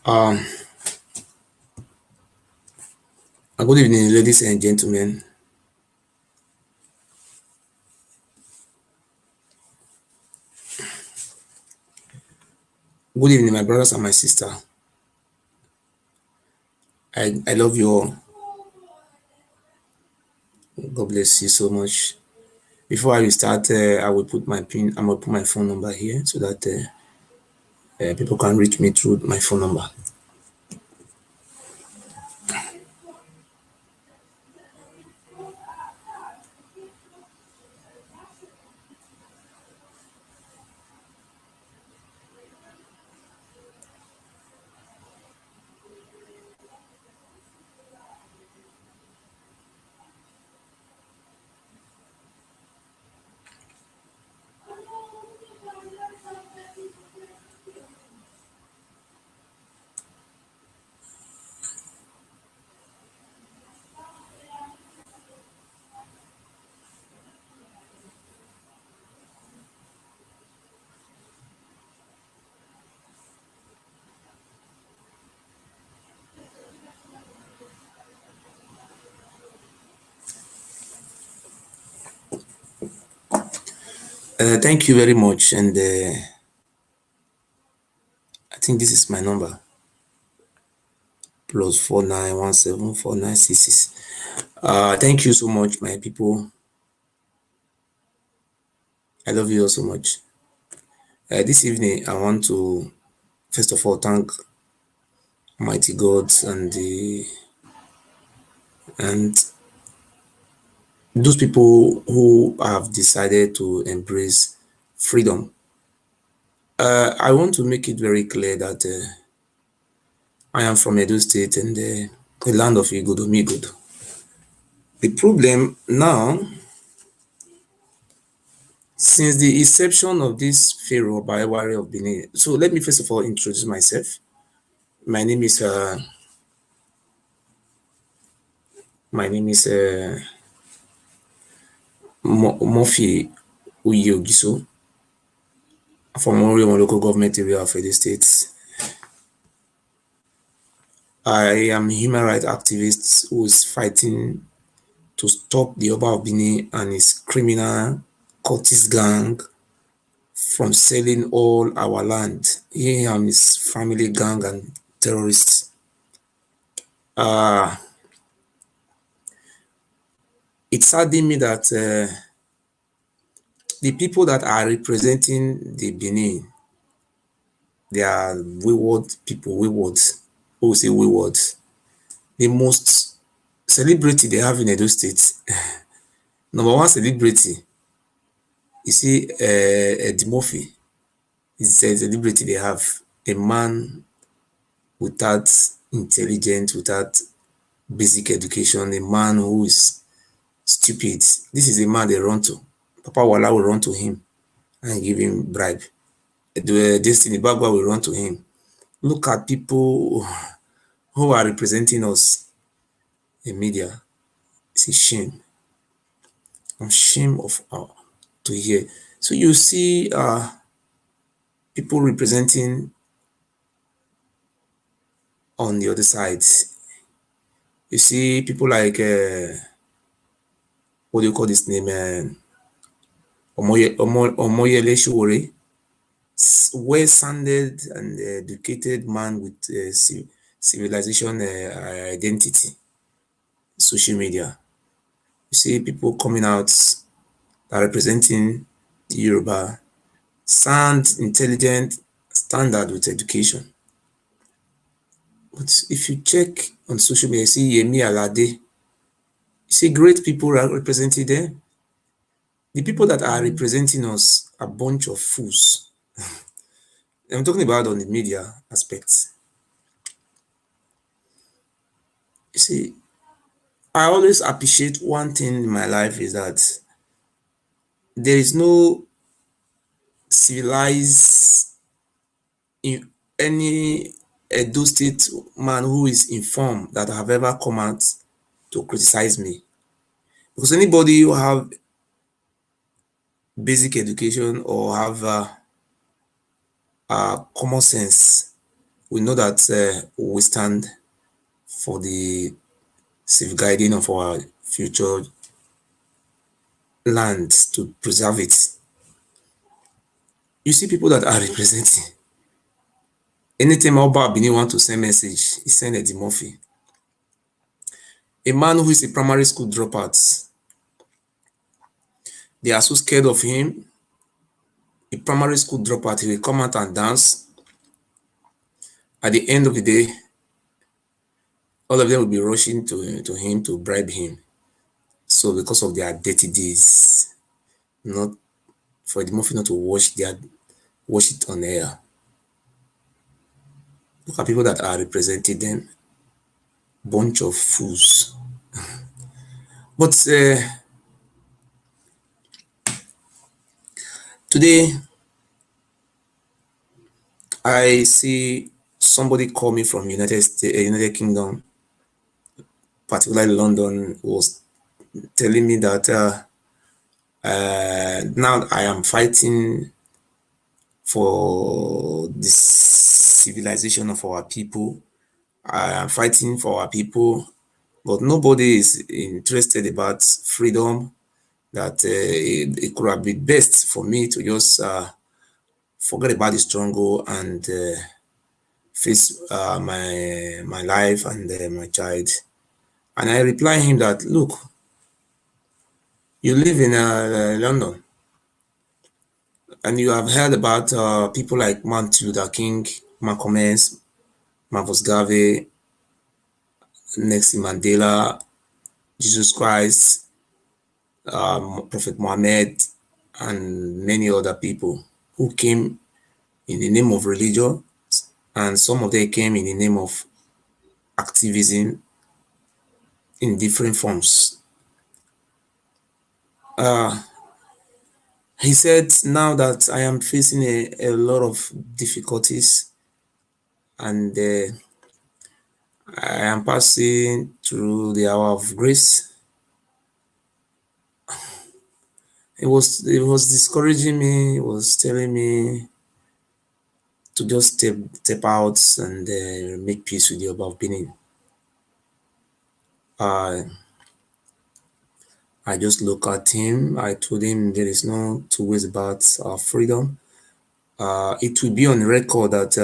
Um, Good evening, ladies and gentlemen. Good evening, my brothers and my sister. I love you all. God bless you so much. Before I start, I will put my pin. I'm gonna put my phone number here so that people can reach me through my phone number. Thank you very much, and I think this is my number +49174966. Thank you so much, my people. I love you all so much. This evening, I want to first of all thank Almighty God and those people who have decided to embrace freedom. I want to make it very clear that I am from Edo State and the land of Igodo Migodo. The problem now, since the inception of this Pharaoh Oba Ewuare of Benin, so let me first of all introduce myself. My name is Murphy Uyogiso from Orion local government area of Edo State. I am a human rights activist who is fighting to stop the Oba of Benin and his criminal cultist gang from selling all our land. He and his family gang and terrorists. Uh, it saddened me that the people that are representing the Benin, they are wayward people, wayward, who will say wayward. The most celebrity they have in Edo State, number one celebrity, you see, Eddie Murphy is a celebrity they have, a man without intelligence, without basic education, a man who is stupid. This is a man they run to. Papa Wala will run to him and give him bribe. The Destiny Bagua will run to him. Look at people who are representing us in media. It's a shame. I'm ashamed of to hear. So you see people representing on the other side. You see people like what do you call this name? Omoyele Sowore, well-sounded and educated man with civilization identity, social media. You see people coming out that are representing the Yoruba, sound, intelligent, standard with education. But if you check on social media, you see Yemi Alade, you see great people are represented there. The people that are representing us are a bunch of fools. I'm talking about on the media aspects. You see, I always appreciate one thing in my life is that there is no civilized in any Edo State man who is informed that have ever come out to criticize me. Because anybody who have basic education or have common sense we know that we stand for the safeguarding of our future land to preserve it. You see people that are representing. Anytime Oba Benin want to send message, he send Eddie Murphy. A man who is a primary school dropout, they are so scared of him. A primary school dropout, he will come out and dance. At the end of the day, all of them will be rushing to him to bribe him. So because of their dirty deeds, not for the Murphy not to watch it on air. Look at people that are representing them, bunch of fools. But today, I see somebody call me from United Kingdom, particularly London, was telling me that now I am fighting for the civilization of our people. I am fighting for our people, but nobody is interested about freedom. That it could have been best for me to just forget about the struggle and face my life and my child. And I reply him that, look, you live in London, and you have heard about people like Martin Luther King, Malcolm X, Marcus Garvey, Nelson Mandela, Jesus Christ, Prophet Muhammad, and many other people who came in the name of religion, and some of them came in the name of activism in different forms. He said, now that I am facing a lot of difficulties and I am passing through the hour of grace, it was discouraging me. It was telling me to just step out and make peace with the Oba of Benin. I just look at him. I told him there is no two ways about our freedom. It will be on record that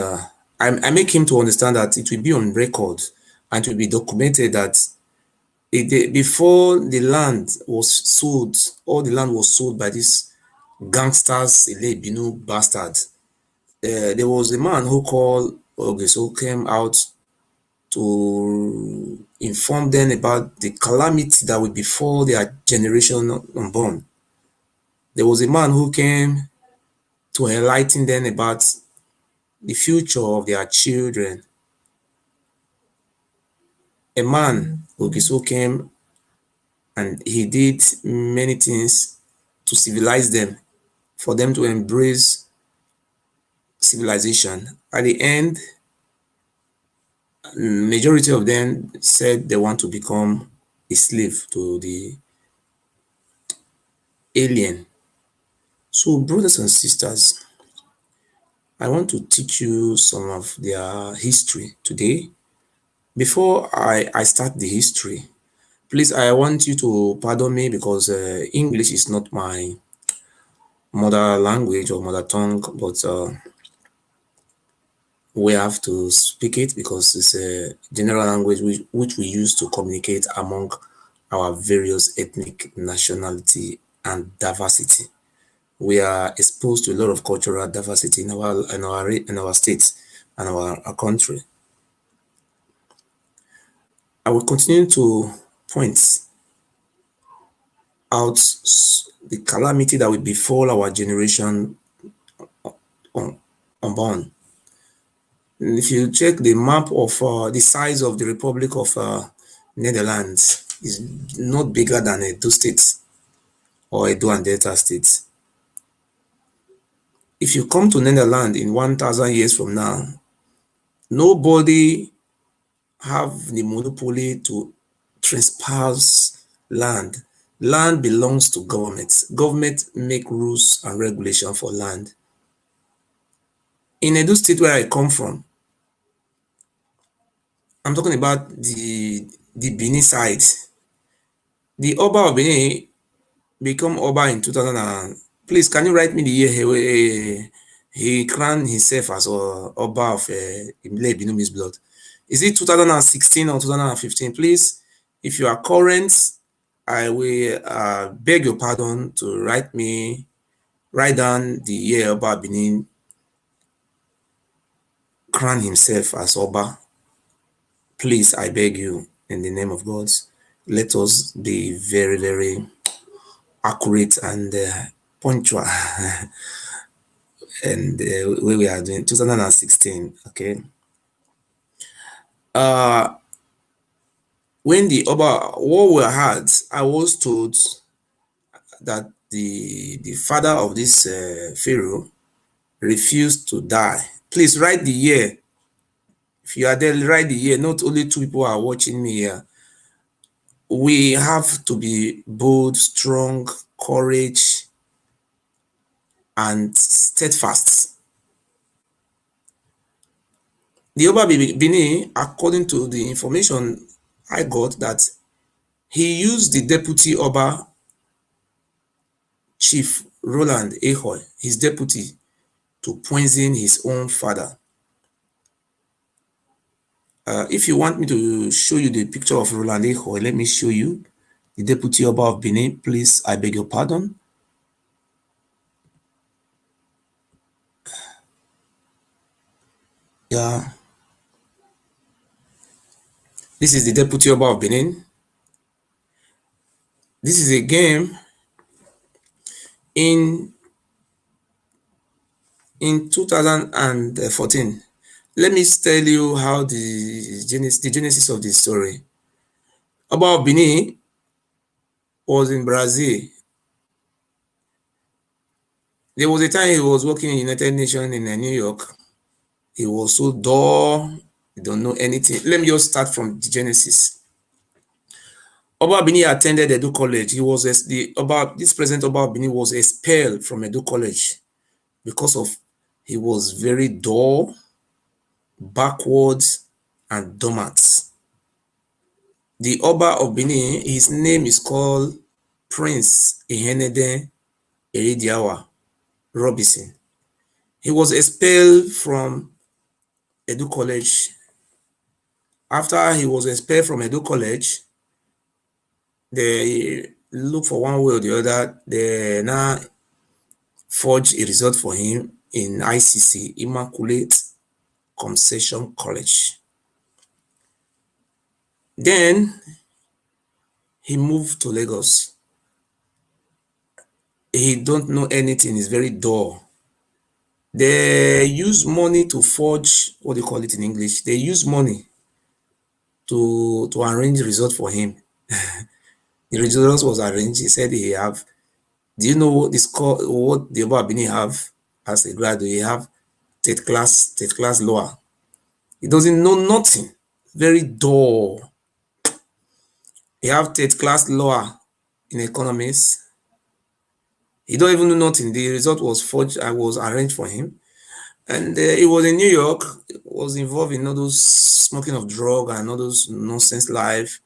I make him to understand that it will be on record and it will be documented that before the land was sold, all the land was sold by these gangsters, bastards. There was a man who called August who came out to inform them about the calamity that will befall their generation unborn. There was a man who came to enlighten them about the future of their children. A man, Ogiso, came and he did many things to civilize them, for them to embrace civilization. At the end, majority of them said they want to become a slave to the alien. So, brothers and sisters, I want to teach you some of their history today. Before I start the history, please, I want you to pardon me because English is not my mother language or mother tongue, but we have to speak it because it's a general language which we use to communicate among our various ethnic nationality and diversity. We are exposed to a lot of cultural diversity in our states and our country. I will continue to point out the calamity that will befall our generation unborn. If you check the map of the size of the Republic of Netherlands, is not bigger than Edo State or Edo and Delta State. If you come to Netherlands in 1,000 years from now, nobody have the monopoly to trespass land. Land belongs to government. Government make rules and regulation for land. In Edo State where I come from, I'm talking about the Benin side. The Oba of Benin become Oba in 2000 and please can you write me the year he crowned himself as Oba of Imle Binumi's blood? Is it 2016 or 2015? Please, if you are current, I will beg your pardon to write down the year Oba Benin crowned himself as Oba. Please, I beg you, in the name of God, let us be very, very accurate and punctual. And we are doing 2016. Okay. Uh, when the Oba war we had, I was told that the father of this pharaoh refused to die. Please write the year. If you are there, write the year. Not only two people are watching me here. We have to be bold, strong, courage, and steadfast. The Oba Bini, according to the information I got, that he used the deputy Oba chief Roland Ekhoe, his deputy, to poison his own father. If you want me to show you the picture of Roland Ekhoe, let me show you the deputy Oba of Benin. Please, I beg your pardon. Yeah, this is the deputy Oba of Benin. This is a game in 2014. Let me tell you how the genesis of the story. Oba of Benin was in Brazil. There was a time he was working in United Nations in New York. He was so dull, he don't know anything. Let me just start from the genesis. Oba Bini attended Edo College. He was this present Oba Bini was expelled from Edo College because of he was very dull, backwards, and dormant. The Oba of Benin, his name is called Prince Ihenede Eridiawa Robinson. He was expelled from Edo College. After he was expelled from Edo College, they look for one way or the other. They now forge a result for him in ICC, Immaculate Conception College. Then he moved to Lagos. He don't know anything. He's very dull. They use money to forge, what do you call it in English? They use money to arrange result for him. The result was arranged. He said he have. Do you know the score? What the Oba Bini have as a graduate? He have third class lower. He doesn't know nothing. Very dull. He have third class lower in economics. He don't even know nothing. The result was forged. I was arranged for him, and he was in New York. Was involved in all those smoking of drug and all those nonsense life.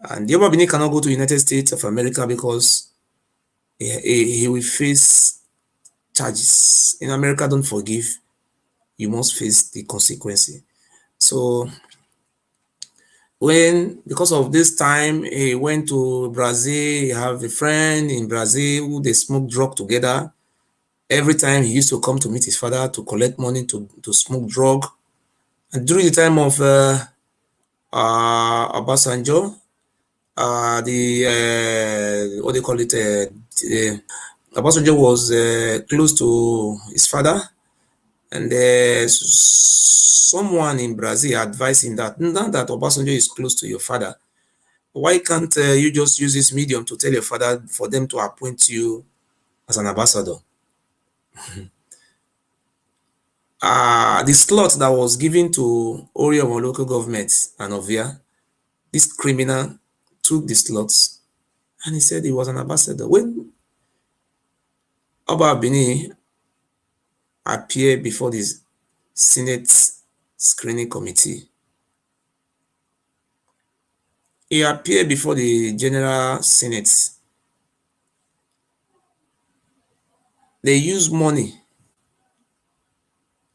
And the Oba Bini cannot go to United States of America because he will face charges. In America, don't forgive. You must face the consequence. So because of this time, he went to Brazil. He have a friend in Brazil who they smoke drug together. Every time he used to come to meet his father to collect money to smoke drug. And during the time of Obasanjo, what they call it, Obasanjo was close to his father, and someone in Brazil advised him that now that Obasanjo is close to your father, why can't you just use this medium to tell your father for them to appoint you as an ambassador? The slot that was given to Orion local government and Ovia, this criminal took the slots and he said he was an ambassador. When Oba Bini appeared before this Senate screening committee, He appeared before the General Senate. They use money.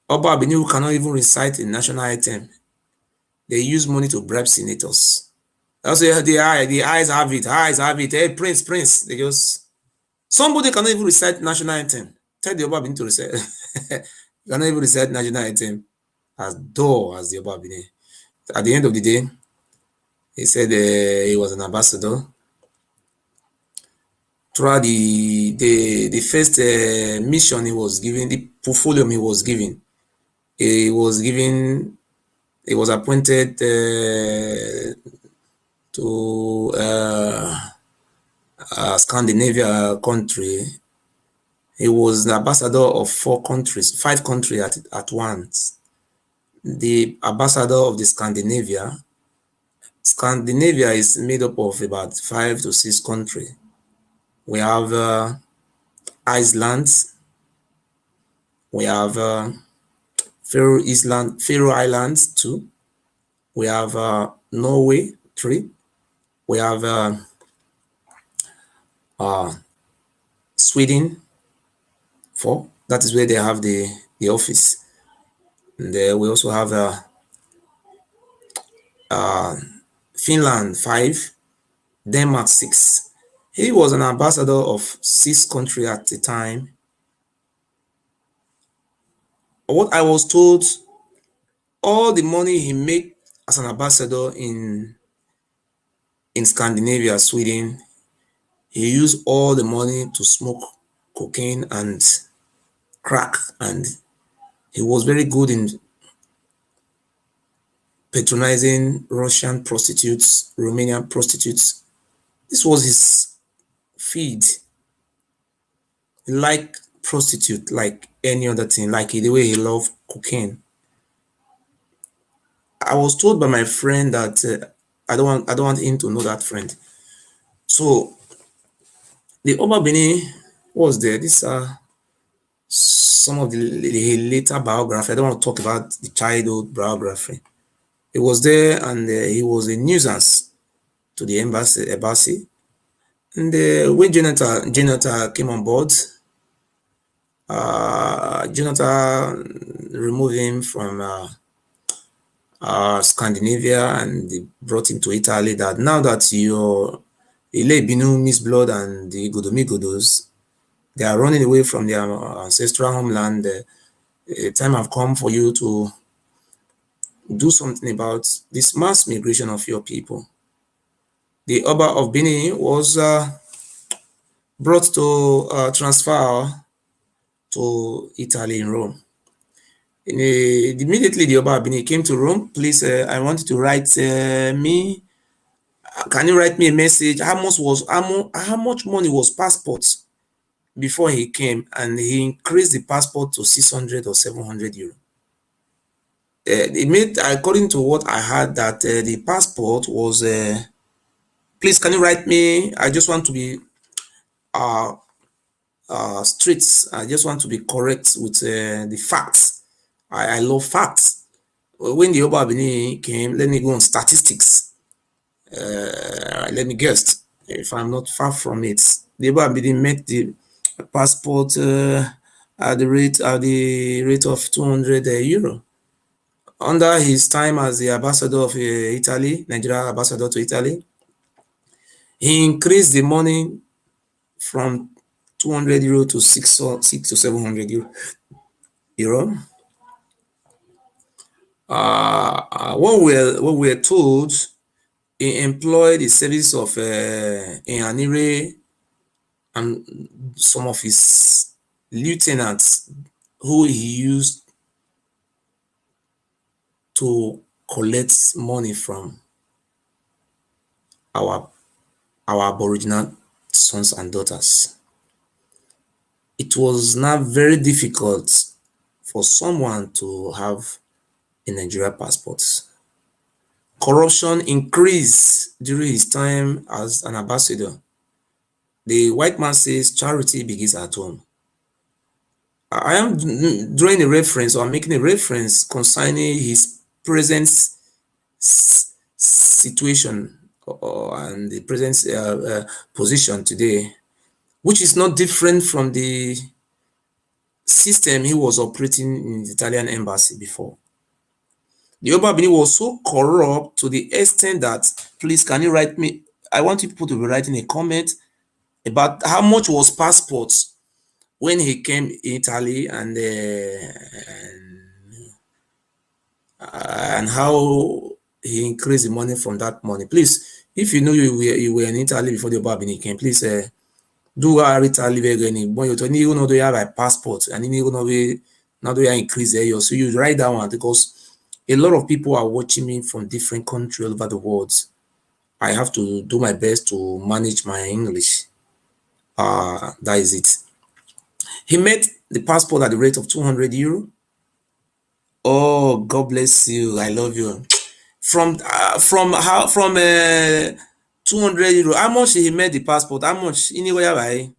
Oba Ewuare cannot even recite a national anthem. They use money to bribe senators. That's why the eyes have it. Eyes have it. Hey, Prince. They just somebody cannot even recite national anthem. Tell the Oba Ewuare to recite. Cannot even recite national anthem as dull as the Oba Ewuare. At the end of the day, he said he was an ambassador. Throughout the first mission he was given, the portfolio he was given, he was appointed to a Scandinavia country. He was the ambassador of 5 countries at once. The ambassador of the Scandinavia is made up of about 5 to 6 countries. We have Iceland, we have Faroe Islands 2, we have Norway 3, we have Sweden 4. That is where they have the office. And we also have Finland 5, Denmark 6. He was an ambassador of 6 countries at the time. What I was told, all the money he made as an ambassador in Scandinavia, Sweden, he used all the money to smoke cocaine and crack, and he was very good in patronizing Russian prostitutes, Romanian prostitutes. This was his feed. He liked prostitute like any other thing, like the way he loved cocaine. I was told by my friend that I don't want him to know that friend. So the Oba Benin was there. These are some of the later biography. I don't want to talk about the childhood biography. He was there, and he was a nuisance to the embassy. And when Jonathan came on board, Jonathan removed him from Scandinavia, and they brought him to Italy. That now that you're Ile Binu, Miss Blood, and the Godomigodos, they are running away from their ancestral homeland. Time have come for you to do something about this mass migration of your people. The Oba of Benin was brought to transfer to Italy in Rome. Immediately the Oba of Benin came to Rome. Please, I want to write me. Can you write me a message? How much money was passports before he came? And he increased the passport to 600 or 700 euro. It made, according to what I heard, that the passport was please, can you write me? I just want to be straight. I just want to be correct with the facts. I love facts. When the Oba Benin came, let me go on statistics. Let me guess, if I'm not far from it. The Oba Benin met the passport at the rate of 200 euro. Under his time as the ambassador of Italy, Nigeria ambassador to Italy, he increased the money from 200 euro to 6 to 700 euro. What we're told, he employed the service of Enhanire and some of his lieutenants who he used to collect money from our Aboriginal sons and daughters. It was now very difficult for someone to have a Nigerian passport. Corruption increased during his time as an ambassador. The white man says charity begins at home. I am drawing a reference, or making a reference concerning his present situation and the present position today, which is not different from the system he was operating in the Italian embassy before. The Oba Benin was so corrupt to the extent that, please, can you write me? I want people to be writing a comment about how much was passports when he came in Italy, and how he increased the money from that money. Please, if you know you were in Italy before the Oba Benin came, please do Italy very when you need to know you have a passport and you need to know now do you increase there. So you write that one because a lot of people are watching me from different countries all over the world. I have to do my best to manage my English. That is it. He made the passport at the rate of 200 euro. Oh, God bless you. I love you. From 200 euro. How much he made the passport? How much? Anywhere by?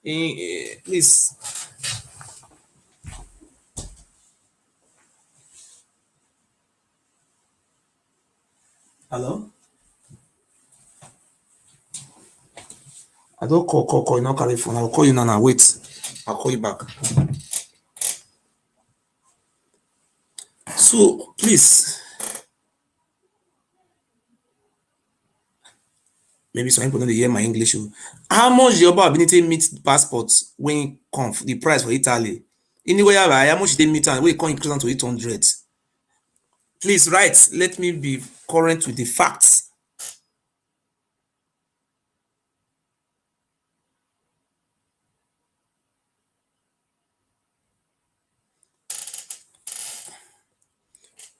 Please. Hello? I don't call, you not carry phone. I'll call you now. Wait. I'll call you back. So, please. Maybe some people don't hear my English. How much the Oba Benin meet passports when come the price for Italy? Anywhere, how much they meet and we come increase to 800? Please write. Let me be current with the facts.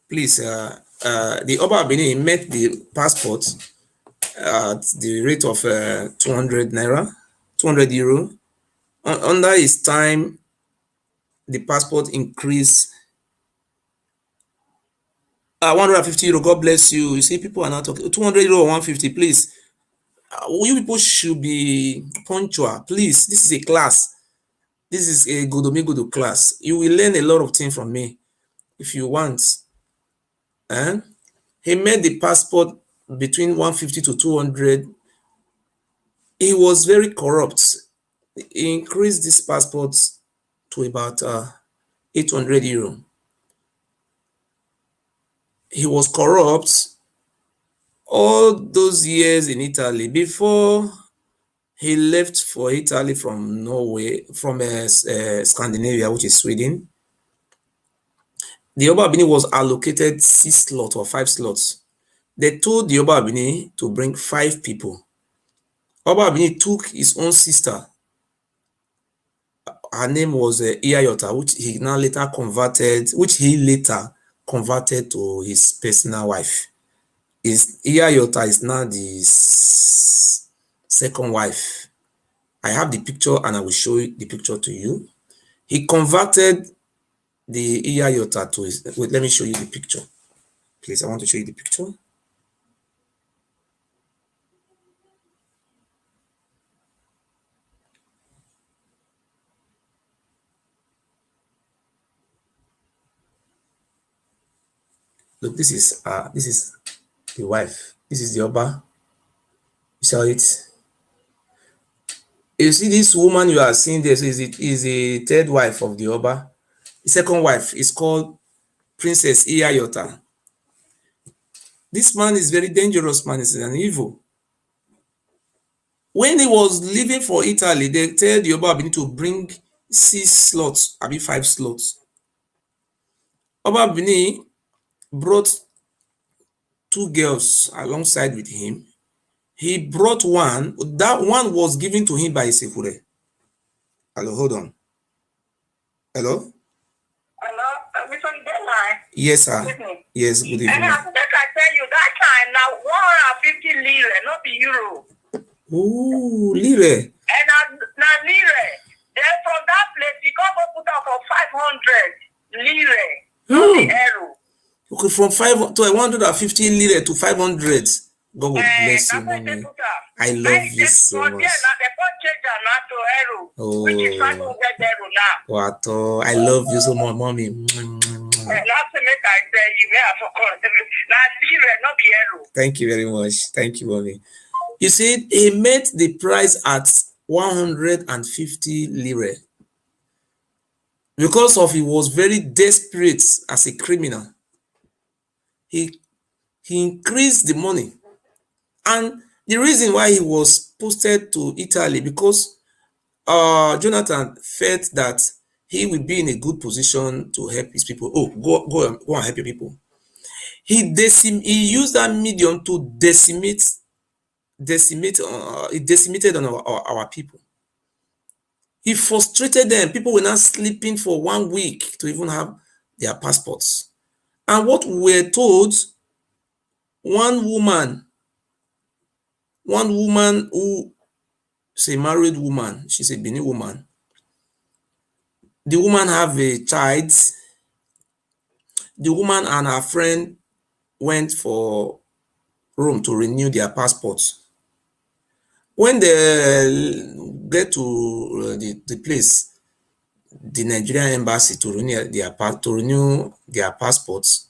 Please, the Oba Benin met the passport at the rate of 200 naira, 200 euro. Under his time, the passport increased 150 euro. God bless you. You see, people are not talking 200 euro or 150. Please, you people should be punctual. Please, this is a class. This is a Godomigodo class. You will learn a lot of things from me if you want. He made the passport between 150 to 200. He was very corrupt. He increased this passport to about 800 euro. He was corrupt all those years in Italy before he left for Italy from Norway, from Scandinavia, which is Sweden. The Oba Benin was allocated 6 slots or 5 slots. They told the Oba Benin to bring 5 people. Oba Benin took his own sister. Her name was Iyayota, which he later converted to his personal wife. Iyayota is now the second wife. I have the picture and I will show the picture to you. He converted the Iyayota to his. Wait, let me show you the picture. Please, I want to show you the picture. Look, this is the wife. This is the Oba. You saw it. You see this woman you are seeing there, so is the third wife of the Oba. The second wife is called Princess Iyayota. This man is very dangerous, man. He's an evil. When he was leaving for Italy, they tell the Oba Benin to bring 6 slots, I mean 5 slots. Oba Benin brought 2 girls alongside with him. He brought one. That one was given to him by Ekhoe. Hello, hold on. Hello? Hello, Mr. Deadline. Yes, sir. Yes, good evening. And I think I tell you that time now 150 lire, not the euro. Oh, lire. And now lire. Then from that place, you can't go put out for 500 lire, not the euro. Okay, from 5 to 150 lire to 500. God will bless you, mommy. I love you so much. Oh, I love you so much, mommy. make I tell you, may I forget. Now, lire, not be euro. Thank you very much. Thank you, mommy. You see, he met the price at 150 lire because of he was very desperate as a criminal. He increased the money, and the reason why he was posted to Italy because Jonathan felt that he will be in a good position to help his people. Oh, go and help your people. He used that medium to decimate. It decimated on our people. He frustrated them. People were not sleeping for 1 week to even have their passports. And what we were told, one woman who is a married woman, she's a Benin woman. The woman have a child. The woman and her friend went for Rome to renew their passports. When they get to the place, the Nigerian embassy to renew their passports,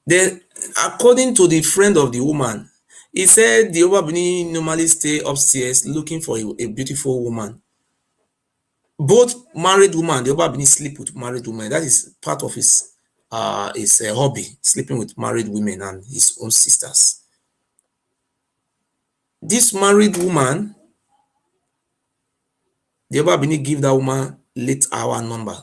they, according to the friend of the woman, he said the Oba Ewuare normally stay upstairs looking for a beautiful woman. Both married woman, the Oba Ewuare sleep with married women. That is part of his hobby, sleeping with married women and his own sisters. This married woman, the Oba Ewuare give that woman late hour number.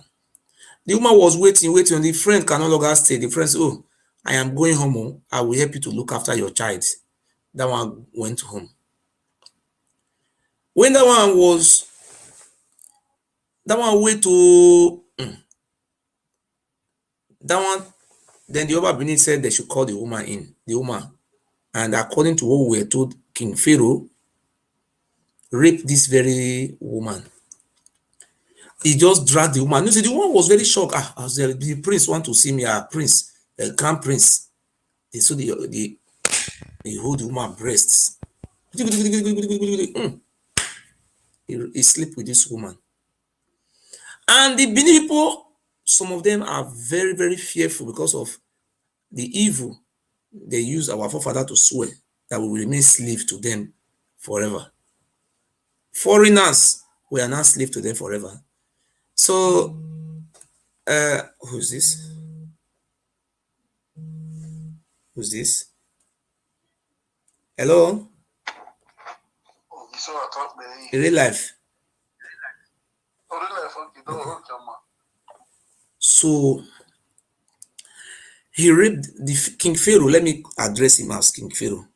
The woman was waiting. The friend can no longer stay. The friend said, oh, I am going home. I will help you to look after your child. That one went home. When that one went to that one, then the Oba Ewuare said they should call the woman. And according to what we were told, King Pharaoh raped this very woman. He just dragged the woman. You see, the woman was very shocked. As the prince want to see me, prince, the crown prince. They saw the hold the woman breasts. He sleep with this woman. And the Benin people, some of them are very, very fearful because of the evil they use our forefather to swear that we will remain slave to them forever. Foreigners, we are not slave to them forever. So, who's this? Who's this? Hello? In real life. So, he raped the King Pharaoh. Let me address him as King Pharaoh.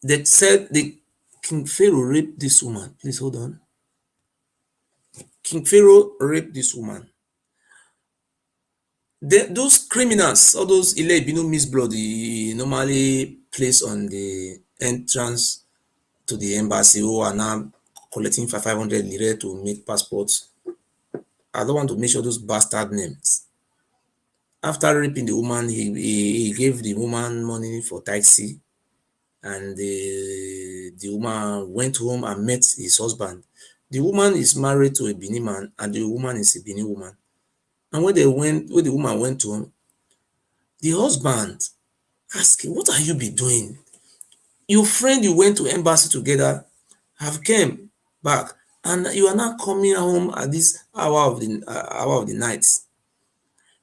They said the King Pharaoh raped this woman. Please hold on. King Pharaoh raped this woman. Those criminals, all those Ile Miss Blood, he normally place on the entrance to the embassy who are now collecting 500 lire to make passports. I don't want to mention those bastard names. After raping the woman, he gave the woman money for taxi, and the woman went home and met his husband. The woman is married to a Benin man, and the woman is a Benin woman. And when the woman went home, the husband asked him, what are you be doing? Your friend you went to embassy together have came back, and you are not coming home at this hour of the night.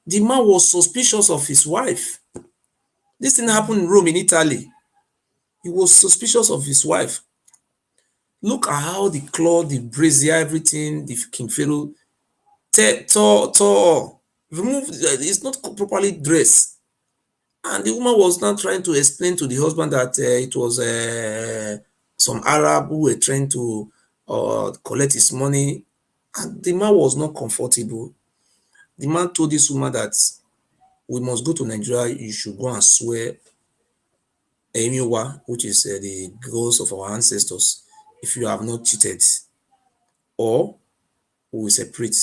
The man was suspicious of his wife. This thing happened in Rome, in Italy. He was suspicious of his wife. Look at how the claw, the brazier, everything, the King Pharaoh tore, removed. It's not properly dressed. And the woman was now trying to explain to the husband that it was some Arab who were trying to collect his money. And the man was not comfortable. The man told this woman that we must go to Nigeria. You should go and swear Emiwa, which is the goals of our ancestors, if you have not cheated, or we will separate.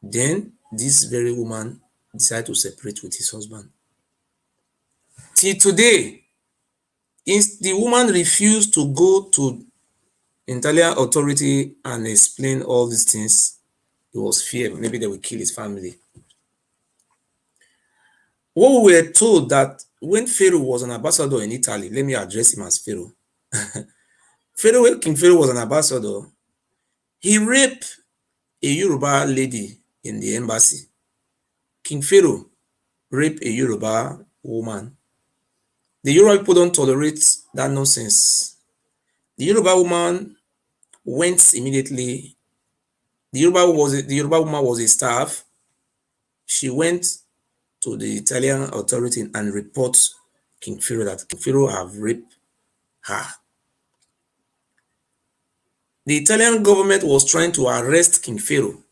Then this very woman decided to separate with his husband. Till today, the woman refused to go to Italian authority and explain all these things. It was fear, maybe they will kill his family. What we were told that when Pharaoh was an ambassador in Italy, let me address him as Pharaoh. When King Pharaoh was an ambassador, he raped a Yoruba lady in the embassy. King Pharaoh raped a Yoruba woman. The Yoruba people don't tolerate that nonsense. The Yoruba woman went immediately. The Yoruba woman was a staff. She went to the Italian authority and report King Pharaoh that King Pharaoh have raped her. The Italian government was trying to arrest King Pharaoh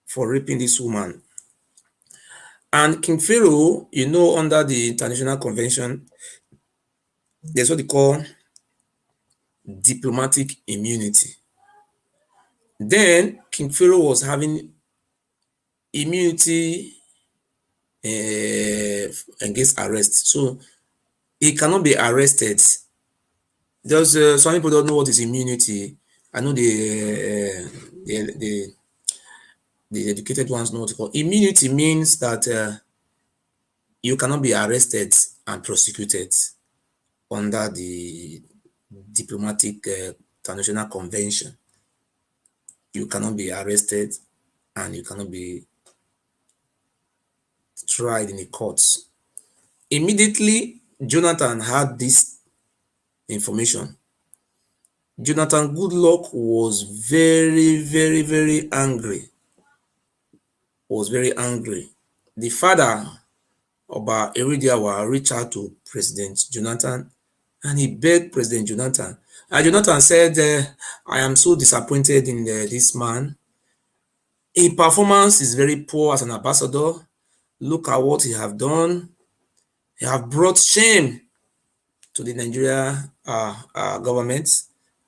for raping this woman. And King Pharaoh, under the international convention, there's what they call diplomatic immunity. Then King Pharaoh was having immunity against arrest. So he cannot be arrested. There's some people don't know what is immunity. I know the educated ones know what it's called. Immunity means that you cannot be arrested and prosecuted under the diplomatic international convention. You cannot be arrested and you cannot be tried in the courts. Immediately, Jonathan had this information. Jonathan Goodluck was very, very, very angry. The father, Oba Ewuare, reached out to President Jonathan and he begged President Jonathan. And Jonathan said, I am so disappointed in this man. His performance is very poor as an ambassador. Look at what he have done. He have brought shame to the Nigeria government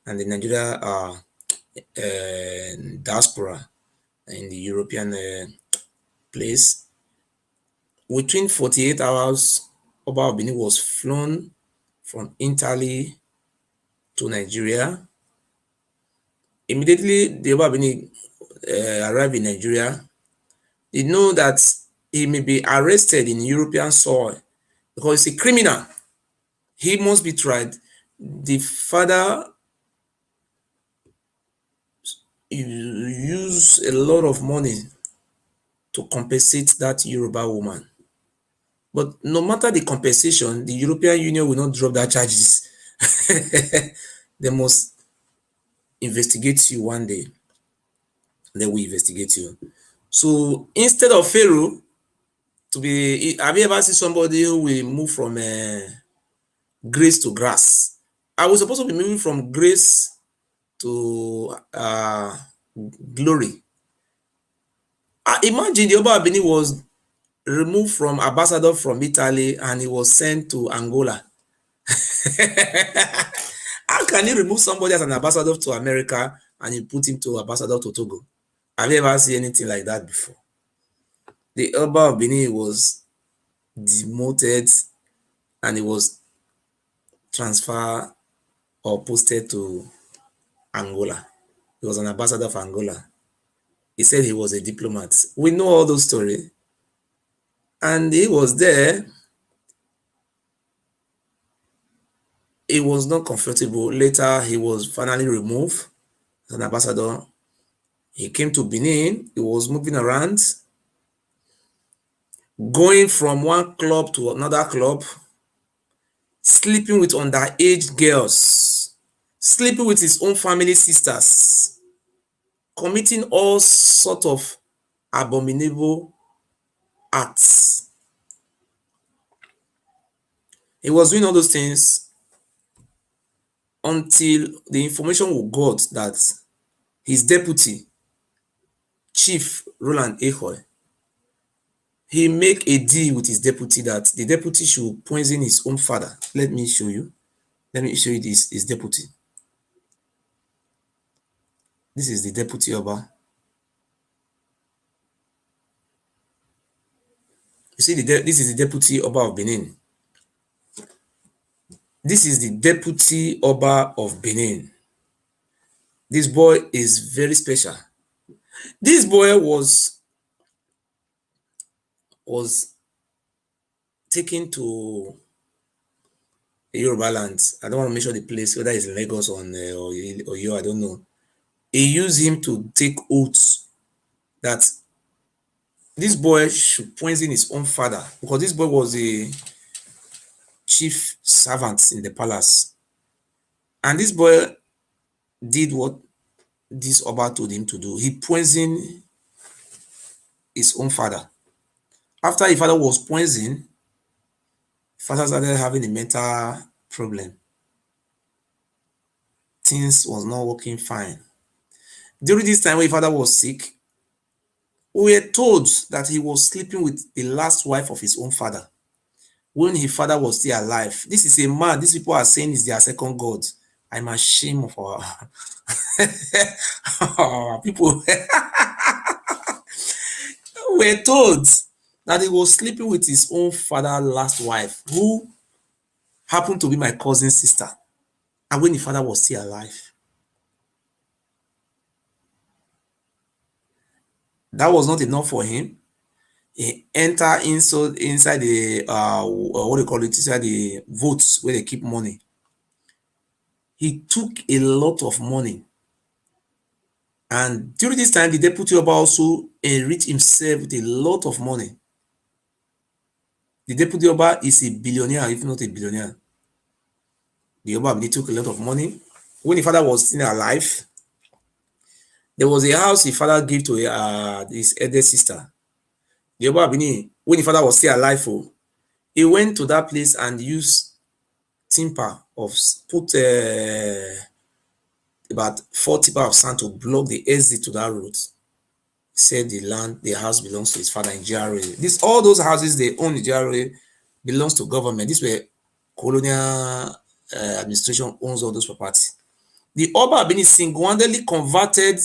and the Nigeria diaspora in the European place. Within 48 hours, Oba of Benin was flown from Italy to Nigeria. Immediately, the Oba of Benin arrived in Nigeria. They know that he may be arrested in European soil because he's a criminal. He must be tried. The father used a lot of money to compensate that Yoruba woman. But no matter the compensation, the European Union will not drop that charges. They must investigate you one day. They will investigate you. So instead of Pharaoh to be, have you ever seen somebody who will move from grace to grass? I was supposed to be moving from grace to glory. Imagine the Oba Benin was removed from ambassador from Italy and he was sent to Angola. How can you remove somebody as an ambassador to America and you put him to ambassador to Togo? Have you ever seen anything like that before? The Oba of Benin was demoted and he was transferred or posted to Angola. He was an ambassador of Angola. He said he was a diplomat. We know all those stories. And he was there. He was not comfortable. Later, he was finally removed as an ambassador. He came to Benin. He was moving around, going from one club to another club, sleeping with underage girls, sleeping with his own family sisters, committing all sorts of abominable acts. He was doing all those things until the information we got that his deputy, Chief Roland Ekhoe, he make a deal with his deputy that the deputy should poison his own father. Let me show you. Let me show you this, his deputy. This is the deputy Oba. You see, this is the deputy Oba of Benin. This is the deputy Oba of Benin. This boy is very special. This boy was taken to Yoruba land. I don't want to mention the place, whether it's in Lagos or Oyo, I don't know. He used him to take oaths that this boy should poison his own father, because this boy was a chief servant in the palace. And this boy did what this Oba told him to do. He poisoned his own father. After his father was poisoned, father started having a mental problem. Things was not working fine. During this time when his father was sick, we were told that he was sleeping with the last wife of his own father when his father was still alive. This is a man, these people are saying is their second God. I'm ashamed of our people. We're told that he was sleeping with his own father's last wife, who happened to be my cousin's sister, and when the father was still alive. That was not enough for him. He entered inside the what do you call it, inside the votes where they keep money. He took a lot of money, and during this time the deputy Oba also enriched himself with a lot of money. The deputy Oba is a billionaire, if not a billionaire. The Oba took a lot of money. When the father was still alive, there was a house his father gave to his elder sister. The Oba Benin, when the father was still alive, he went to that place and used timber of put about 4 tipper of sand to block the exit to that road. He said the house belongs to his father in GRA. All those houses they own in GRA belongs to government. This were colonial administration owns all those properties. The Oba Benin single-handedly converted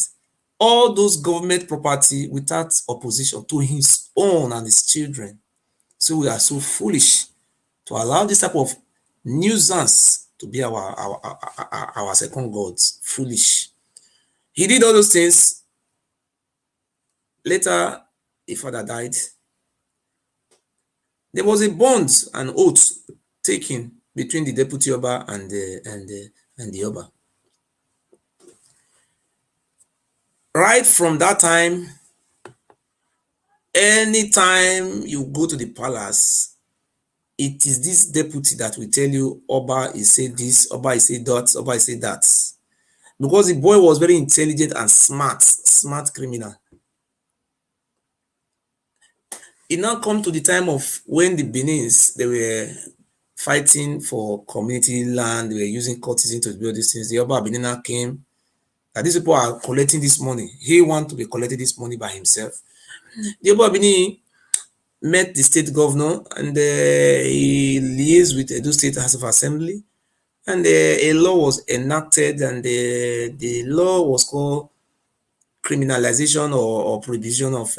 all those government property without opposition to his own and his children. So we are so foolish to allow this type of nuisance to be our second gods. Foolish. He did all those things. Later, his father died. There was a bond and oath taken between the deputy Oba and the Oba. Right from that time, anytime you go to the palace, it is this deputy that will tell you Oba is say this, Oba is say that, Oba is say that. Because the boy was very intelligent and smart criminal. It now come to the time of when the Benins, they were fighting for community land, they were using courtesan to build these things. The Oba Benina came, that these people are collecting this money. He want to be collecting this money by himself. The Oba Benin met the state governor and he liaised with Edo State House of Assembly, and a law was enacted, and the law was called criminalization or prohibition of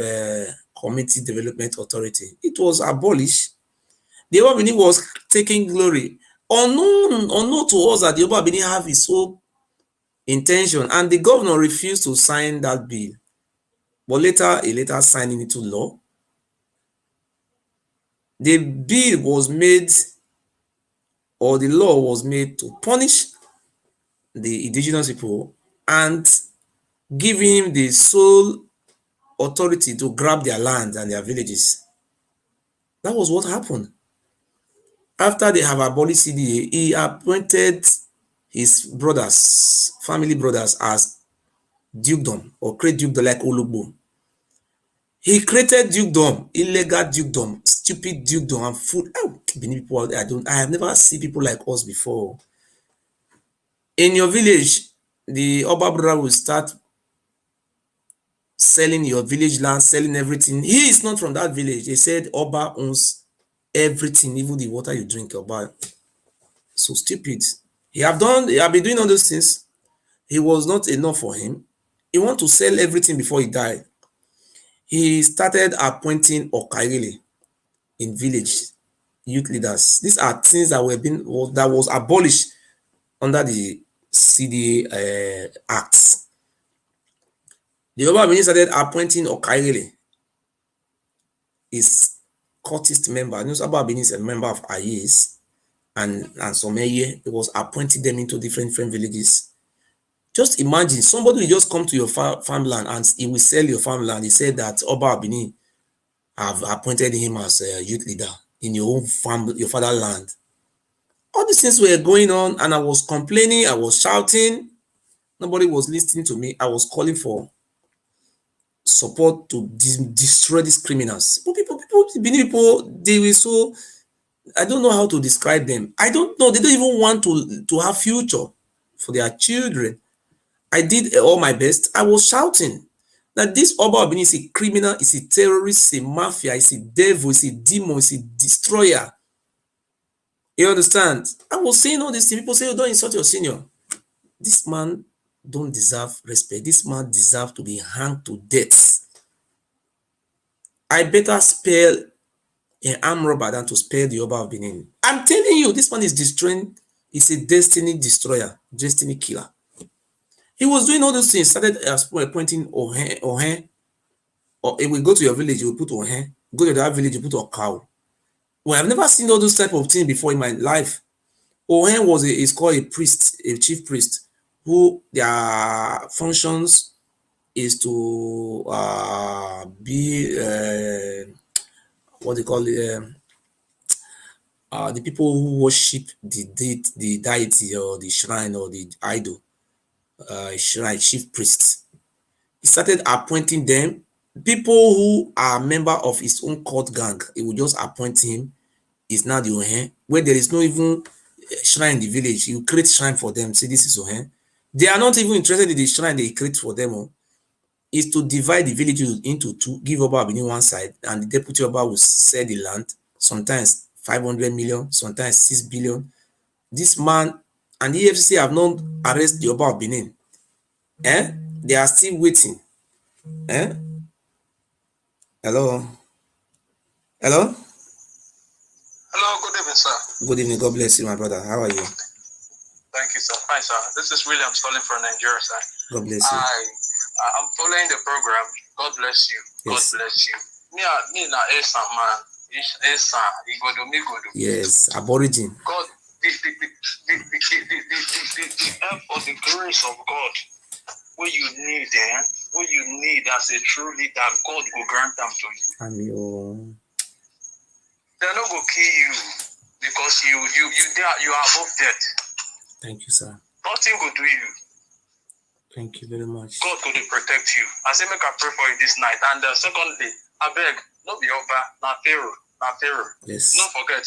community development authority. It was abolished. The Oba Benin was taking glory. Unknown to us that the Oba Benin have his own intention, and the governor refused to sign that bill. But he later signed it into law. The bill was made, or the law was made, to punish the indigenous people and give him the sole authority to grab their land and their villages. That was what happened. After they have abolished CDA, he appointed his brothers, family brothers, as dukedom or create dukedom like Olugbo. He created dukedom, illegal dukedom, stupid dukedom, and food. Benin people, I have never seen people like us before. In your village, the Oba brother will start selling your village land, selling everything. He is not from that village. They said Oba owns everything, even the water you drink. Oba, so stupid. He have been doing all those things. He was not enough for him. He want to sell everything before he died. He started appointing Okaile. in village, youth leaders. These are things that was abolished under the CDA Acts. The Oba Benin started appointing Okaile, his cultist member. You know, Oba Benin is a member of Ayes and Someye. He was appointing them into different villages. Just imagine somebody will just come to your farmland and he will sell your farmland. He said that Oba Benin have appointed him as a youth leader in your own farm, your fatherland. All these things were going on, and I was complaining, I was shouting. Nobody was listening to me. I was calling for support to destroy these criminals. But people, they were so, I don't know how to describe them. I don't know. They don't even want to have future for their children. I did all my best. I was shouting that this Oba Benin is a criminal, is a terrorist, is a mafia, is a devil, is a demon, is a destroyer. You understand? I was saying all these things. People say, oh, don't insult your senior. This man don't deserve respect. This man deserves to be hanged to death. I better spare an armed robber than to spare the Oba of Benin. I'm telling you, this man is destroying, is a destiny destroyer, destiny killer. He was doing all those things, started appointing Ohen, or if we go to your village, you will put Ohen. Go to that village, you put Ekhoe. Well, I've never seen all those type of things before in my life. Ohen is called a priest, a chief priest, who their functions is to be what they call it, the people who worship the deity or the shrine or the idol, shrine chief priest. He started appointing them. People who are member of his own cult gang, he will just appoint him. Is now the Ohen, where there is no even shrine in the village. You create shrine for them. Say this is Ohen. They are not even interested in the shrine they create for them. Is to divide the village into two, give Oba Benin one side, and the deputy Oba will sell the land. Sometimes 500 million, sometimes 6 billion. This man and the EFCC have not arrested the Oba of Benin. They are still waiting. Hello? Hello? Hello, good evening, sir. Good evening. God bless you, my brother. How are you? Thank you, sir. Fine, sir. This is William calling from Nigeria, sir. God bless you. I'm following the program. God bless you. Yes. God bless you. Me na Esa man. Esa, Igodo, Migodo. Yes, aborigine. God, the help or the grace of God, what you need, what you need as a true leader, God will grant them to you. And They're not going to kill you because you are above death. thank you, sir. Nothing will do you. Thank you very much. God will protect you. I say make I pray for you this night. And secondly, I beg, no be Oba, na Pharaoh. Yes. Don't forget,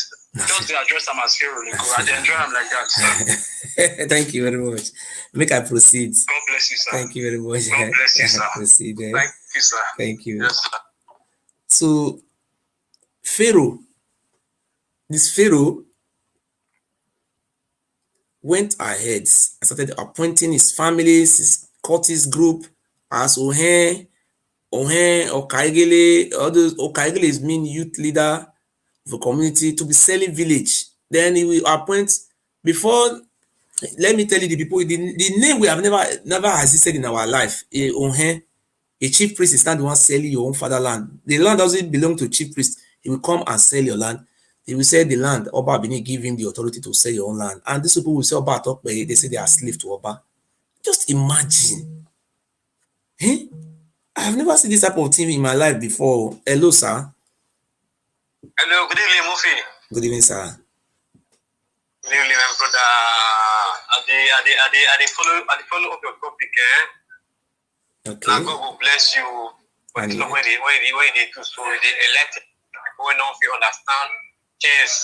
just the address them as Pharaoh. I enjoy them like that, sir. Thank you very much. Make I proceed. God bless you, sir. Thank you very much. God bless you, sir. Proceed. Thank you, sir. Thank you. Yes, sir. So, this Pharaoh went ahead and started appointing his families, his cultist group as Ohen, Okaigele. All those Okaigele is mean youth leader of a community to be selling village. Then he will appoint before. Let me tell you, the people, the name we have never existed in our life. Ohen, a chief priest is not the one selling your own fatherland. The land doesn't belong to chief priest. He will come and sell your land. He will sell the land. Oba Benin give him the authority to sell your own land. And these people will say Oba talk, but they say they are slave to Oba. Just imagine. I have never seen this type of thing in my life before. Hello, sir. Hello, good evening, Mufi. Good evening, sir. Good evening, my brother. I follow up your topic, Okay. God will bless you. When they do so, they elect people who don't feel understand things.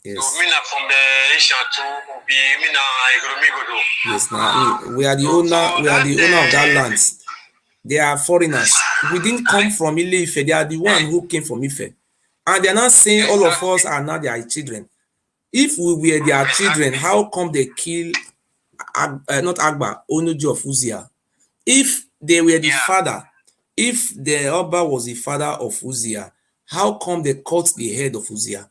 Yes. So, me from the Asian to be me Igodo. Yes, now we are the owner. We are the owner of that land. They are foreigners. We didn't come from Ile-Ife. They are the one who came from Ife, and they are not saying all of us are not their children. If we were their children, how come they kill not Agba, Onoji of Uzia? If they were the father, if the Oba was the father of Uzia, How come they cut the head of Uzziah?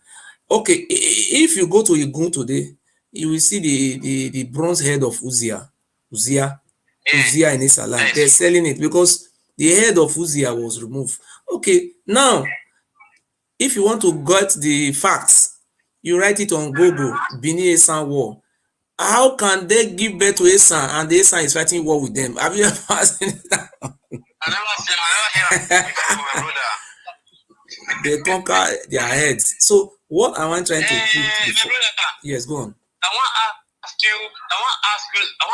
Okay, if you go to Igun today, you will see the bronze head of Uzziah in Isalam. They're selling it because the head of Uzziah was removed. Okay, now if you want to get the facts, you write it on Google, Benin Esan war. How can they give birth to Esan and the Esan is fighting war with them? Have you ever seen that? I never hear that before, my brother. They conquer their heads. So what am I trying to put before? Brother, Yes, go on. I want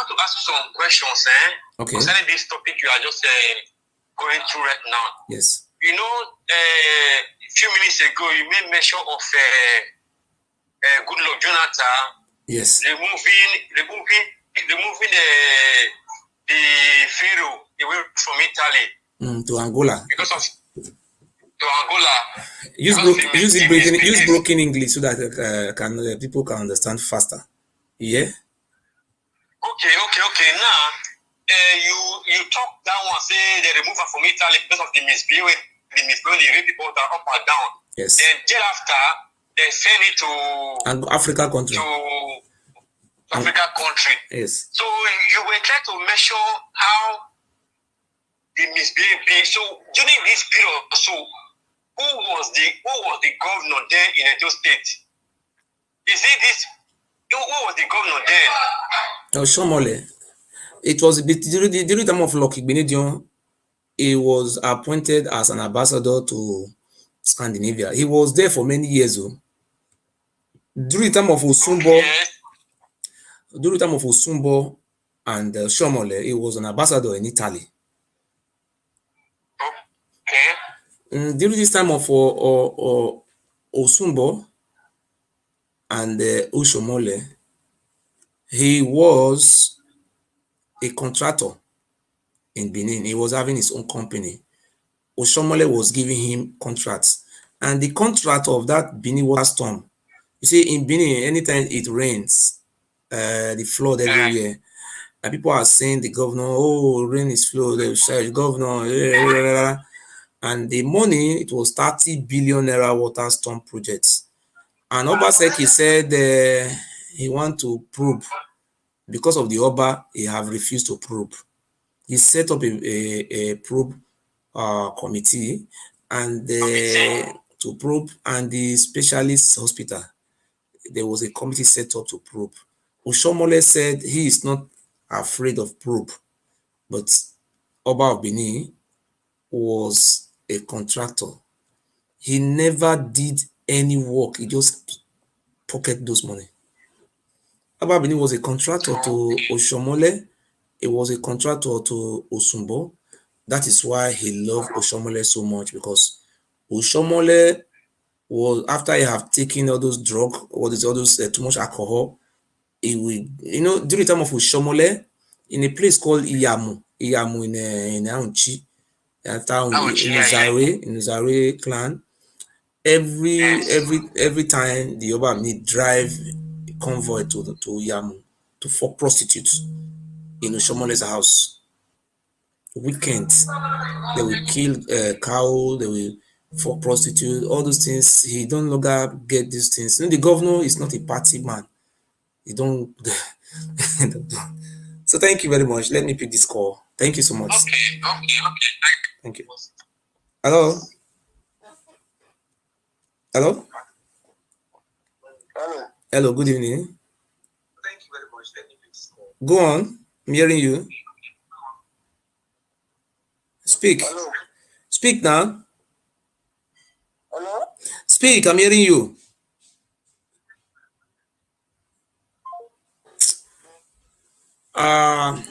to ask you some questions, Okay. concerning this topic you are just going through right now. Yes. You know, a few minutes ago, you made mention of Goodluck Jonathan. Yes. Removing the Pharaoh away from Italy to Angola. because of to Angola. Use broken English so that people can understand faster. Yeah. Okay. Now, you talk that one, say they remove her from Italy because of the misbehavior, they rape people that are up and down. Yes. Then thereafter, they send it to Africa country. Africa country. Yes. So you were trying to measure how the misbehavior. So during this period, so who was the governor there in Edo State? Is it this? Who was the governor there? Shomole. It was during the time of Lucky Benedion. He was appointed as an ambassador to Scandinavia. He was there for many years. During the time of Osumbo, and Shomole, he was an ambassador in Italy. Okay. During this time of Osumbo and Ushomole, he was a contractor in Benin. He was having his own company. Oshomole was giving him contracts. And the contract of that Benin water storm, you see, in Benin, anytime it rains, the flood everywhere, and people are saying the governor, oh, rain is flood, they shout, governor, and the money, it was 30 billion naira water storm projects. And Obaseki said he want to probe. Because of the Oba, he have refused to probe. He set up a probe committee and to probe, and the specialist hospital, there was a committee set up to probe. Oshomole said he is not afraid of probe, but Oba of Benin was a contractor. He never did any work. He just pocketed those money. Oba of Benin was a contractor to Oshomole. He was a contractor to Osumbo. That is why he loved Oshomole so much, because Oshomole was, after he have taken all those drugs, all those too much alcohol, he will, during the time of Oshomole, in a place called Iyamu in Aunchi, town in Uzare clan, every time the Oba need drive convoy to Iyamu for prostitutes in Oshomole's house. Weekends, they will kill cow, they will for prostitute, all those things. He don't longer get these things. The governor is not a party man. He don't. So thank you very much. Let me pick this call. Thank you so much. Okay. Thank you. Hello. Hello. Good evening. Thank you very much. Let me pick this call. Go on. I'm hearing you. Speak. Hello. Speak now. Hello? Speak. I'm hearing you. I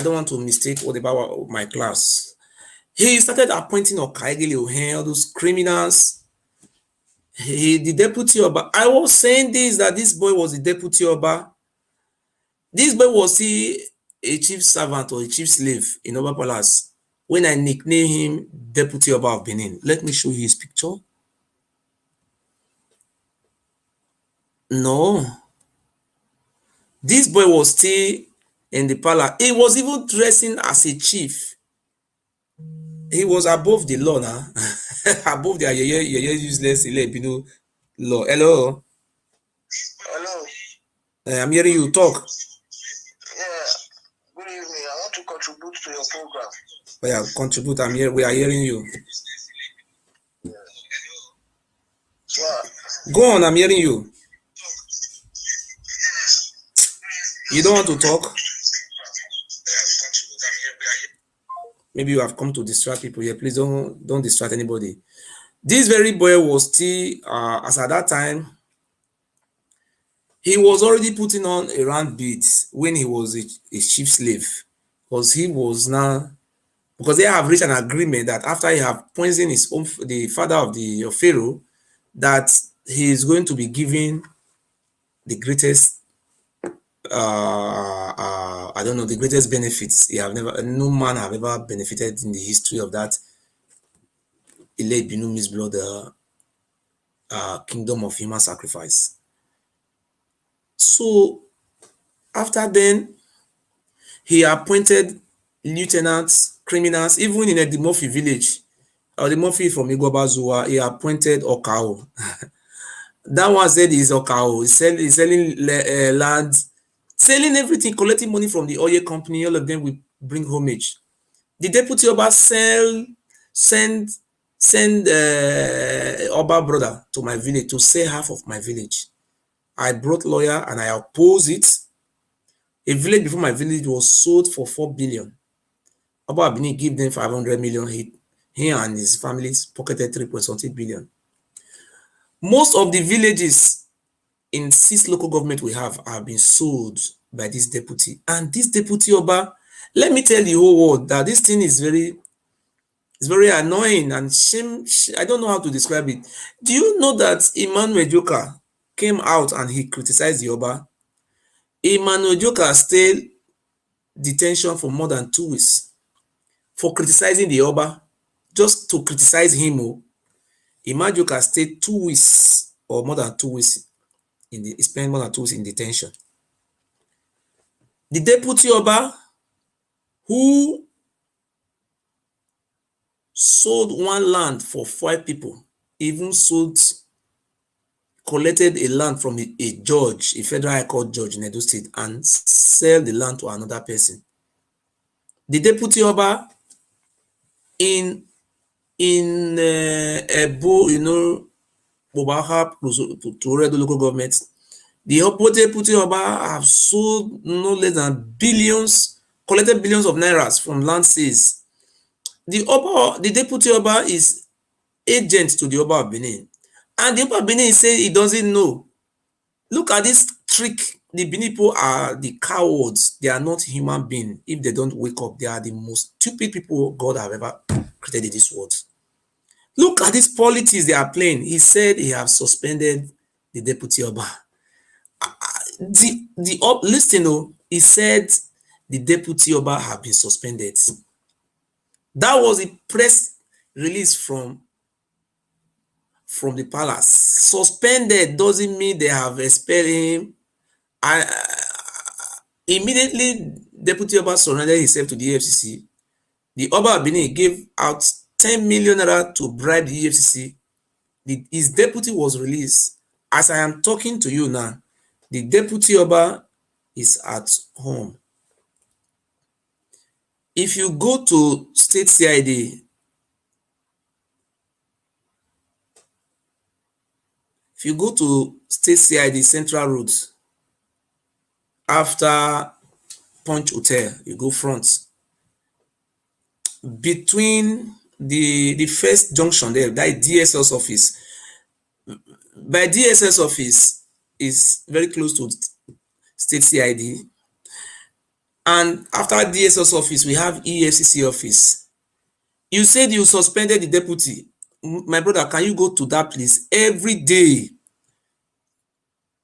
don't want to mistake what about my class. He started appointing Okaigili Ohen, all those criminals. The deputy Oba. I was saying this, that this boy was the deputy Oba. This boy was a chief servant or a chief slave in Oba Palace when I nicknamed him Deputy Oba of Benin. Let me show you his picture. No. This boy was still in the palace. He was even dressing as a chief. he was above the law now. Above the useless Ile law. Hello. Hello. I'm hearing you talk. Yeah. Good evening. I want to contribute to your program. Oh, yeah, contribute. I'm here. We are hearing you. Yeah. Go on. I'm hearing you. You don't want to talk? Maybe you have come to distract people here. Please don't distract anybody. This very boy was still, as at that time, he was already putting on a round beads when he was a chief slave, because he was now, because they have reached an agreement that after he have poisoned the father of the Pharaoh, that he is going to be given the greatest, I don't know, the greatest benefits. No man have ever benefited in the history of that Ile Binumi's blood, kingdom of human sacrifice. So after then, he appointed lieutenants, criminals, even in the Murphy village, or the Murphy from Igbobazuwa, he appointed Ekhoe. That one said he's Ekhoe. He's selling land, selling everything, collecting money from the oil company. All of them will bring homage. The deputy Oba send Oba brother to my village to sell half of my village. I brought lawyer and I opposed it. A village before my village was sold for 4 billion. Oba Benin gave them 500 million. He and his families pocketed 3.something billion. Most of the villages in 6 local government we have been sold by this deputy. And this deputy Oba, let me tell the whole world that this thing is very annoying and shame. I don't know how to describe it. Do you know that Emmanuel Joka came out and he criticized the Oba? Emmanuel Joka stayed detention for more than 2 weeks for criticizing the Oba, just to criticize him. Emmanuel Joka stayed 2 weeks or more than 2 weeks he spent more than 2 weeks in detention. The deputy Oba who sold one land for 5 people, even collected a land from a judge, a federal high court judge in Edo State, and sell the land to another person. The deputy Oba in Ebo, Bobaha to Red local government, the deputy Oba have sold no less than billions, collected billions of nairas from land sales. The deputy Oba is agent to the Oba of Benin, and the Oba of Benin say he doesn't know. Look at this trick. The Benin people are the cowards. They are not human beings. If they don't wake up, they are the most stupid people God have ever created in this world. Look at these politics they are playing. He said he have suspended the deputy Oba. Listen, he said the deputy Oba have been suspended. That was a press release from the palace. Suspended doesn't mean they have expelled him. Immediately, Deputy Oba surrendered himself to the EFCC. The Oba of Benin gave out 10 million naira to bribe the EFCC. His deputy was released. As I am talking to you now, the Deputy Oba is at home. If you go to State CID, Central Roads, after Punch Hotel, you go front. Between the first junction there, that DSS office. By DSS office is very close to State CID. And after DSS office, we have EFCC office. You said you suspended the deputy. My brother, can you go to that place? Every day,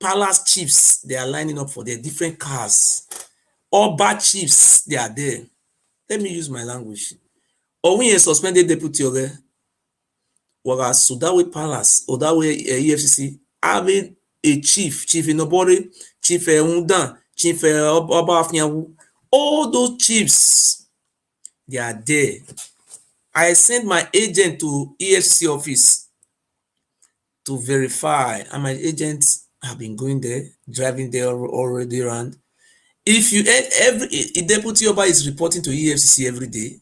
palace chiefs, they are lining up for their different cars. Oba chiefs, they are there. Let me use my language. Or when you suspended deputy Oga, whereas Sudawe Palace, Odawe EFCC, having a chief Inobori, chief Undan, chief Oba Afnyawu, all those chiefs, they are there. I sent my agent to EFCC office to verify, and my agents have been going there, driving there already around. If you every deputy Oba is reporting to EFCC every day,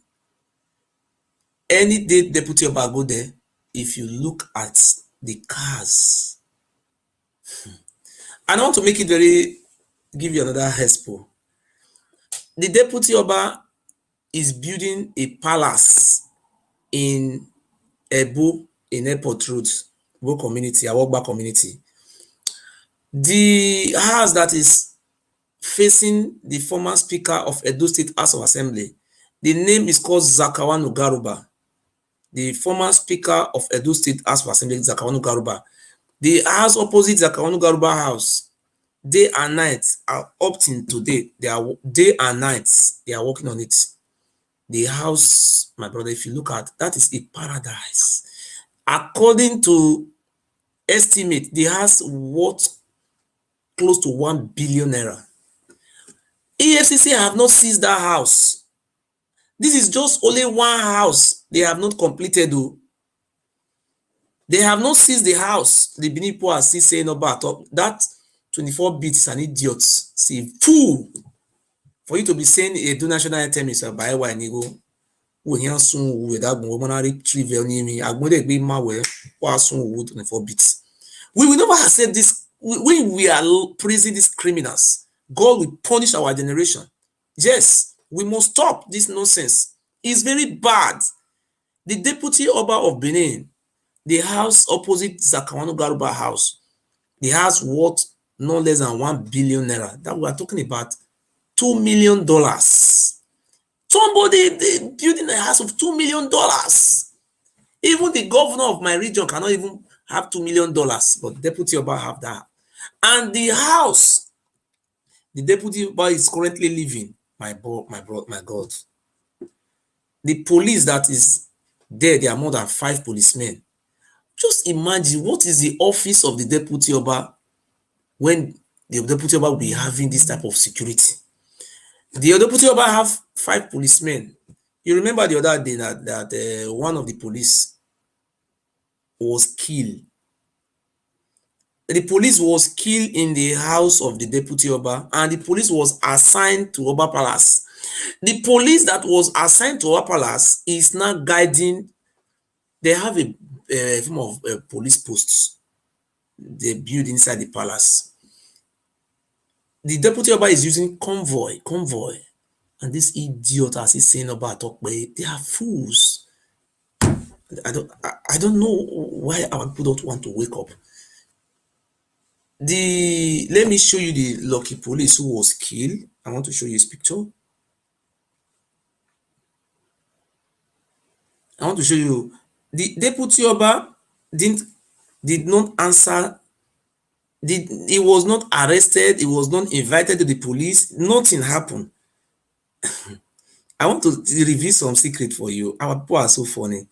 any day deputy Oba go there, if you look at the cars, and I want to make it very, give you another expo. The deputy Oba is building a palace in Ebu, in Airport Road, Bo community, Awogba community. The house that is facing the former Speaker of Edo State House of Assembly, the name is called Zakawanu Garuba. The former Speaker of Edo State House of Assembly, Zakawanu Garuba. The house opposite Zakawanu Garuba house, day and night are up till today. They are day and nights. They are working on it. The house, my brother, if you look at, that is a paradise. According to estimate, the house worth close to 1 billion naira. EFCC have not seized that house. This is just only one house they have not completed. Though. They have not seized the house. The Benin people are still saying about that 24 bits is an idiot. See, fool. For you to be saying a do national anthem is a by one ego. We hear soon with that momentary trivial name. I going to be my way. Or soon with 24 bits. We will never accept this. When we are praising these criminals, God will punish our generation. Yes, we must stop this nonsense. It's very bad. The deputy Oba of Benin, the house opposite Zakawanu Garuba house, the house worth no less than 1 billion naira. That we are talking about $2 million. Somebody building a house of $2 million. Even the governor of my region cannot even have $2 million, but deputy Oba have that. And the house the deputy Oba is currently living, my God. The police that is there, there are more than 5 policemen. Just imagine what is the office of the deputy Oba when the deputy Oba will be having this type of security. The deputy Oba have 5 policemen. You remember the other day that one of the police was killed. The police was killed in the house of the deputy Oba, and the police was assigned to Oba Palace. The police that was assigned to Oba Palace is now guiding. They have a form of police posts they build inside the palace. The deputy Oba is using convoy, and this idiot, as he's saying about Tokbe, they are fools. I don't know why our people don't want to wake up. Let me show you the lucky police who was killed. I want to show you his picture. I want to show you the deputy Oba did not answer. He was not arrested. He was not invited to the police. Nothing happened. I want to reveal some secret for you. Our people are so funny.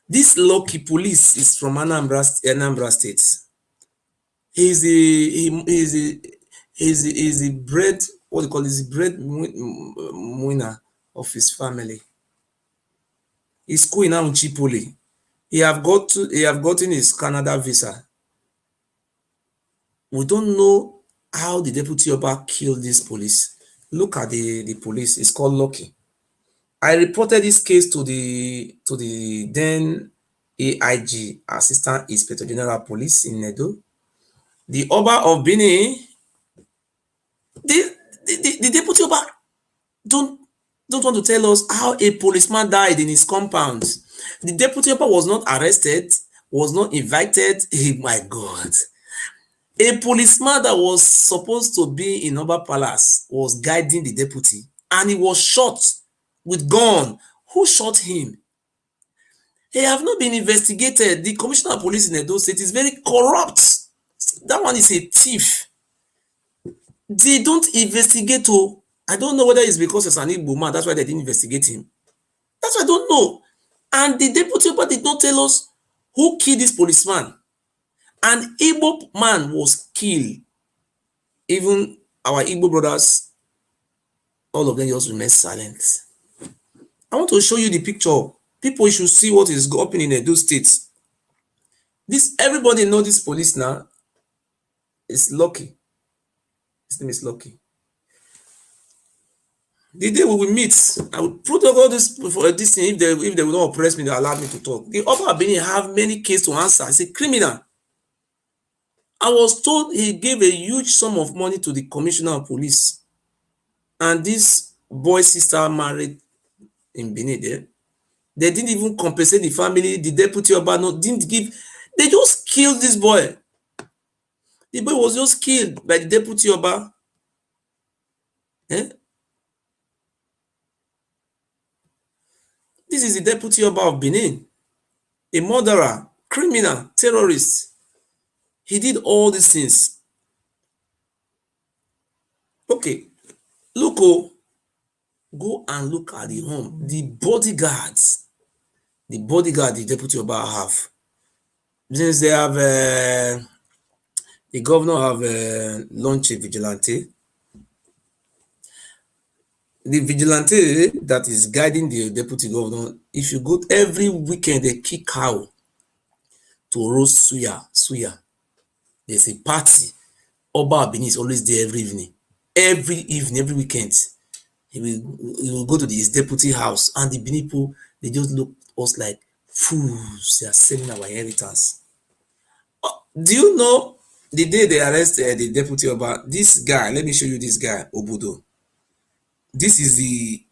This lucky police is from Anambra State. He's a bread, what do you call this, bread winner of his family. He's going now in Chipoli. He have gotten his Canada visa. We don't know how the deputy Oba killed this police. Look at the police. It's called Lucky. I reported this case to the then AIG, Assistant Inspector General Police in Edo. The Oba of Benin, the deputy Oba don't want to tell us how a policeman died in his compound. The deputy Oba was not arrested, was not invited. My God. A policeman that was supposed to be in Oba Palace was guiding the deputy, and he was shot with gun. Who shot him? They have not been investigated. The commissioner of police in Edo State is very corrupt. That one is a thief. They don't investigate. Oh, I don't know whether it's because it's an Igbo man. That's why they didn't investigate him. That's why I don't know. And the deputy Oba did not tell us who killed this policeman. An Igbo man was killed. Even our Igbo brothers, all of them just remain silent. I want to show you the picture. People should see what is happening in those states. This everybody know this police now. It's Lucky. His name is Lucky. The day we will meet, I will protocol this for this thing. If they will not oppress me, they allow me to talk. The Oba Benin have many cases to answer. He's a criminal. I was told he gave a huge sum of money to the commissioner of police, and this boy's sister married in Benin there. They didn't even compensate the family. The deputy Oba didn't give. They just killed this boy. The boy was just killed by the deputy Oba. Eh? This is the deputy Oba of Benin, a murderer, criminal, terrorist. He did all these things. Okay, look, oh, go and look at the home. The bodyguards, the deputy Oba have. Since they have, the governor have launched a vigilante. The vigilante that is guiding the deputy governor, if you go every weekend, they kill cow to roast suya. There's a party. Oba Benin is always there every evening, every weekend. He will go to his deputy house, and the Benin people, they just look at us like fools. They are selling our inheritance. Do you know the day they arrested the deputy Oba? This guy, let me show you this guy, Obodo. This is the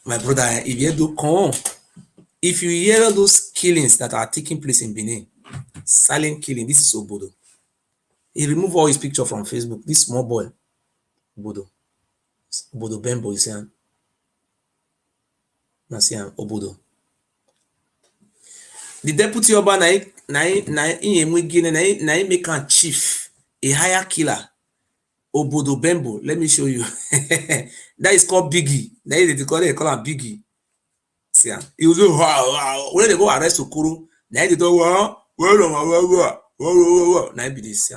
my brother. If you hear those killings that are taking place in Benin, silent killing, this is Obodo. He removed all his picture from Facebook. This small boy, Obodo Bembo, you see him? Now see him, Obodo. The deputy Oba na make a chief, a higher killer. Obodo Bembo, let me show you. That is called Biggie. That is they call him Biggie. See, he was when they go arrest Okoro, now they do now be this.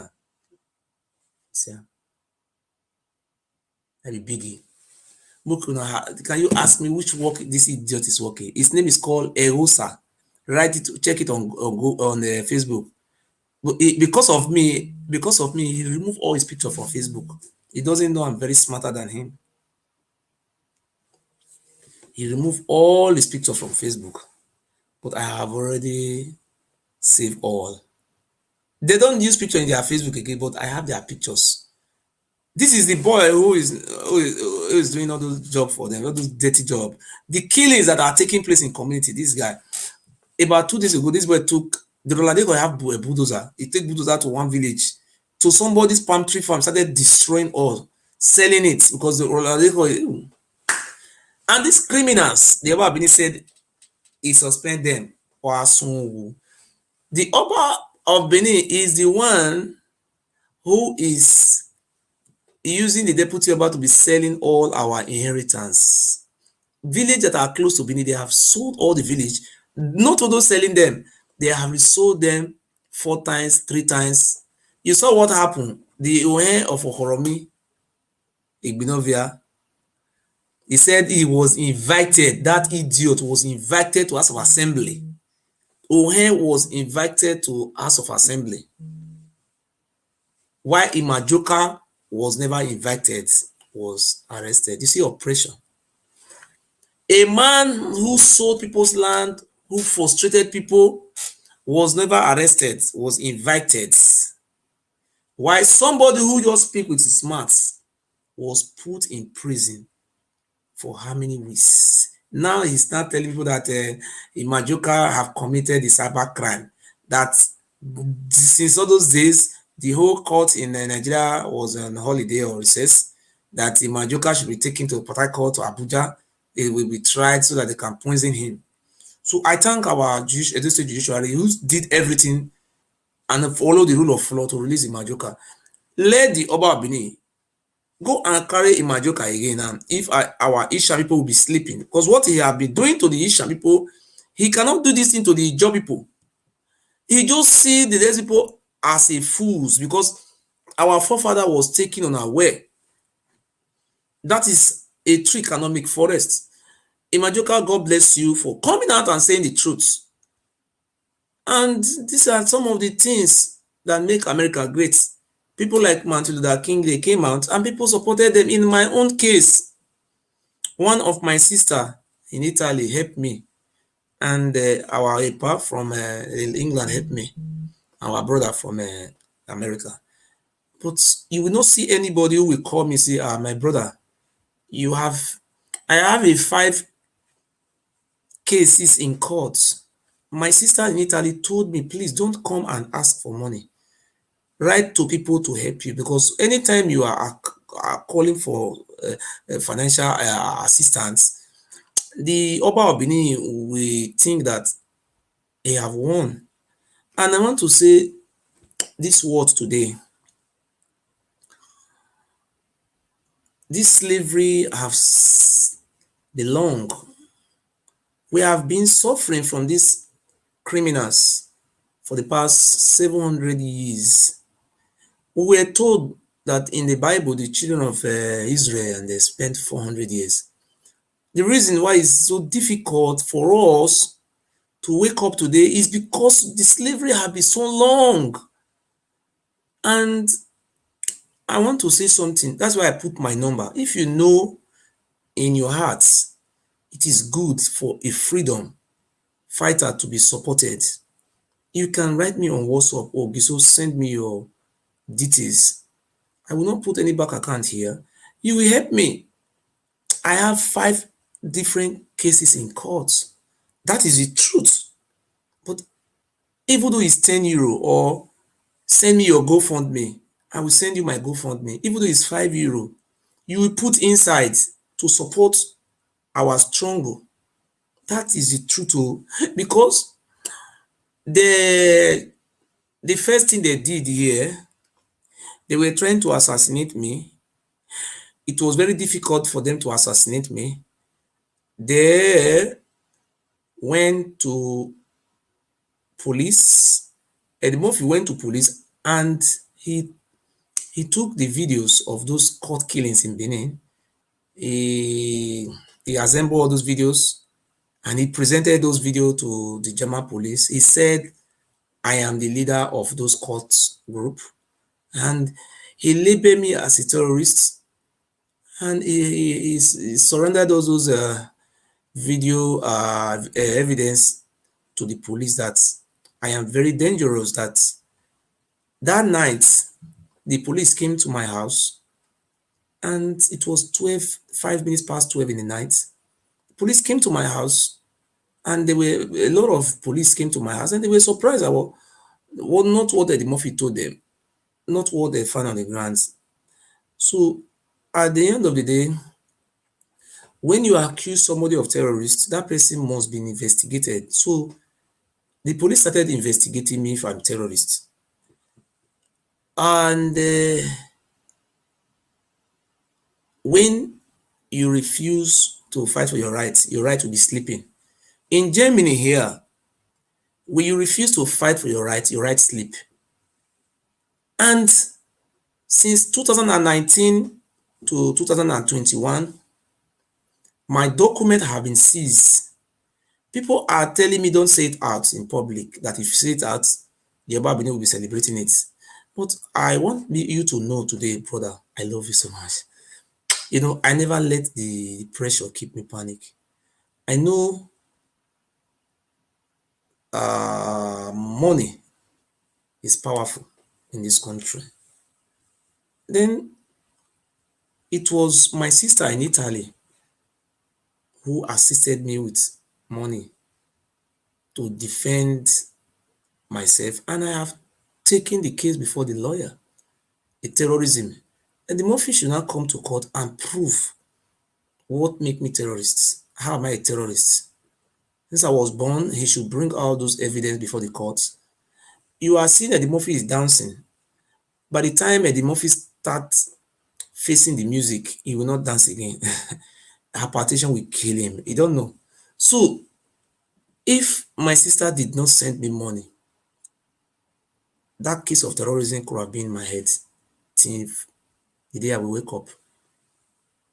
See, that be Biggie. Can you ask me which work this idiot is working? His name is called Ekhoe. Write it, check it on Facebook. But because of me, he removed all his picture from Facebook. He doesn't know I'm very smarter than him. He removed all his pictures from Facebook, but I have already saved all. They don't use picture in their Facebook again, but I have their pictures. This is the boy who is doing all those jobs for them, all those dirty jobs. The killings that are taking place in community. This guy, about 2 days ago, this boy took the Roland have a bulldozer. He took bulldozer to one village, to somebody's palm tree farm, started destroying all, selling it because the Roland and these criminals, the Oba Benin said he suspend them or assume. The Oba of Benin is the one who is using the deputy Oba to be selling all our inheritance. Villages that are close to Benin, they have sold all the village. Not although selling them, they have resold them 4 times, 3 times. You saw what happened. The Ohe of Okoromi, Igbinovia, he said he was invited, that idiot was invited to House of Assembly. Ohe was invited to House of Assembly. While Imajoka was never invited, was arrested. You see oppression. A man who sold people's land, who frustrated people, was never arrested, was invited. While somebody who just speak with his mouth was put in prison for how many weeks? Now he's not telling people that Imajoka have committed the cyber crime. That since all those days, the whole court in Nigeria was on holiday or recess, that Imajoka should be taken to Port Harcourt to Abuja. It will be tried so that they can poison him. So I thank our Edo State Judiciary who did everything and follow the rule of law to release Imajoka. Let the Oba Benin go and carry Imajoka again. And if our Isha people will be sleeping, because what he have been doing to the Isha people, he cannot do this thing to the Ijaw people. He just see the Des people as a fools because our forefather was taken unaware. That is a tree cannot make forest. Imajoka, God bless you for coming out and saying the truth. And these are some of the things that make America great. People like Martin Luther King, they came out and people supported them. In my own case, one of my sister in Italy helped me, and our EPA from England helped me, our brother from America. But you will not see anybody who will call me say, my brother, I have a 5 cases in court. My sister in Italy told me, please don't come and ask for money. Write to people to help you, because anytime you are calling for financial assistance, the Oba of Benin will think that they have won. And I want to say this word today. This slavery has been long. We have been suffering from these criminals for the past 700 years. We were told that in the Bible, the children of Israel, and they spent 400 years. The reason why it's so difficult for us to wake up today is because the slavery has been so long. And I want to say something. That's why I put my number. If you know in your heart it is good for a freedom fighter to be supported, you can write me on WhatsApp or Giso, send me your details. I will not put any bank account here. You will help me. I have 5 different cases in court. That is the truth. But even though it's 10 euro, or send me your GoFundMe, I will send you my GoFundMe. Even though it's 5 euro, you will put inside to support our struggle. That is the truth. Because the first thing they did here, they were trying to assassinate me. It was very difficult for them to assassinate me. They went to police. Eddie Murphy went to police, and he took the videos of those court killings in Benin. He assembled all those videos and he presented those videos to the German police. He said, I am the leader of those court group, and he labeled me as a terrorist, and he surrendered all those video evidence to the police that I am very dangerous. That night, the police came to my house, and it was 5 minutes past 12 in the night. The police came to my house, and there were a lot of police came to my house, and they were surprised about not what Eddie Murphy told them, not what they found on the ground. So at the end of the day, when you accuse somebody of terrorist, that person must be investigated. So the police started investigating me if I'm terrorist. And when you refuse to fight for your right to be sleeping. In Germany here, when you refuse to fight for your right sleep. And since 2019 to 2021, my documents have been seized. People are telling me don't say it out in public, that if you say it out, the Oba Benin will be celebrating it. But I want you to know today, brother, I love you so much. I never let the pressure keep me panic. I know money is powerful in this country. Then it was my sister in Italy who assisted me with money to defend myself, and I have taken the case before the lawyer, the terrorism. And the Murphy should not come to court and prove what make me terrorist. How am I a terrorist? Since I was born, he should bring all those evidence before the court. You are seeing that the Murphy is dancing. By the time Eddie Murphy starts facing the music, he will not dance again. Hypertension will kill him. You don't know. So, if my sister did not send me money, that case of terrorism could have been in my head till the day I will wake up.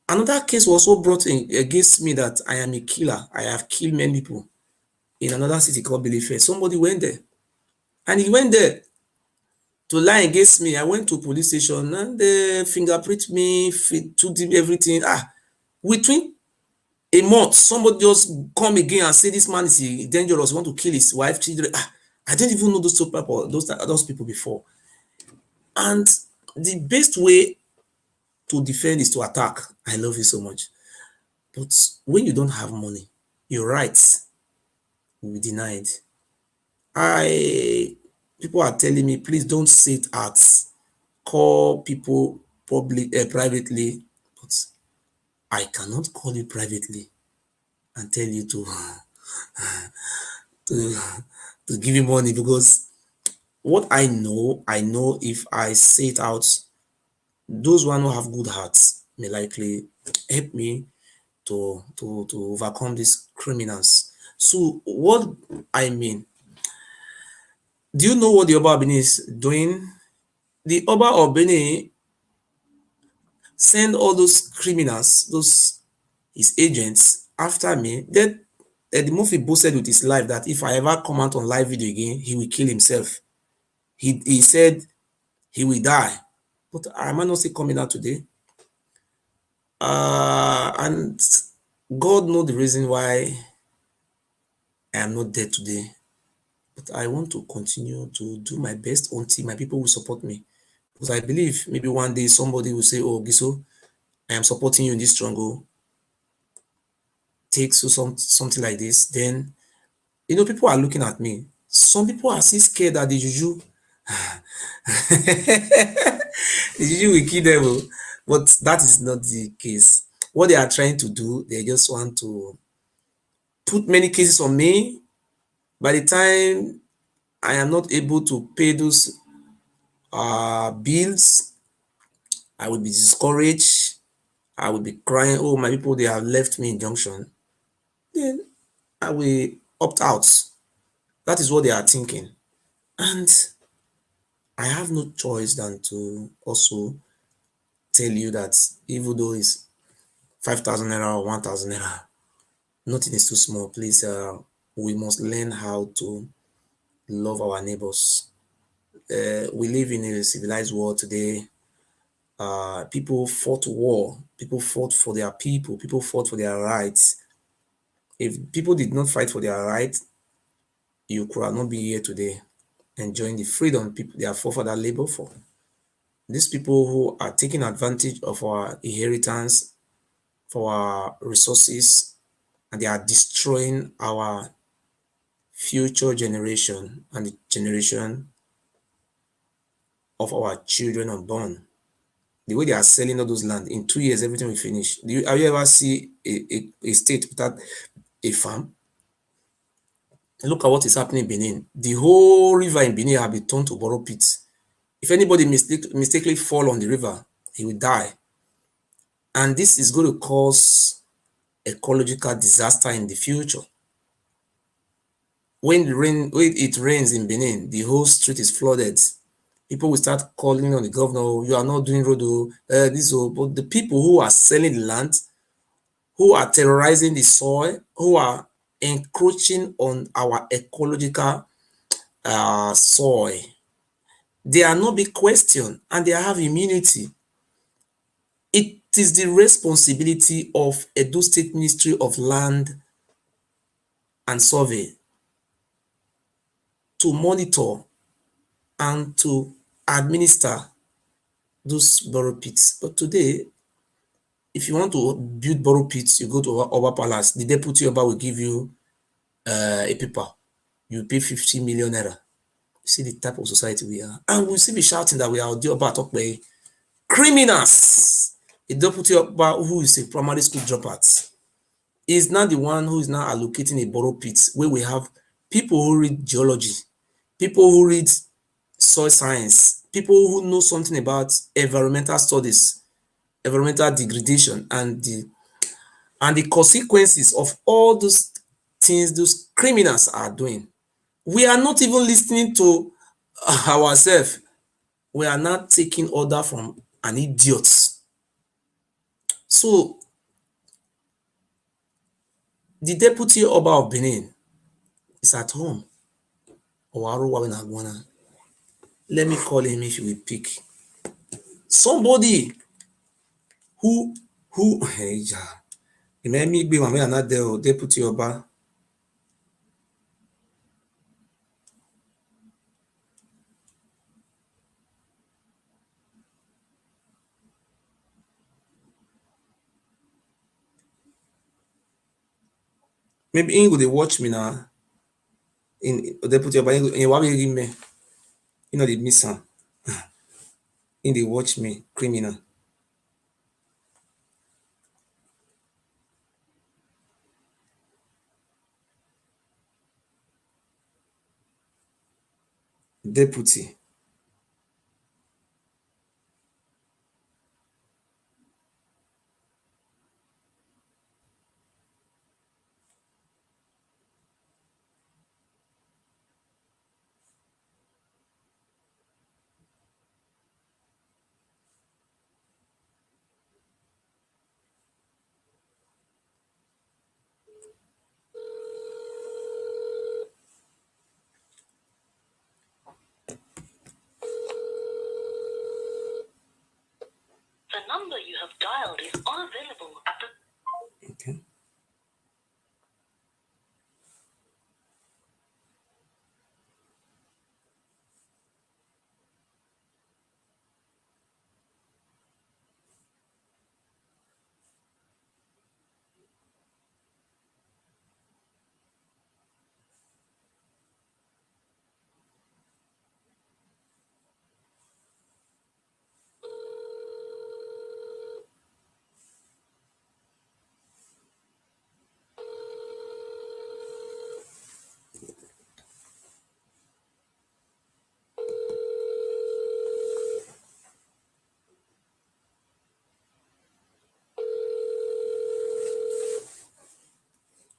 Another case was also brought in against me that I am a killer. I have killed many people in another city called Belife. Somebody went there, and he went there to lie against me. I went to police station and they fingerprint me, took everything. Within a month, somebody just come again and say this man is dangerous, want to kill his wife, children. I didn't even know those people before. And the best way to defend is to attack. I love you so much. But when you don't have money, your rights will be denied. People are telling me, please don't sit at, call people privately, but I cannot call you privately and tell you to to, to give you money, because what I know if I say it out, those one who have good hearts may likely help me to overcome these criminals. So what I mean, do you know what the Oba of Benin is doing? The Oba of Benin send all those criminals, those his agents after me. Then the movie boasted with his life that if I ever come out on live video again, he will kill himself. He said he will die. But I might not say coming out today. And God knows the reason why I am not dead today. But I want to continue to do my best until my people will support me. Because I believe maybe one day somebody will say, oh, Giso, I am supporting you in this struggle. Take something like this. Then, people are looking at me. Some people are still scared that the juju, the juju will kill them. But that is not the case. What they are trying to do, they just want to put many cases on me. By the time I am not able to pay those bills, I will be discouraged. I will be crying, oh, my people, they have left me in junction. Then I will opt out. That is what they are thinking. And I have no choice than to also tell you that even though it's 5,000 naira or 1,000 naira, nothing is too small. Please, we must learn how to love our neighbors. We live in a civilized world today. People fought war. People fought for their people. People fought for their rights. If people did not fight for their rights, you could not be here today enjoying the freedom people their forefathers labor for. These people who are taking advantage of our inheritance, for our resources, and they are destroying our future generation and the generation of our children unborn. The way they are selling all those land, in 2 years, everything will finish. Have you ever see a state without a farm? Look at what is happening in Benin. The whole river in Benin have been turned to borrow pits. If anybody mistakenly fall on the river, he will die. And this is going to cause ecological disaster in the future. When it rains in Benin, the whole street is flooded. People will start calling on the governor, oh, you are not doing road, but the people who are selling the land, who are terrorizing the soil, who are encroaching on our ecological soil, they are not be questioned and they have immunity. It is the responsibility of Edo State Ministry of Land and Survey to monitor and to administer those borrow pits. But today, if you want to build borrow pits, you go to Oba Palace. The deputy Oba will give you a paper. You pay 50 million naira. You see the type of society we are. And we'll still be shouting that we are the Oba Tokwe criminals. A deputy Oba who is a primary school dropout is not the one who is now allocating a borrow pit where we have people who read geology, people who read soil science, people who know something about environmental studies, environmental degradation, and the consequences of all those things those criminals are doing. We are not even listening to ourselves. We are not taking order from an idiot. So The deputy Oba of Benin is at home. Let me call him if he will pick. Somebody who deputy Oba. Maybe he go dey watch me now. In deputy Oba, in what me, you know they miss am. In dey watch me, criminal. Deputy. The number you have dialed is unavailable at the... Okay.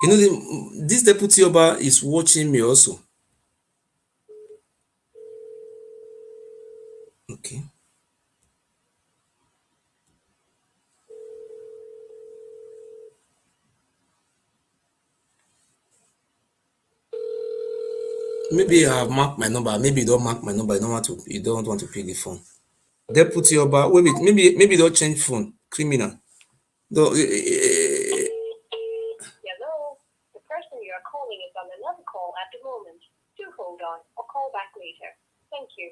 You know, this deputy Oba is watching me also. Okay. Maybe I have marked my number. Maybe you don't mark my number. You don't want to pick the phone. Deputy Oba, wait, maybe don't change phone. Criminal. Hello. The person you are calling is on another call at the moment. Do hold on. I'll call back later. Thank you.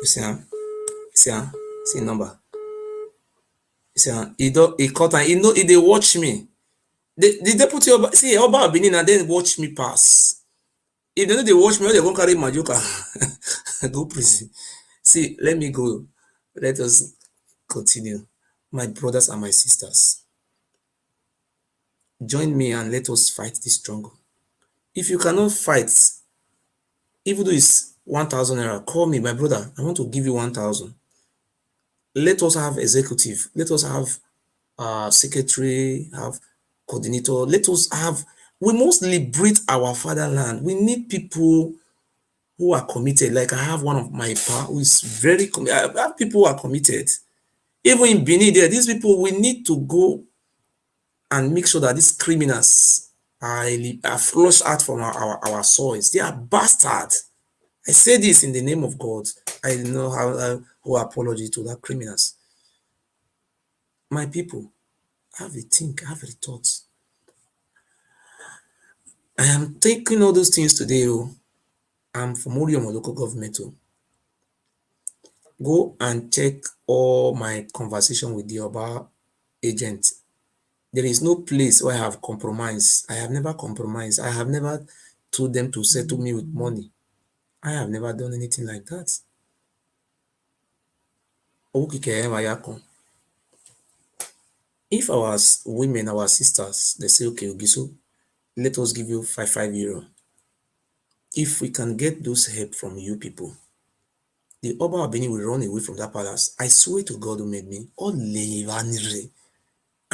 You see number. You see he caught and he they watch me. The deputy Oba, see Oba Benin and then watch me pass. If they know they watch me, they won't carry my joker. Go prison. See, let me go. Let us continue. My brothers and my sisters, join me and let us fight this struggle. If you cannot fight, even though it's 1,000 naira, call me, my brother. I want to give you 1,000. Let us have executive. Let us have secretary, have coordinator. We must liberate our fatherland. We need people who are committed. Like I have one of my pa who is very committed. I have people who are committed. Even in Benin, there, these people, we need to go and make sure that these criminals are flushed out from our soils. They are bastards. I say this in the name of God. I know who apology to that criminals. My people, have a think, have a thought. I am taking all those things today. I'm from Oriom local government. Go and check all my conversation with the Oba agent. There is no place where I have compromised. I have never compromised. I have never told them to settle me with money. I have never done anything like that. If our women, our sisters, they say, okay, Ogiso, let us give you €5. If we can get those help from you people, the Oba of Benin will run away from that palace. I swear to God who made me. And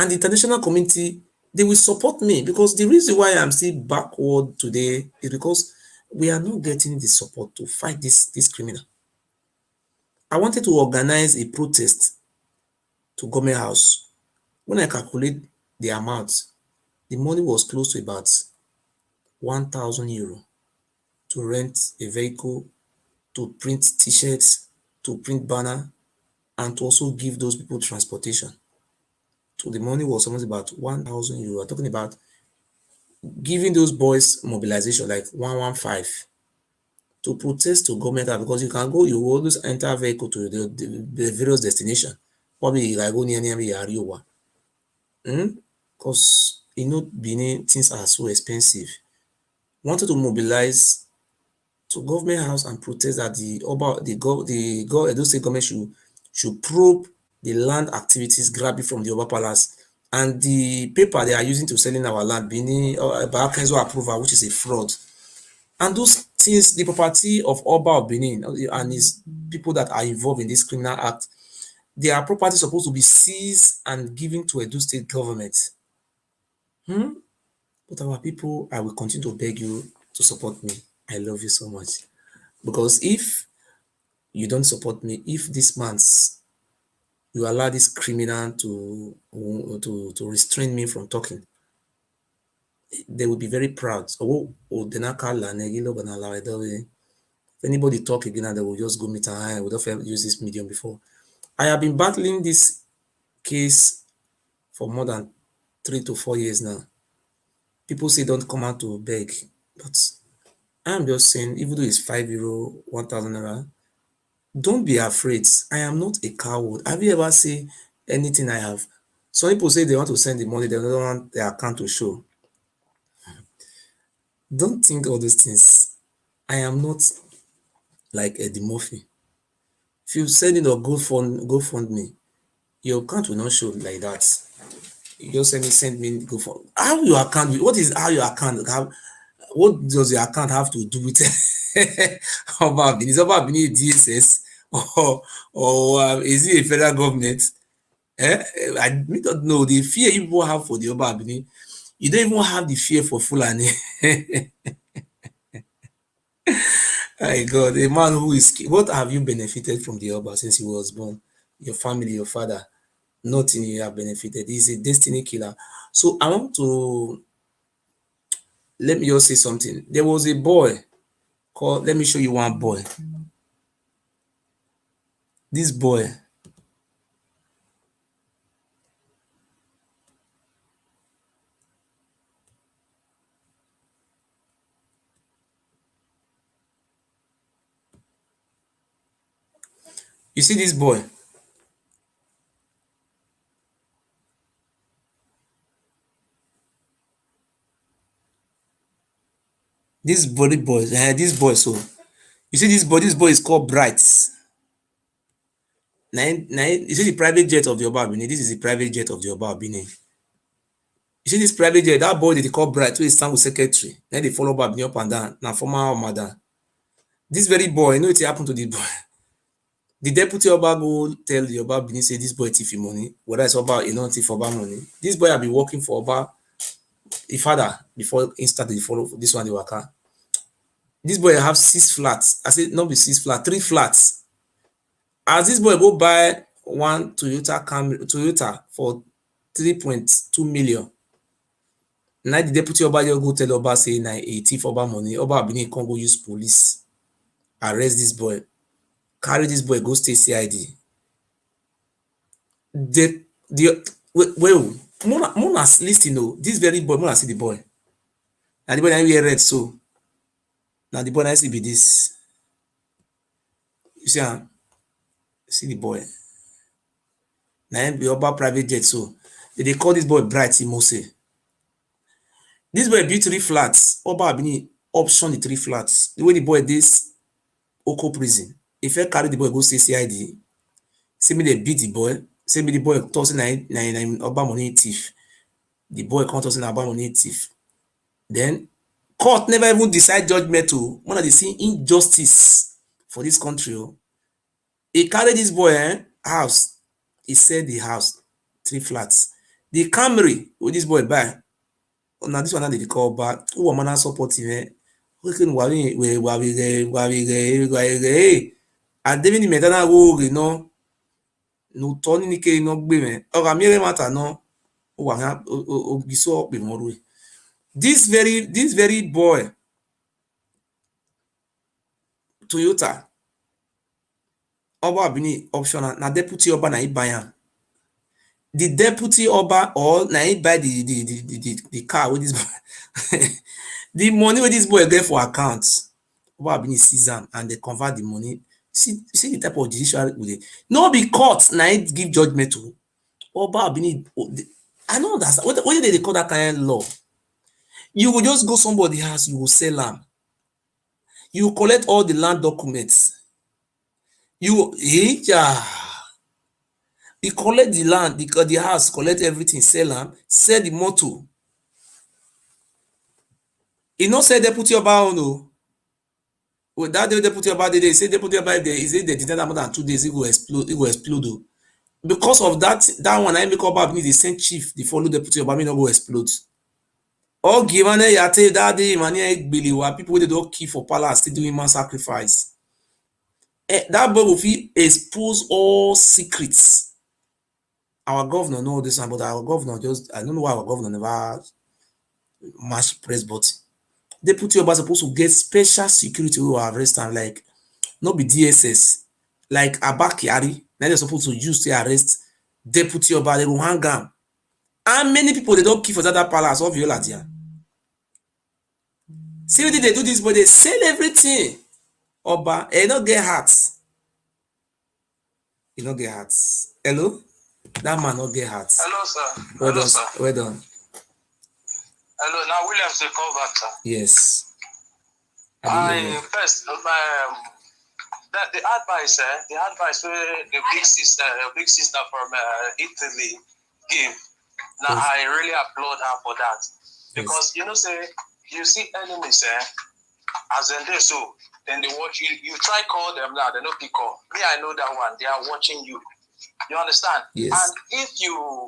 the international community, they will support me, because the reason why I'm still backward today is because we are not getting the support to fight this criminal. I wanted to organize a protest to government house. When I calculate the amount, the money was close to about 1,000 euro to rent a vehicle, to print t-shirts, to print banner, and to also give those people transportation. So the money was almost about 1,000 euro. We're talking about giving those boys mobilization like 115 to protest to government house, because you can go, you always enter vehicle to the various destination. Probably like go near Ariowa. Because Benin things are so expensive. Wanted to mobilize to government house and protest that the Oba, Edo State government should probe the land activities grabbing from the Oba Palace and the paper they are using to selling our land, Benin Bakenzo approval, which is a fraud. And those things, the property of Oba of Benin and his people that are involved in this criminal act, their property is supposed to be seized and given to Edo State government. But our people, I will continue to beg you to support me. I love you so much. Because if you don't support me, if this month you allow this criminal to restrain me from talking, they will be very proud. So, if anybody talk again, they will just go meet and we don't use this medium before. I have been battling this case for more than 3 to 4 years now. People say don't come out to beg, but I'm just saying, even though it's €5, 1,000 naira, don't be afraid. I am not a coward. Have you ever seen anything I have? Some people say they want to send the money, they don't want their account to show. Don't think all those things. I am not like Eddie Murphy. If you send it or GoFund me, your account will not show like that. You just send me GoFund. How your account? What is how your account? What does your account have to do with Oba Benin? Is Oba Benin DSS or is it a federal government? I don't know the fear you people have for the Oba Benin. You don't even have the fear for Fulani. My God, a man who is. What have you benefited from the Oba since he was born? Your family, your father. Nothing you have benefited. He's a destiny killer. So I want to let me just say something. There was a boy called. Let me show you one boy. This boy. You see this boy? This body boy, this boy. So you see this boy. This boy is called Bright. You see the private jet of the Oba Benin. This is the private jet of the Oba Benin. You see this private jet. That boy they call Bright, who is stand with secretary. Then they follow Oba Benin up and down. Now former Omadan. This very boy, you know what happened to the boy? The deputy Oba go tell the Oba Benin say this boy thief money. Whether it's Oba, you know, thief Oba money. This boy have been working for Oba, the father, before he started to follow this one the waka. This boy have 6 flats. I said not be 6 flats, 3 flats. As this boy go buy one Toyota for 3.2 million. Now the deputy Oba just go tell Oba say na a thief Oba money. Oba Benin can't go use police. Arrest this boy. Carry this boy go stay CID. Well, Mona listen though. This very boy, Mona see the boy. Now the boy now wear red so. Now the boy now see be this. You see the boy. Now be Oba private jet so. They call this boy Bright Imose. This boy built 3 flats. Oba Benin option the 3 flats. The way the boy this Oko prison. If I carry the boy go stay CID, say me they beat the boy. Say me the boy tossing na Oba money thief. The boy can't toss na Oba money thief. Then court never even decide judgment to one of the see injustice for this country. He carried this boy house. He said the house 3 flats. The Camry with this boy buy. Now this one now they call back. Who am I support him? Ademi ni medana wo re no no to ni ke no gbe me. Ora mi re mata no o wa han o biso pe mo ru. This very boy Toyota Oba Bini optional na deputy Oba na Ibayan. The deputy Oba or na he buy the car with this boy. The money with this boy get for account. Oba Bini seize am and they convert the money. See the type of judicial with it. No be court na it give judgment to. Oba Bini I know that's what did they call that kind of law? You will just go somebody house, you will sell am. You will collect all the land documents. You collect the land, the house, collect everything, sell am, sell the motor. E no sell deputy Oba own o. Well, that day deputy Oba dey say deputy Oba if they detain am more than 2 days, e go explode o. Because of that one na im make Oba Bini dey send chief dey follow deputy Oba make no go explode. Ogi Emmanuel Yate that day Emmanuel Egbelewa people wey dey don kill for palace still do human sacrifice. That boy go fit expose all secrets. Our governor know this one, but our governor just I don't know why our governor never match press button. Deputy Oba supposed to get special security wey will arrest am, like no be DSS, like Abba Kyari na dem suppose to use to arrest deputy Oba. They go hang am. How many people they don kill for that palace of Yola there? See wetin they do this boy, they sell everything. Oba, no get heart. He no get heart. Hello? That man no get heart. Hello, sir. Well Hello, done, sir. well done. Hello, now Williams will come back, sir. Yes. First, the advice where the big sister from Italy give. Now Yes. I really applaud her for that, because say you see enemies, as in they so then they watch you. You try call them now, they no pick up. Me, I know that one. They are watching you. You understand? Yes. And if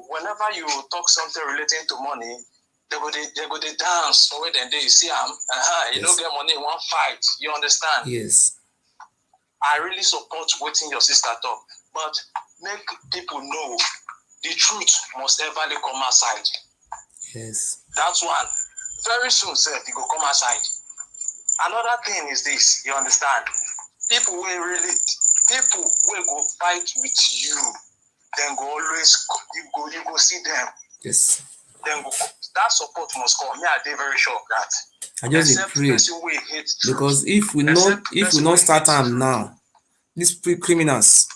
whenever you talk something relating to money, they go they dance for where they see them. You don't get money in one fight. You understand? Yes. I really support waiting your sister talk, but make people know the truth must everly come outside. Yes. That's one. Very soon, sir, it will come outside. Another thing is this, you understand? People will go fight with you, then go always you go see them. Yes. Then go, that support must come. Me, I did very sure of that. I just pray because if we not start am now, these criminals,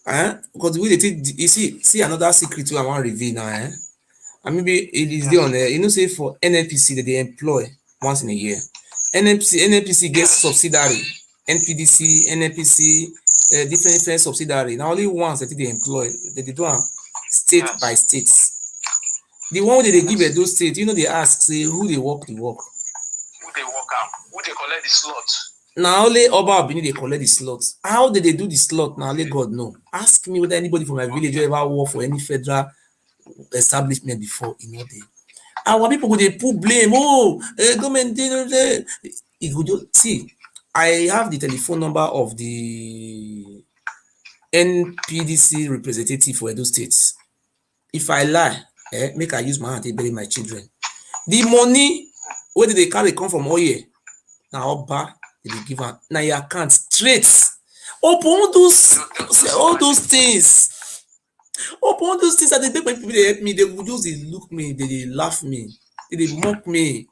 because we you see another secret wey I wan reveal now, and maybe it is there on there. You know, say for NNPC that they employ once in a year. NNPC gets subsidiary, NPDC, NNPC, different subsidiary. Now only once that they employ, that they do am state by state. The one wey they give at those states, they ask say who they work the work. Who they work out? Who they collect the slot? Now only Oba Bini they collect the slot. How did they do the slot? Now only God know. Ask me whether anybody from my village ever work for any federal establishment before. Our people go dey put blame. Government did. It would just see. I have the telephone number of the NPDC representative for Edo State. If I lie, make I use my hand to bury my children. The money where did they carry come from Oye? Now Oba they give am. Now your account straight. Open all those things. Open those things that they make people they help me. They would just look me, they laugh me, they mock me.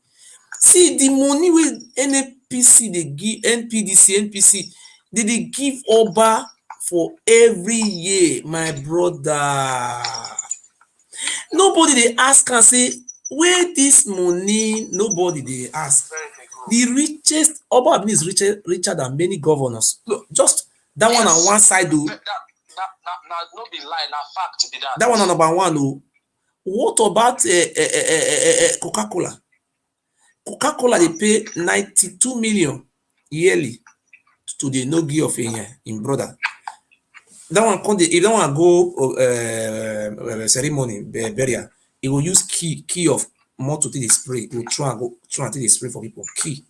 See the money with NPC they give NPC, they give Oba for every year, my brother. Nobody they ask and say where this money. Nobody they ask. The richest Oba is richer than many governors. Look, just that one on one side though. No be lie, na fact be that. That one on number one though. What about Coca-Cola? Coca-Cola they pay 92 million yearly to the no-gi of in brother. That one come if that one go ceremony burial, it will use key of more to take the spray. It will try and take the spray for people. Key.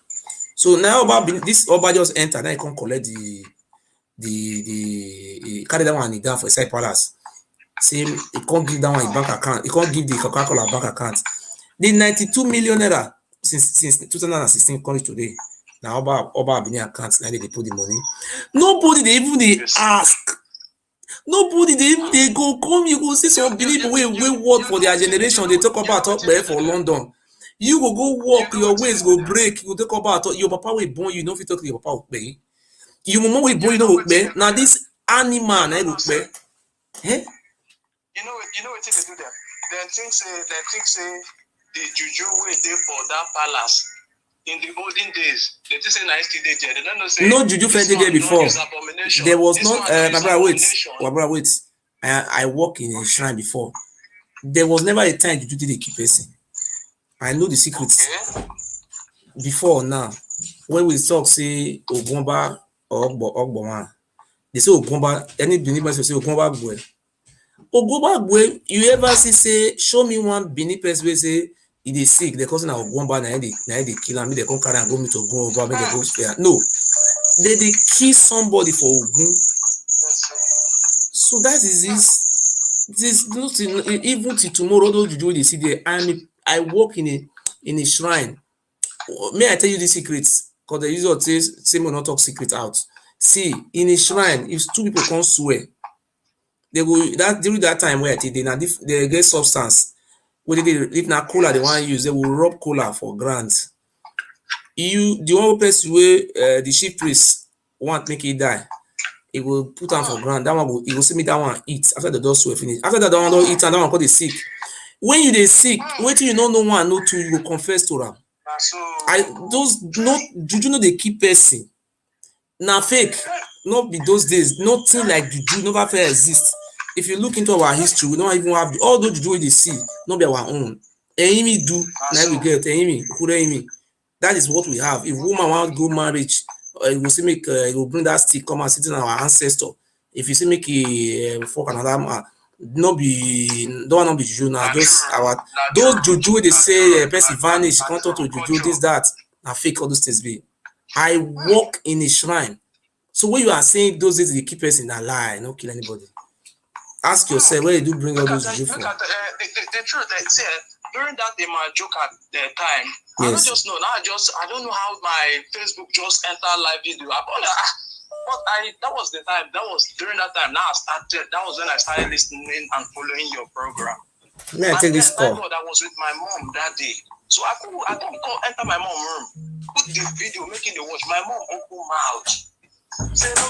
So now this Oba just enter, then he come collect he carry that one and he down for inside palace. Say he can't give that one a bank account. He can't give the Coca-Cola bank account. The 92 million naira since 2016 come today. Now Oba Ewuare account now they put the money. Nobody they even they ask. Nobody they go come. You go see some people we work for their generation. They talk about up there for London. You go walk, your ways go break. You talk about your papa will born you. No fit talk to your papa will pay. Your mama will born you no will pay. Now this animal na go pay. Eh? You know what they do there? They think say the juju wey dey for that palace in the olden days. They think say nice still dey there. They don't know say no juju first there before. There was not my brother wait. I work in a shrine before. There was never a time juju did keep person. I know the secrets. Okay. Before now, when we talk say Ogomba or Ogboma, they say Ogomba, any Benin person say Ogomba Ewuare. Ogomba Ewuare, you ever say show me one Benin person wey say he dey sick, the cousin of Ogomba na they kill am, they come carry and go meet Ogomba, make they go spare. No, they kill somebody for Ogun. So that is this nothing. Even till tomorrow, those juju they see there. I work in a shrine. May I tell you the secrets? Because the usual says say we not talk secret out. See, in a shrine, if two people can't swear, they go that during that time where they get substance. When they if na cola they want to use, they will rub cola for grants. The one person where the chief priest want make it die, he will put on for grant. That one he will see me that one eat after the door swear finish. After that one don't eat and that one call the sick. When you dey sick, wait till you know no one know two, you go confess to them. Those no juju no dey keep person. Na fake. Not be those days. Nothing like juju never fair exist. If you look into our history, we don't even have all those juju they see, not be our own. Ehimi do, now we get Ehimi. That is what we have. If woman want go marriage, you will see make you will bring that stick come and sit in our ancestor. If you see make a fuck another man, don't want to be juju now. Just our those juju they say person vanish, can't talk to juju, this that. Now fake all those things be. I walk in a shrine. So when you are saying those days they keep us in a lie, not kill anybody. Ask yourself where you do bring all those juju from. The truth is during that day my joke at the time. Yes. I don't just know. Now I don't know how my Facebook just enter live video. That was the time. That was during that time. Now I started. That was when I started listening and following your program. May I take this call? I was with my mom that day. So I couldn't enter my mom's room. Put the video, making the watch. My mom open mouth.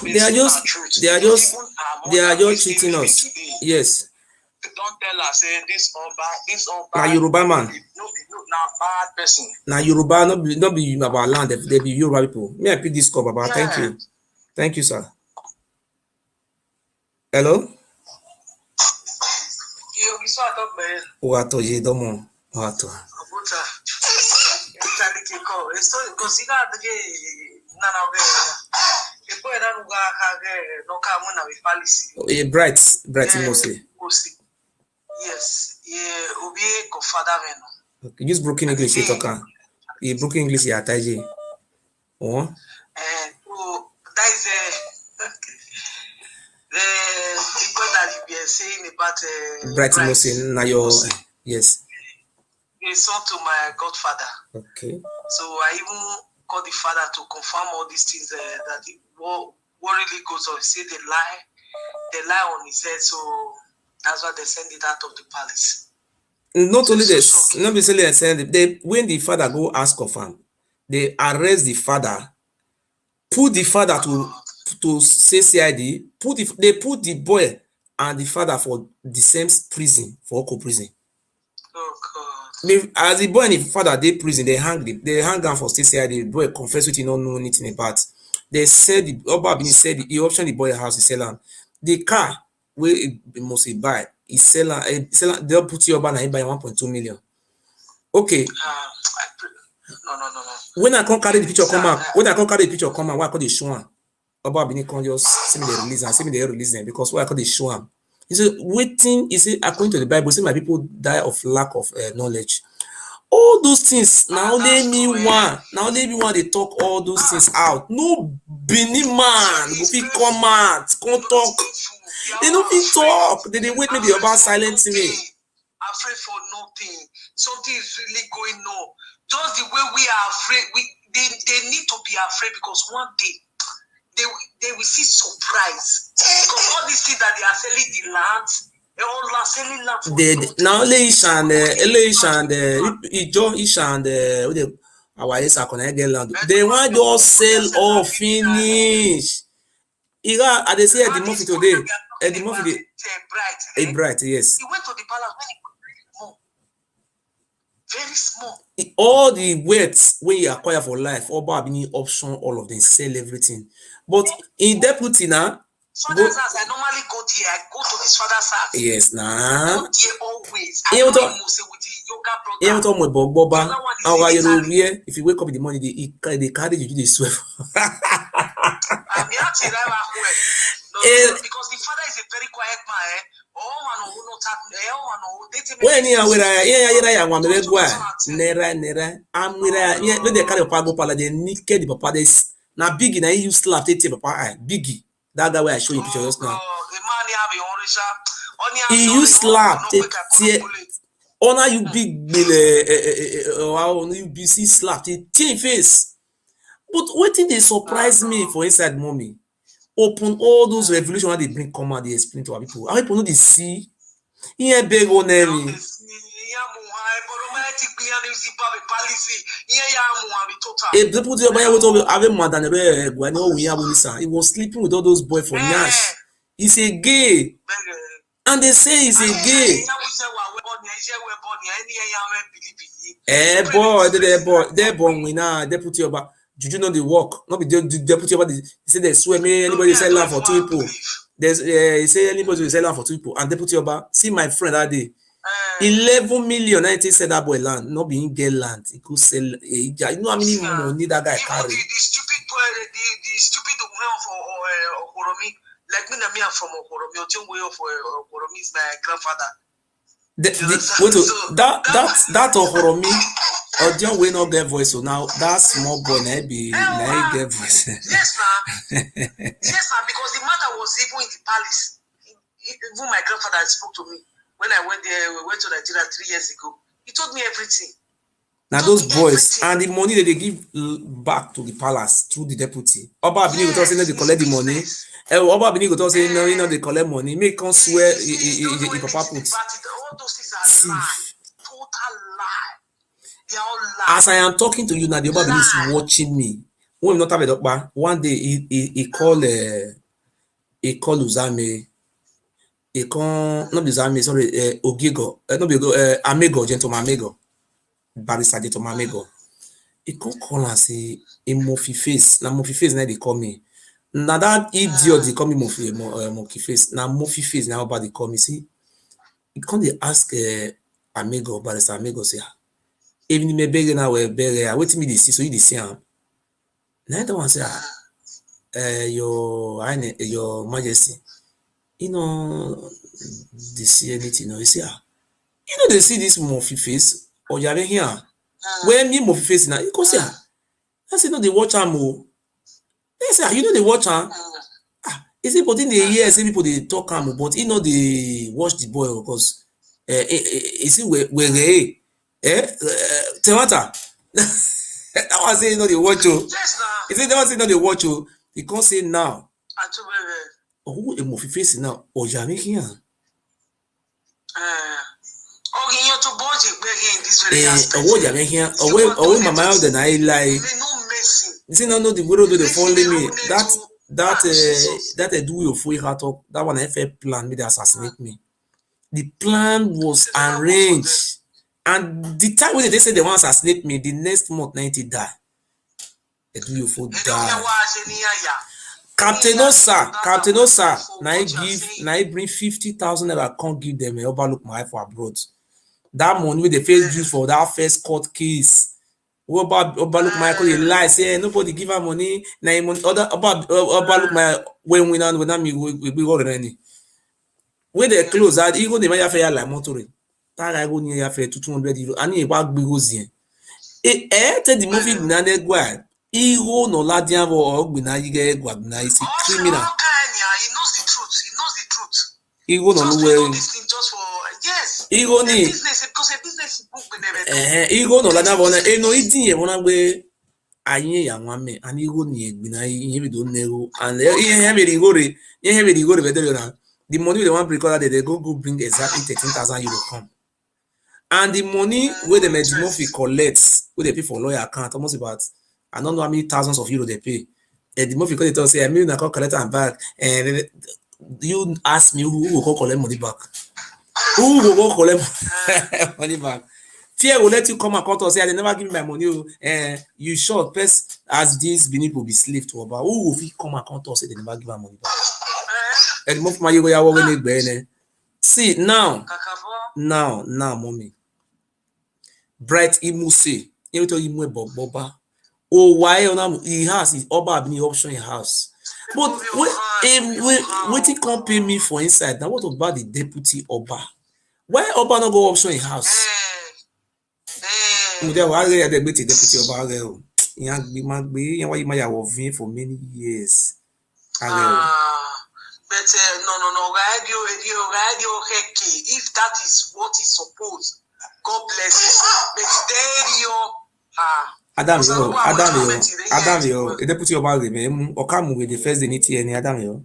They are just cheating us. Yes. Don't tell us say this Oba. Na Yoruba man. No, bad person. Na Yoruba, not be about land. They be Yoruba people. May I pick this call, Baba? Yeah. Thank you, sir. Hello. Wato je domo wato. Bright mostly. Yes, Obi co-father men. Okay, use broken English you talk. Broken English ya taiji. Oh. That is the people that you were saying about Bright mostly na your yes. A son to my godfather. Okay. So I even called the father to confirm all these things that what really goes on. He said they lie on his head, so that's why they send it out of the palace. Not only this, not be saying they send it. When the father go ask of him, they arrest the father, put the father to say CID, they put the boy and the father for the same prison, for Ekhoe prison. Oh God. As the boy and the father they prison, they hang them for CID. The boy confess with he don't know anything about. They said the Oba Ewuare said he option the boy house, he sell him. The car where he must buy, he sell him, they'll put you Oba and he buy 1.2 million. Okay. No. When I can't carry the picture come out, why I call the show him? Oba Ewuare can't just send me the release and send me the release them because why I call the show him? He said, waiting, he said, according to the Bible, say my people die of lack of knowledge. All those things now let me want they talk all those things out. No Benin man go fit come out, come talk. They no fit talk. They wait me the Oba silence me. Afraid for nothing. Something is really going on. Just the way we are afraid, they need to be afraid because one day they will see surprise. Because all these things that they are selling the land, they all are selling land for now Leish and Ijo and our Isa connect get land. They want just sell all finish. Ira, I they say at the Murphy today. At the Murphy a bright, yes. He went to the palace when he was small. Very small. All the weights when you acquire for life, Oba Abini option, all of them sell everything. But in deputy now, father's house, I normally go there. I go to his father's house. Yes, nah. Go there always. I know him with the yoga Boba. brother. If you wake up in the morning, they carry you to the sweat. Because the father is a very quiet man. When they carry papa go pala, they naked the papa. Now Biggie, now you slap papa. Biggie, that guy where I show you picture just now. He you slap honor you big you busy slap face. But waiting they surprise me for inside mommy. Open all those revolution they bring come out, they explain to our people. Our people know they see. Here beg on them. He was sleeping with all those boys for Nash. He's a gay. And they say he's a gay. They're born winner, deputy Oba. Did you know the work? Not be the deputy Oba. They say they swear me anybody sell land for 2 people. There's he say anybody will sell land for 2 people. And deputy Oba, see my friend that day. 11 million. I said that boy land, not being get land. He could sell. You know how many money that guy carry. The stupid boy, the stupid one for Okoromi. Like me, I'm from Okoromi. Way of Okoromi is my grandfather. That Okoromi, Ojon will not get voice. So now that small boy now get voice. Yes, ma'am. Yes, ma'am. Because the matter was even in the palace. Even my grandfather spoke to me when I went there. We went to Nigeria 3 years ago. He told me everything. Now those boys and the money that they give back to the palace through the deputy. Oba Abini go say they collect the money. Oba Abini go say no, they collect money. Make come swear he papa put. Total lie. They are all lies. As I am talking to you now, the Oba Abini is watching me. When we not have a doctor, one day he called Uzame. He called not Uzame, sorry, Ogigo, Amego, gentleman Amego. Barrister de Tomamego. He can't call and say a Mofi face. Now Mofi face now they call me. Now that idiot they call me Mofi face. Now Mofi face now about they call me. See, he can't they ask Amigo, Barrister Amigo say, even me beg now we beg. Wait me this see so you see him. Now the one say, your Majesty, you know they see anything. You know, he say, you know they see this Mofi face. Or you are here. When me Mofi face now, you go say, I say no, they watch him. They say, you know they watch him. Is it putting the ear? Say people they talk him, but you know they watch the boy because is it where Tewata? That one say you know they watch you. Is it that one say no they watch you? He can't say now. Oh, a Mofi face now. Or you are here. Mama the night like you no know the world they follow me that do your full heart up that one plan me they assassinate me. The plan was arranged and the time when they say they want to assassinate me the next month 90 die. They do your full die. Captain Osa now he bring 50,000 naira can't give them overlook my for abroad. That money with the face use for that first court case. Overlook my call lie say nobody give her money. Now money other overlook my when me we go already. When they close that even the Maya fair like motoring. Tara go ni ya fe 200 euro. Ani e wa gbe rozien. Te the movie na ne gwa. Iro no ladian vo ogbina yige gwa na is a criminal. He knows the truth. He knows the truth. Iro no we. Just for yes. Iro ni business because a business book Iro no ladian vo na eno idin ye wona gbe ayin ya nwa me and iro ni egbina yin bi do nero and yin be rigore be na the money they want because they go bring exactly 13,000 euro come. And the money where the Medimofi collects, where they pay for lawyer account, almost about, I don't know how many thousands of euros they pay. And the Mofi collect say, I mean, I can't collect and back. And you ask me who will collect money back? Who will go collect money back? Fear will let you come and call to say, I never give me my money. And you short, first, as this Benin will be slave to Oba. Who will come and call to say they never give my money back? And the Mofi my you go ya see, now, mommy. Bright Imuse, you tell him where Boba. Oh, why he has his Oba been option in house. But wait, he can't pay me for inside. Now, what about the deputy Oba? Why Oba not go option in house? There was a deputy Oba. Why you might have for many years. But no, radio, if that is what is supposed. God bless you. Adam yo. They put your bag me. Or come with the first day any Adam yo.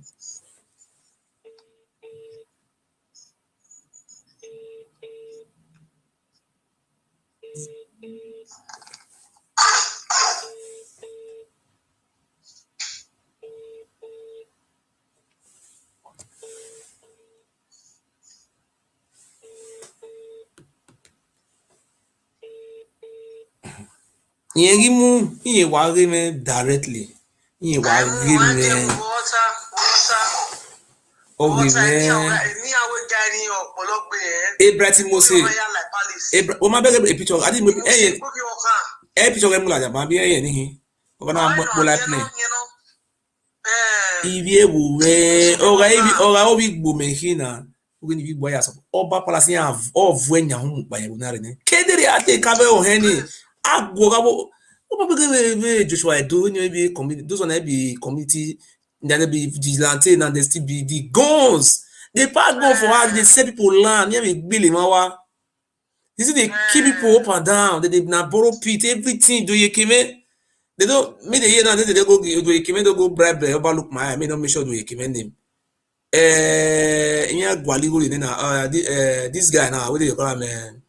He was given directly. He was given Abraham Mose. O ma beg a picture. I didn't make a picture of Mula. Baby, anything. When I'm like play. If you or I will be booming when you boy as Oba Palace have of when you home by Unarine. Kedere at the cover of Henny. I go. Joshua do maybe community. Those one be community. Then be vigilante and they still be the guns. They pass gun for us. They set people land. Yeah, we Billy Mawa. You see, they keep people up and down. They now borrow pit everything. Do you come in? They don't. Me the year now. They go. Do you come in? They go bribe. Overlook my. I mean, don't make sure do you come in name. Yeah, Gualigo. This guy now. What do you call him?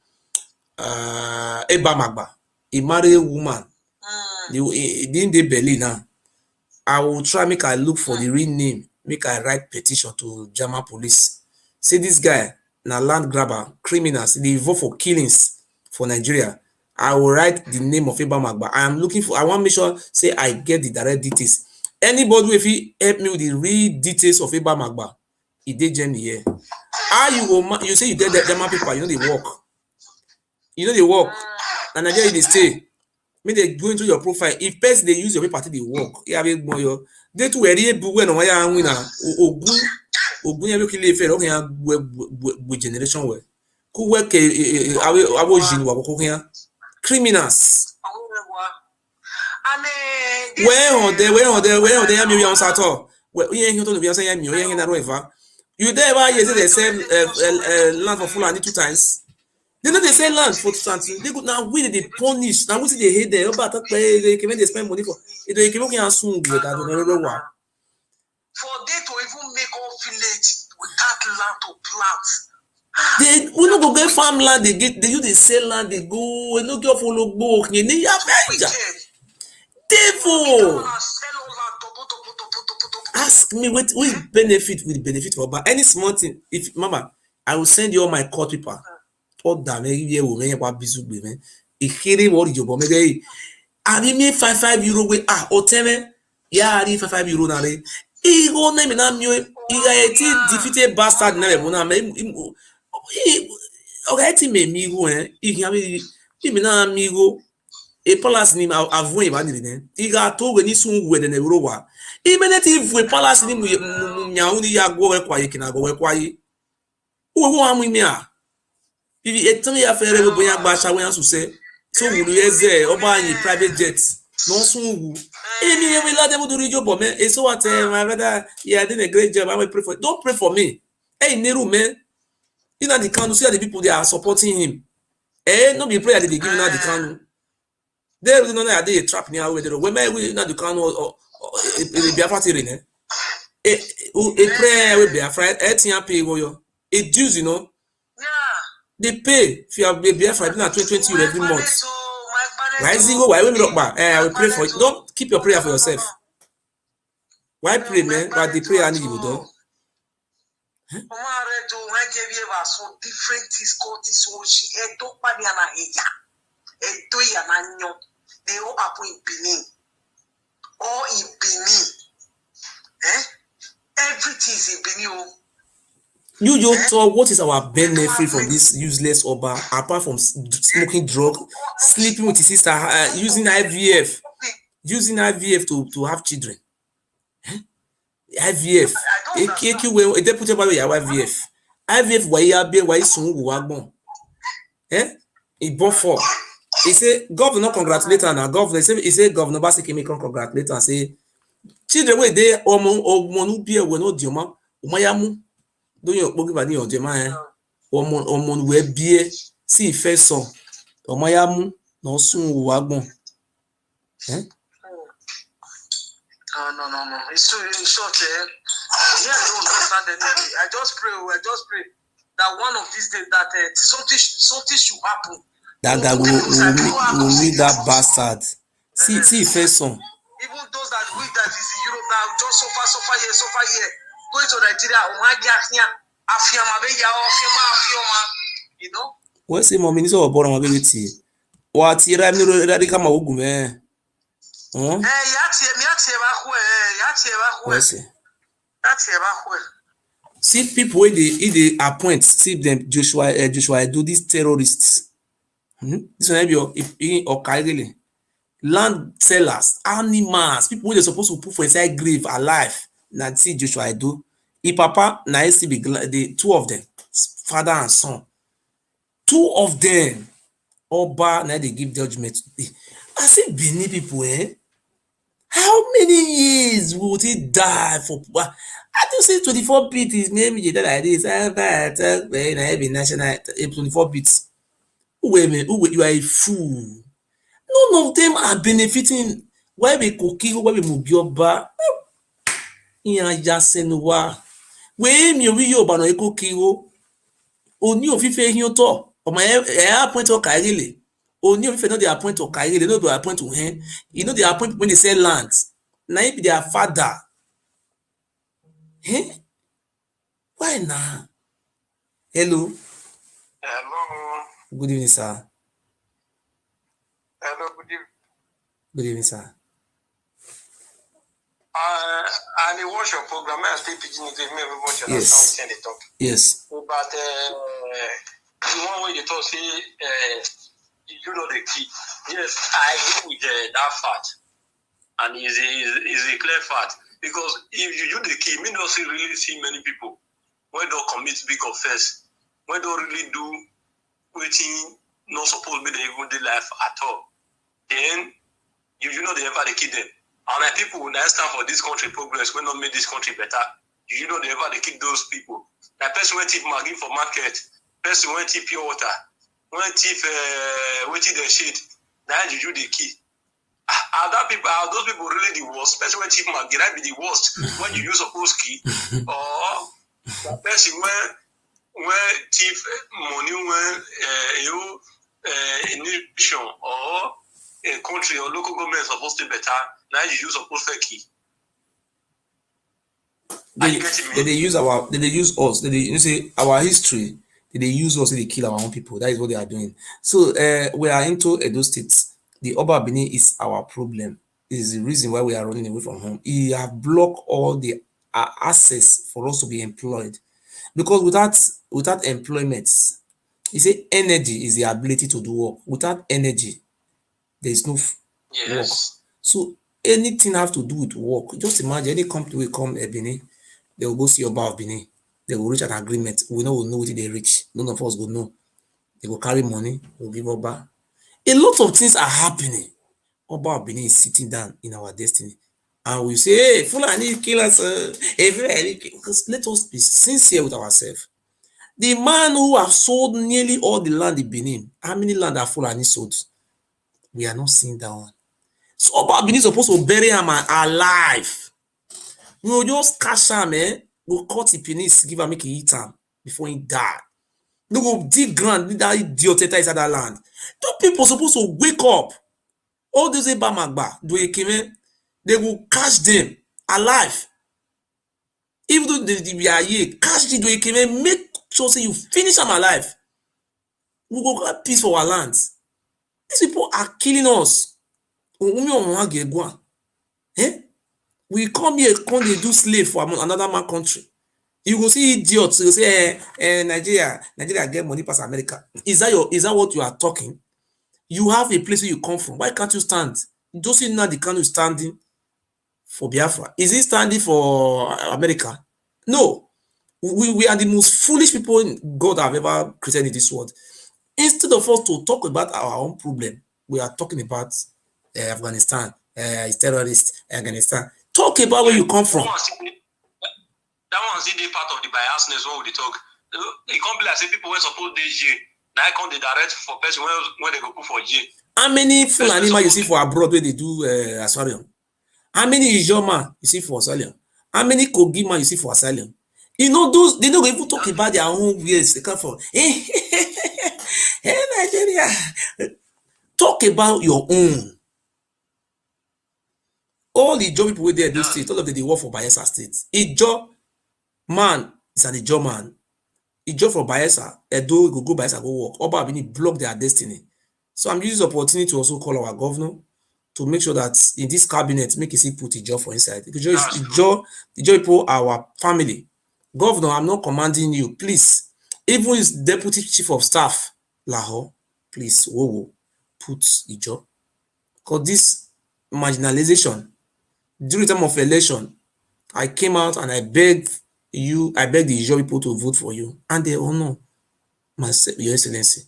Eba Magba. He married a woman. Didn't they Berlin now? I will try make I look for the real name. Make I write petition to German police. Say this guy na land grabber, criminals. They vote for killings for Nigeria. I will write the name of Eba Magba. I am looking for. I want to make sure say I get the direct details. Anybody if he help me with the real details of Eba Magba, he did Germany here. How you go? You say you get the German people. You know they work. You know they work. And Nigeria they stay. When they go into your profile, if person they use your paper to they work, you have more your they too very when on why winner ogun every kill fair okay with generation where who work I was in criminals where are me on Sato where you ain't to be saying you ain't in a river you there why is it the same land for Fulani 2 times. They know they say land for something. They go now we they punish. Now we see they hate them. But they can they spend money for it. They can make soon good. I don't know what. For they to even make all village without land to plant. They we no go get farmland. They use the sell land. They go. We no go follow book. You need a devil. Ask me what benefit with benefit for. But any small thing. If mama, I will send you all my court paper. Order me here will me what bisu be me. Ikiri what you go me dey. Abi me 5 euro we oteme. Ya ari 5 euro na re. I go na me na mi e ga defeated bastard na me na me. O ga ti me mi go I ga me na mi go. E palace ni avou e ba ni ne. I ga to we ni sun we de na euro wa. I me net if we palace ni mu nya uni ya go we kwa ye kina go we kwa ye. Wo amu mi a. If a 10 year fair will bring a bash away and say, so will you say, Oba in private jets? No soon. Amy, we let them do the job, man. It's what my brother, yeah, I did a great job. I will pray for. Don't pray for me. Hey, Neru, man. You know the council, see the people they are supporting him. No be prayer they give you now the council. They don't know that they trap near where they when we not the council or be a party in a prayer will be a friend, 18 pay yo. It dues, you know. They pay if you have be a friend now 20 every month. Why zero? Why we look back? I will pray for it. Don't keep your prayer for yourself. Why pray, man? But the prayer need you do. They all happen in Benin. Or in Benin. Everything is in Benin. You just talk, what is our benefit from this useless Oba apart from smoking drug, sleeping with his sister, using IVF to have children? IVF. Ekhoe, a deputy by IVF. IVF, why soon wagon? In Bonfort. He say, Governor, congratulate and governor. He say, Governor Basiki make congratulate and say, children, where they or monu be a no dioma, umayamu. Don't you book about your demand? Or mon we be see first song. Or mayamu no soon wagon. No. It's too short. Yeah, I don't understand anything. I just pray that one of these days that something should happen. That guy will meet that bastard. See first song. Even those that is in Europe now just suffer here. Going to Nigeria, you know. What's the moment? So born my baby tea. What you rhyme no ready come out man. See people where they appoint, see them Joshua do these terrorists. This one be or Kaigele. Land sellers, animals, people who they supposed to put for inside grave alive. Now see Joshua do. Papa na see be the two of them, father and son. Two of them, Oba now they give judgment. I say Benin people, how many years would he die for? I don't say 24 bits is maybe you like this. Be national 24 bits. Who you are a fool. None of them are benefiting. Why we cooking? Why we mugioba? Yasenuwa. We mi wi yo ba no Ekhoe kiwo. Oni ofife hin to. Omo appoint o Kaigele. Oni ofife no dey appoint o Kaigele, no dey appoint to hen. You know they appoint when they sell land. Na him be their father. Why na? Hello. Good evening, sir. Hello, good evening. Good evening, sir. I watch your program. I stay picking it with me every month. Yes. And they talk. Yes. But the one way they talk say, you know the key. Yes, I agree with that fact, and is a clear fact because if you do the key, me not really see many people when they commit big offense, when they really do waiting not supposed to be even the life at all. Then you know they ever they kill them. And like people that stand for this country progress will not make this country better. You know they ever they kill those people. That person went tip Maggie for market, person went tip pure water, went tip waiting their shit. Now you do the key. Are those people really the worst? Person went tip Maggie, that be the worst when you use a post key. Or that person when tip money when you a nation or a country or local government is supposed to be better. Now you use a post key. They use us. You say our history. They use us. They kill our own people. That is what they are doing. So we are into Edo State. The Oba Benin is our problem. It is the reason why we are running away from home. He have blocked all the access for us to be employed, because without employment, you say energy is the ability to do work. Without energy, there is no work. So anything have to do with work. Just imagine any company will come Benin, they will go see Oba of Benin. They will reach an agreement. We know what they reach. None of us will know. They go carry money, go give Oba. A lot of things are happening. Oba of Benin is sitting down in our destiny. And we say, hey, Fulani kill us. Because let us be sincere with ourselves. The man who have sold nearly all the land in Benin, how many land have Fulani sold? We are not seeing that one. So Oba of Benin is supposed to bury him alive. We will just cash him, we'll cut the penis, give him, make he eat him before he die. They go dig ground, that idiot inside that land. Those people supposed to wake up. All those Ebamagba, they will catch them alive. Even though they are here, catch the Ekhoe, make sure say you finish them alive. We go get peace for our lands. These people are killing us. We come here, come they do slave for another man country. You go see idiots. You go say, Nigeria get money past America. Is that what you are talking? You have a place where you come from. Why can't you stand? You don't see now the kind of standing for Biafra. Is he standing for America? No. We are the most foolish people God have ever created in this world. Instead of us to talk about our own problem, we are talking about Afghanistan, it's terrorists, Afghanistan. Talk about where you come from. That one's the part of the biasness when we talk. It can't be like say people were supposed to jail. Now I can't direct for person when they go put for jail. How many Fulani man you see for abroad where they do asylum? How many Ijoma you see for asylum? How many Kogi man you see for asylum? You know those they don't even talk about their own ways. They come from hey Nigeria. Talk about your own. All the Ijo people there do state, all of them they work for Bayelsa State. Ijo man is an Ijo man. Ijo for Bayelsa, Edo go Bayelsa go work. Oba Benin block their destiny. So I'm using this opportunity to also call our governor to make sure that in this cabinet, make it put Ijo for inside. Ijo people are our family. Governor, I'm not commanding you. Please, even his deputy chief of staff, Lahore, please, put Ijo. Because this marginalization, during the time of election, I came out and I begged the Ijo people to vote for you. And they honor Your Excellency.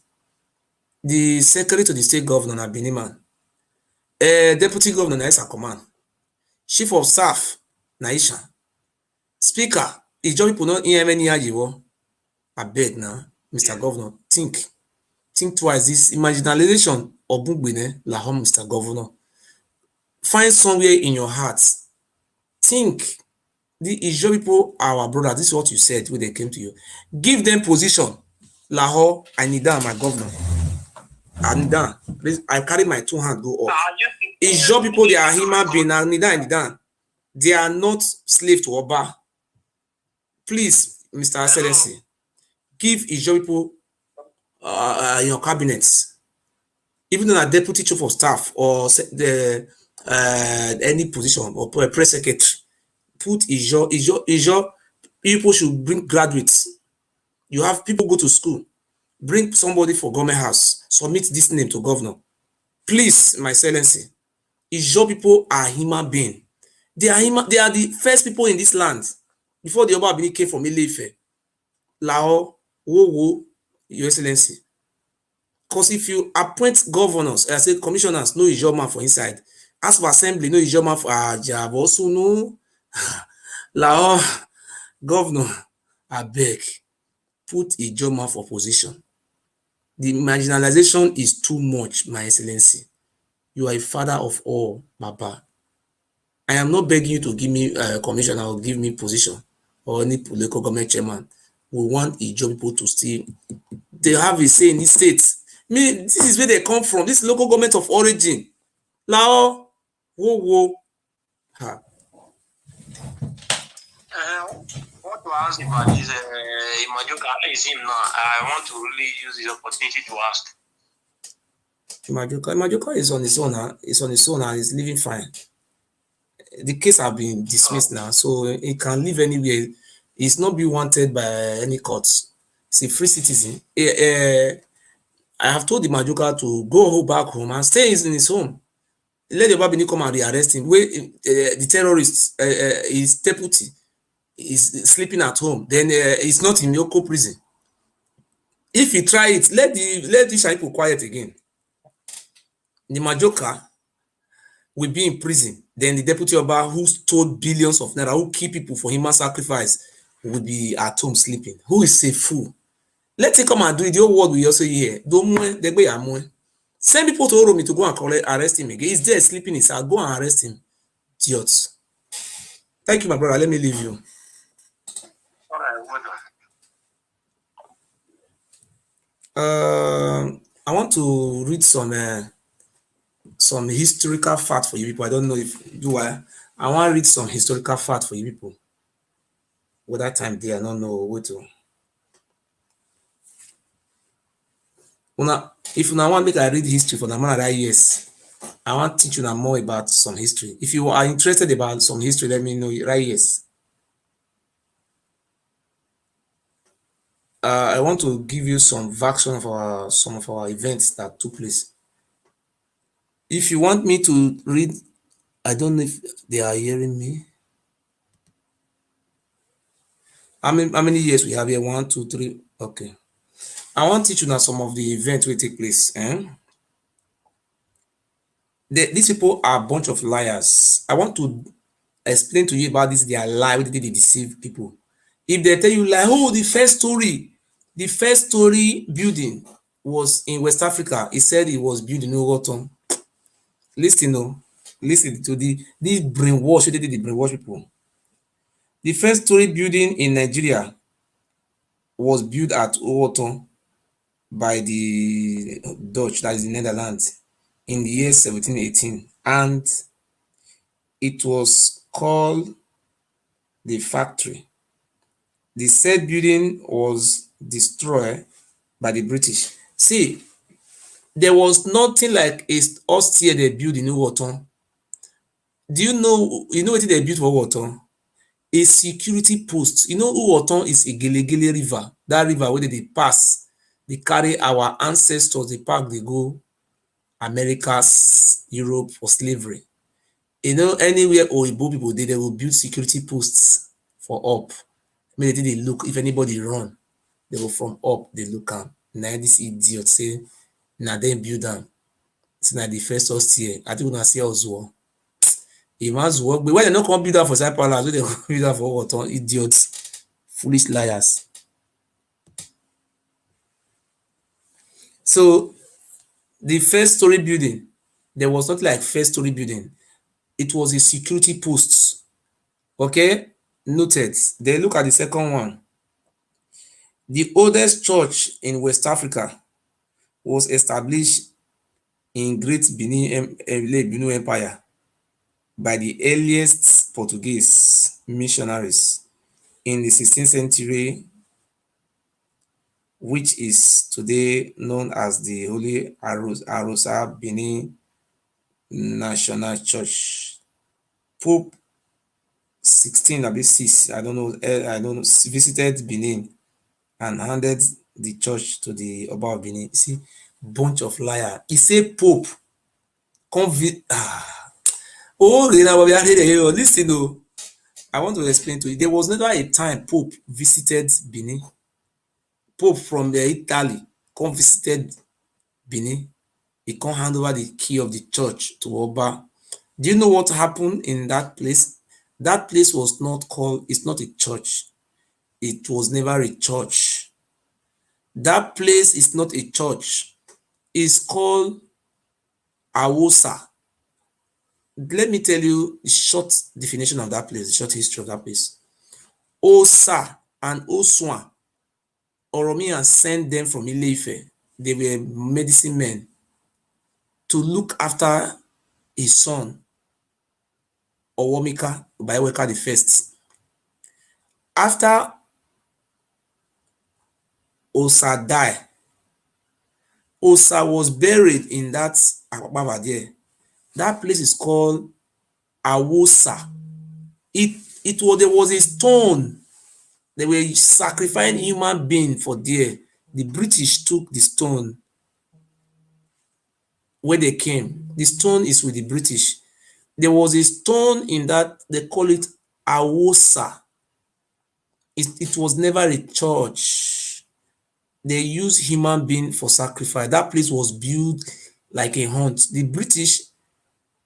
The secretary to the state governor, Benin man. Deputy governor, Naisa Command. Chief of staff, Naisha. Speaker, Ijo people not hear any ajiwo. I beg now, Mr. Governor, think twice. This marginalization of Bungbene, Lahore, Mr. Governor. Find somewhere in your heart. Think the Ijo people are our brothers. This is what you said when they came to you. Give them position. Lahore, I need that, my governor. I need that. Please, I carry my 2 hands go up. Ijo people, they are human beings. I need that. They are not slave to Oba. Please, Mr. Excellency, give Ijo people your cabinets. Even though a deputy chief of staff or the any position or press secretary, put Ijo people should bring graduates. You have people go to school, bring somebody for government house, submit this name to governor. Please, my excellency, Ijo people are human beings. They are the first people in this land before the Oba Benin came from Ile-Ife. Lahore, Your Excellency. Because if you appoint governors, I say commissioners, no Ijo man for inside. As for assembly, no Ijo man for job. Also, no. Lahore, governor, I beg, put Ijo man for position. The marginalization is too much, my excellency. You are a father of all, Baba. I am not begging you to give me a commissioner or give me position or any local government chairman. We want Ijo people to stay. They have a say in this state. This is where they come from. This local government of origin. Lao, ha. What to ask about this Majoka is him now. I want to really use this opportunity to ask. Majoka is on his own. He's on his own and he's living fine. The case have been dismissed now, so he can live anywhere. He's not being wanted by any courts. He's a free citizen. I have told the Majoka to go back home and stay in his home. Let the Oba Benin come and rearrest him. Where the terrorist, his deputy, is sleeping at home. Then he's not in Ekhoe prison. If you try it, let these people quiet again. The Majoka will be in prison. Then the deputy Oba who stole billions of naira, who kill people for human sacrifice, will be at home sleeping. Who is a fool? Let him come and do it. The whole world will also hear. Send people to Oromi to go and arrest him again. He's there sleeping in his house. Go and arrest him. Idiots. Thank you, my brother. Let me leave you. All right, well done. I want to read some historical fact for you people. I don't know if do I want to read some historical fact for you people. With that time there, I don't know what to. If you want make I read history for the man that years, I want to teach you more about some history. If you are interested about some history, let me know right yes. I want to give you some version of some of our events that took place. If you want me to read, I don't know if they are hearing me. How many years we have here? 1, 2, 3. Okay. I want to teach you now some of the events will take place. These people are a bunch of liars. I want to explain to you about this. They are lie. They deceive people. If they tell you like, oh, the first story building was in West Africa. He said it was built in Ogoton. Listen to this brainwash. They did the brainwash people. The first story building in Nigeria was built at Ogoton by the Dutch, that is the Netherlands, in the year 1718, and it was called the factory. The said building was destroyed by the British. See, there was nothing like a austere they built in Ogoton. Do you know what they built for Ogoton? A security post. You know Ogoton is a Gelegele river. That river where they pass, they carry our ancestors, they pack, they go Americas, Europe for slavery. You know, anywhere Oyibo people they will build security posts for up. Maybe they look if anybody run, they go from up, they look am. Now this idiot say, now then build them. It's not the first host here. I think we're gonna see us well. It must work, but why they not come build that for Cyprus? Palace? They come build that for what? Idiots, foolish liars. So the first story building, there was not like first story building. It was a security post. Okay, noted. Then look at the second one. The oldest church in West Africa was established in Great Benin Empire by the earliest Portuguese missionaries in the 16th century, which is today known as the Holy Arosa Benin National Church. Pope 16 I don't know, visited Benin and handed the church to the Oba of Benin. See, bunch of liar. He say Pope listen though. I want to explain to you. There was never a time Pope visited Benin. Pope from Italy come visited Benin. He can't hand over the key of the church to Oba. Do you know what happened in that place? That place was not called, it's not a church. It was never a church. That place is not a church. It's called Awosa. Let me tell you the short definition of that place, the short history of that place. Osa and Oswan, Oromiyan sent them from Ile-Ife. They were medicine men to look after his son, Owomika Bayeweka the first. After Osa died, Osa was buried in that Akpakpava there. That place is called Awosa. There was a stone. They were sacrificing human being for there. The British took the stone where they came. The stone is with the British. There was a stone in that, they call it Awosa. It was never a church. they use human being for sacrifice. That place was built like a hunt. The British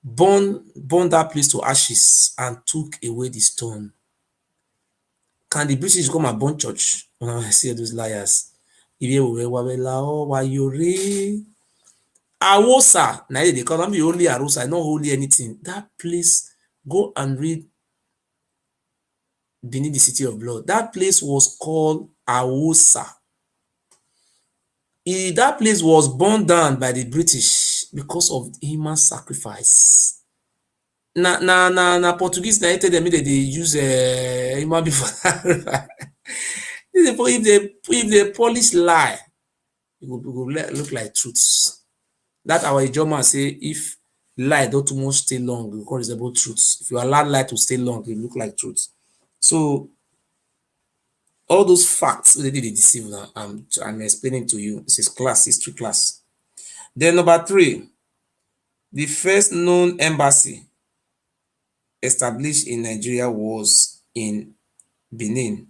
burned that place to ashes and took away the stone. Can the British come and burn church? When I see those liars. Awosa, now they call them only Arosa, not holy anything. That place, go and read Benin, the city of blood. That place was called Awosa. That place was burned down by the British because of human sacrifice. Na Portuguese na tell them that they use human being for sacrifice. If they polish lie, it go look like truth. That our Ijoma say if lie don't too much stay long, it will resemble truth. If you allow lie to stay long, it look like truth. So all those facts they did deceive now. I'm explaining to you. This is class, history class. Then number 3, the first known embassy established in Nigeria was in Benin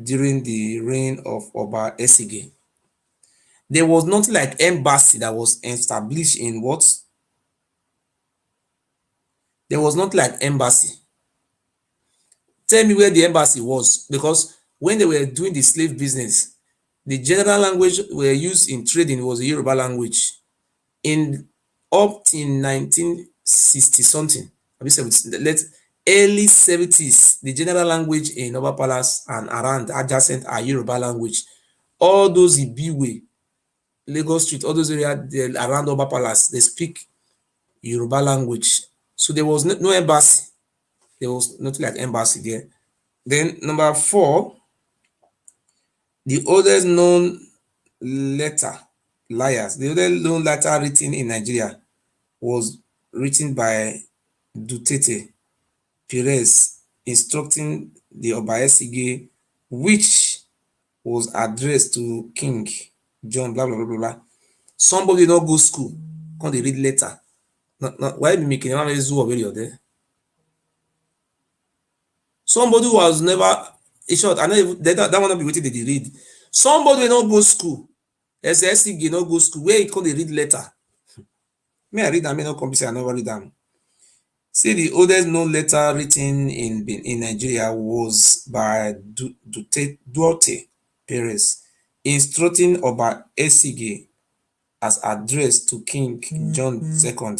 during the reign of Oba Ewuare. There was nothing like embassy that was established in what? There was not like embassy. Tell me where the embassy was, because when they were doing the slave business, the general language were used in trading was the Yoruba language. In up till 1960 something, early 70s, the general language in Oba Palace and around adjacent are Yoruba language. All those Ibiwe, Lagos Street, all those areas around Oba Palace, they speak Yoruba language. So there was no embassy. There was nothing like embassy there. Then number 4, the oldest known letter, liars. The oldest known letter written in Nigeria was written by Duterte Perez instructing the Oba Ewuare, which was addressed to King John, blah, blah, blah, blah, blah. Somebody not go school, come they read letter. Why be making a zoo already there? Somebody who has never, in short, I know that one not be waiting they read. Somebody will not go school. SSG not go school. Where he come they read letter? May I read them? May not come say I never read them. See, the oldest known letter written in Nigeria was by Duarte Perez, instructing Oba Ewuare as addressed to King John II.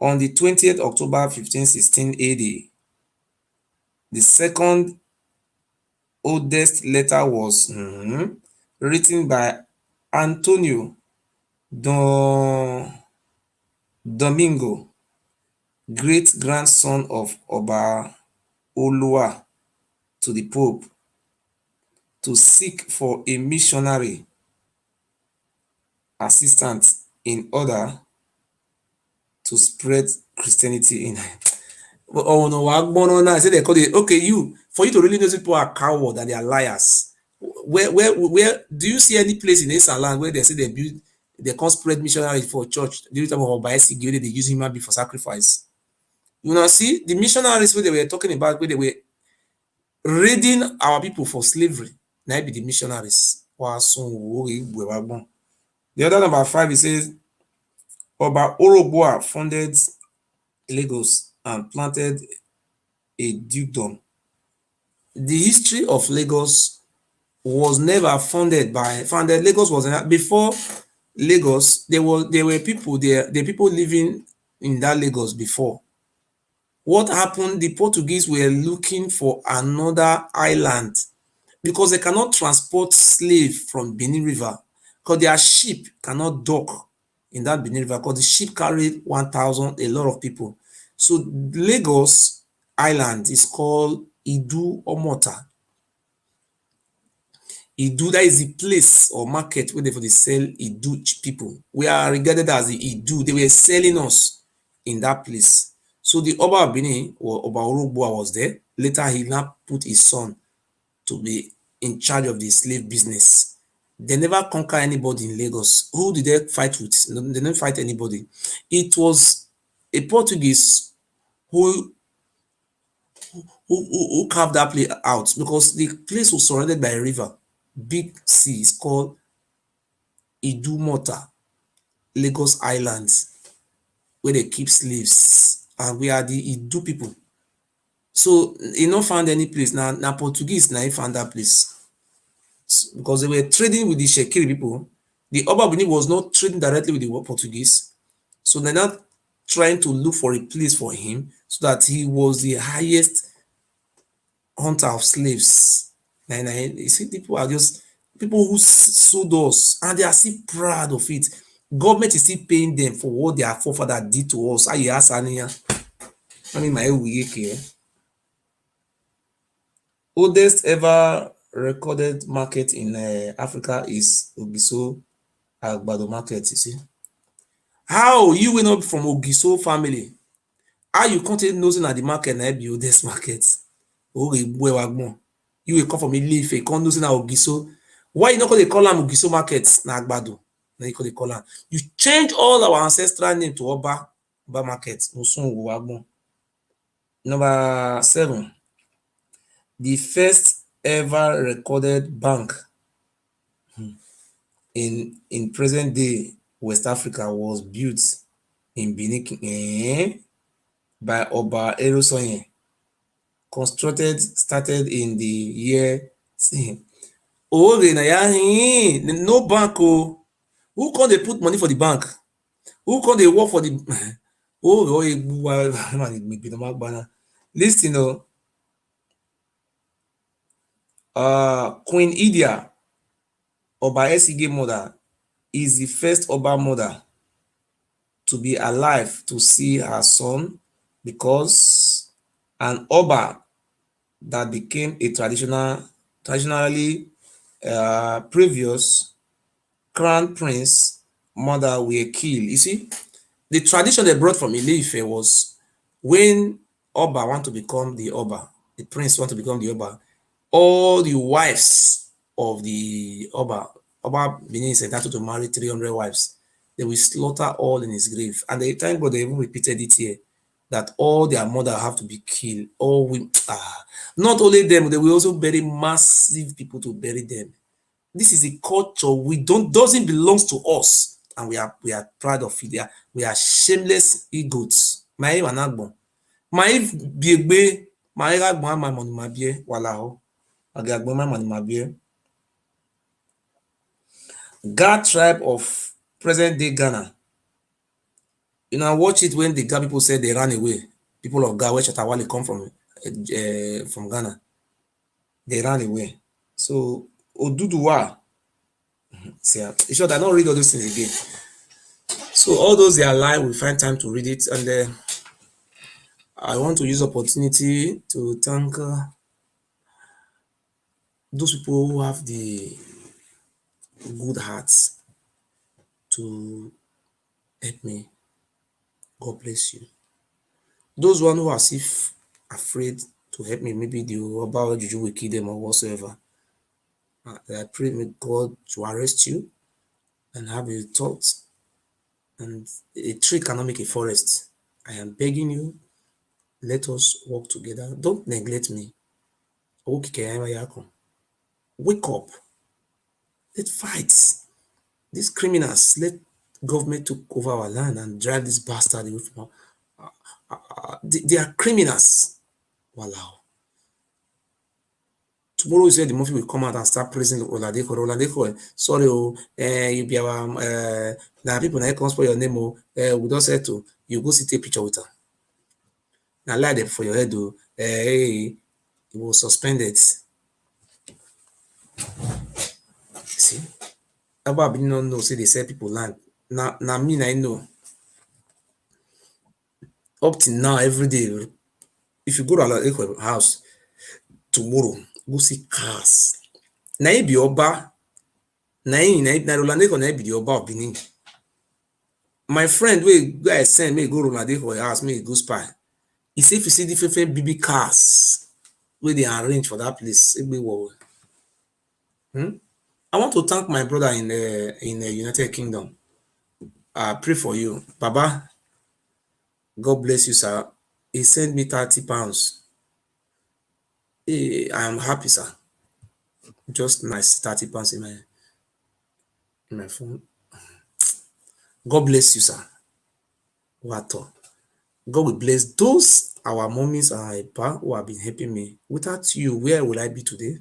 On the 20th October 1516 AD, the second oldest letter was written by Antonio Domingo, great-grandson of Oba Ewuare, to the Pope to seek for a missionary assistant in order to spread Christianity in. Oh no, I said they call it okay. For you to really know people are coward and they are liars. Where do you see any place in Eastern land where they say they can't spread missionary for church during the time of Oba Ewuare, they use human being for sacrifice? You know, see the missionaries where they were talking about, where they were raiding our people for slavery. Now be the missionaries. The other number 5, it says Oba Ewuare founded Lagos and planted a dukedom. The history of Lagos was never founded. Lagos was before Lagos. There were people there. The people living in that Lagos before. What happened? The Portuguese were looking for another island because they cannot transport slave from Benin River because their ship cannot dock in that Benin River because the ship carried 1,000, a lot of people. So Lagos Island is called Idu Omota. Idu, that is the place or market where they sell Idu people. We are regarded as the Idu. They were selling us in that place. So the Oba of Benin, or Oba Ewuare, was there. Later, he now put his son to be in charge of the slave business. They never conquer anybody in Lagos. Who did they fight with? They didn't fight anybody. It was a Portuguese who carved that place out because the place was surrounded by a river. big sea is called Idumota, Lagos Island, where they keep slaves, and we are the Idu people. So he not found any place. Now Portuguese now he found that place. Because they were trading with the Shekiri people. The Oba Benin was not trading directly with the Portuguese. So they're not trying to look for a place for him, so that he was the highest hunter of slaves. And you see, people are just people who sold us, and they are still proud of it. Government is still paying them for what their forefather did to us. I mean, my oldest ever recorded market in Africa is Ogiso Agbado market. You see, how you will not be from Ogiso family? How you can't nosing at the market na be oldest market? You will come from Ile-Ife, you can't nosing at Ogiso. Why you not going to call am Ogiso market na Agbado? Na you call am. You change all our ancestral name to Oba market. Number 7. The first ever recorded bank in present day West Africa was built in Benin by Oba Ewuare. Started in the year no bank. Who can they put money for the bank? Who can they work for the listen, Queen Idia, Oba Esige mother, is the first Oba mother to be alive to see her son, because an Oba that became a traditionally previous crown prince mother were killed. You see, the tradition they brought from Ile-Ife was when Oba want to become the Oba, the prince want to become the Oba, all the wives of the Oba Benin is entitled to marry 300 wives. They will slaughter all in his grave. And the time God, they even repeated it here, that all their mother have to be killed. All women, not only them, they will also bury massive people to bury them. This is a culture doesn't belong to us, and we are proud of it. We are shameless egots. My wanagbon, my biegbe, my ragbon, my money, my bie, walao, agagbon, my money, my bie. Ga tribe of present day Ghana. You know, watch it when the Ga people said they ran away. People of Ga, where Chatawale come from Ghana, they ran away. So Oduduwa. See, in short, I don't read all those things again. So all those they are live, we find time to read it, and I want to use opportunity to thank those people who have the good hearts to help me. God bless you. Those one who are if afraid to help me, maybe the Oba Juju will kill them or whatsoever. I pray may God to arrest you and have your thoughts. And a tree cannot make a forest. I am begging you, let us work together. Don't neglect me. Wake up. Let's fight. These criminals, let government take over our land and drive this bastard away from they are criminals. Wow. Tomorrow is where the movie will come out and start praising Roland Ekhoe. Roland Ekhoe, sorry, you be our now people now come for your name. We don't say to you go see take picture with her. Now lie there for your head, hey, it was suspended. See, Oba Benin no know say they sell people land. Now me I know. Up till now, every day, if you go to Roland Ekhoe house tomorrow, go see cars. Na him be Oba. Na Roland Ekhoe na be the Oba of Benin. My friend wey I send me go Roland Ekhoe house, me go spy. He say if you see different BB cars wey they arrange for that place, I want to thank my brother in the United Kingdom. I pray for you, Baba. God bless you, sir. He sent me £30. I am happy, sir. Just nice 30 pounds in my phone. God bless you, sir. What? God will bless those our mommies and our pa who have been helping me. Without you, where will I be today?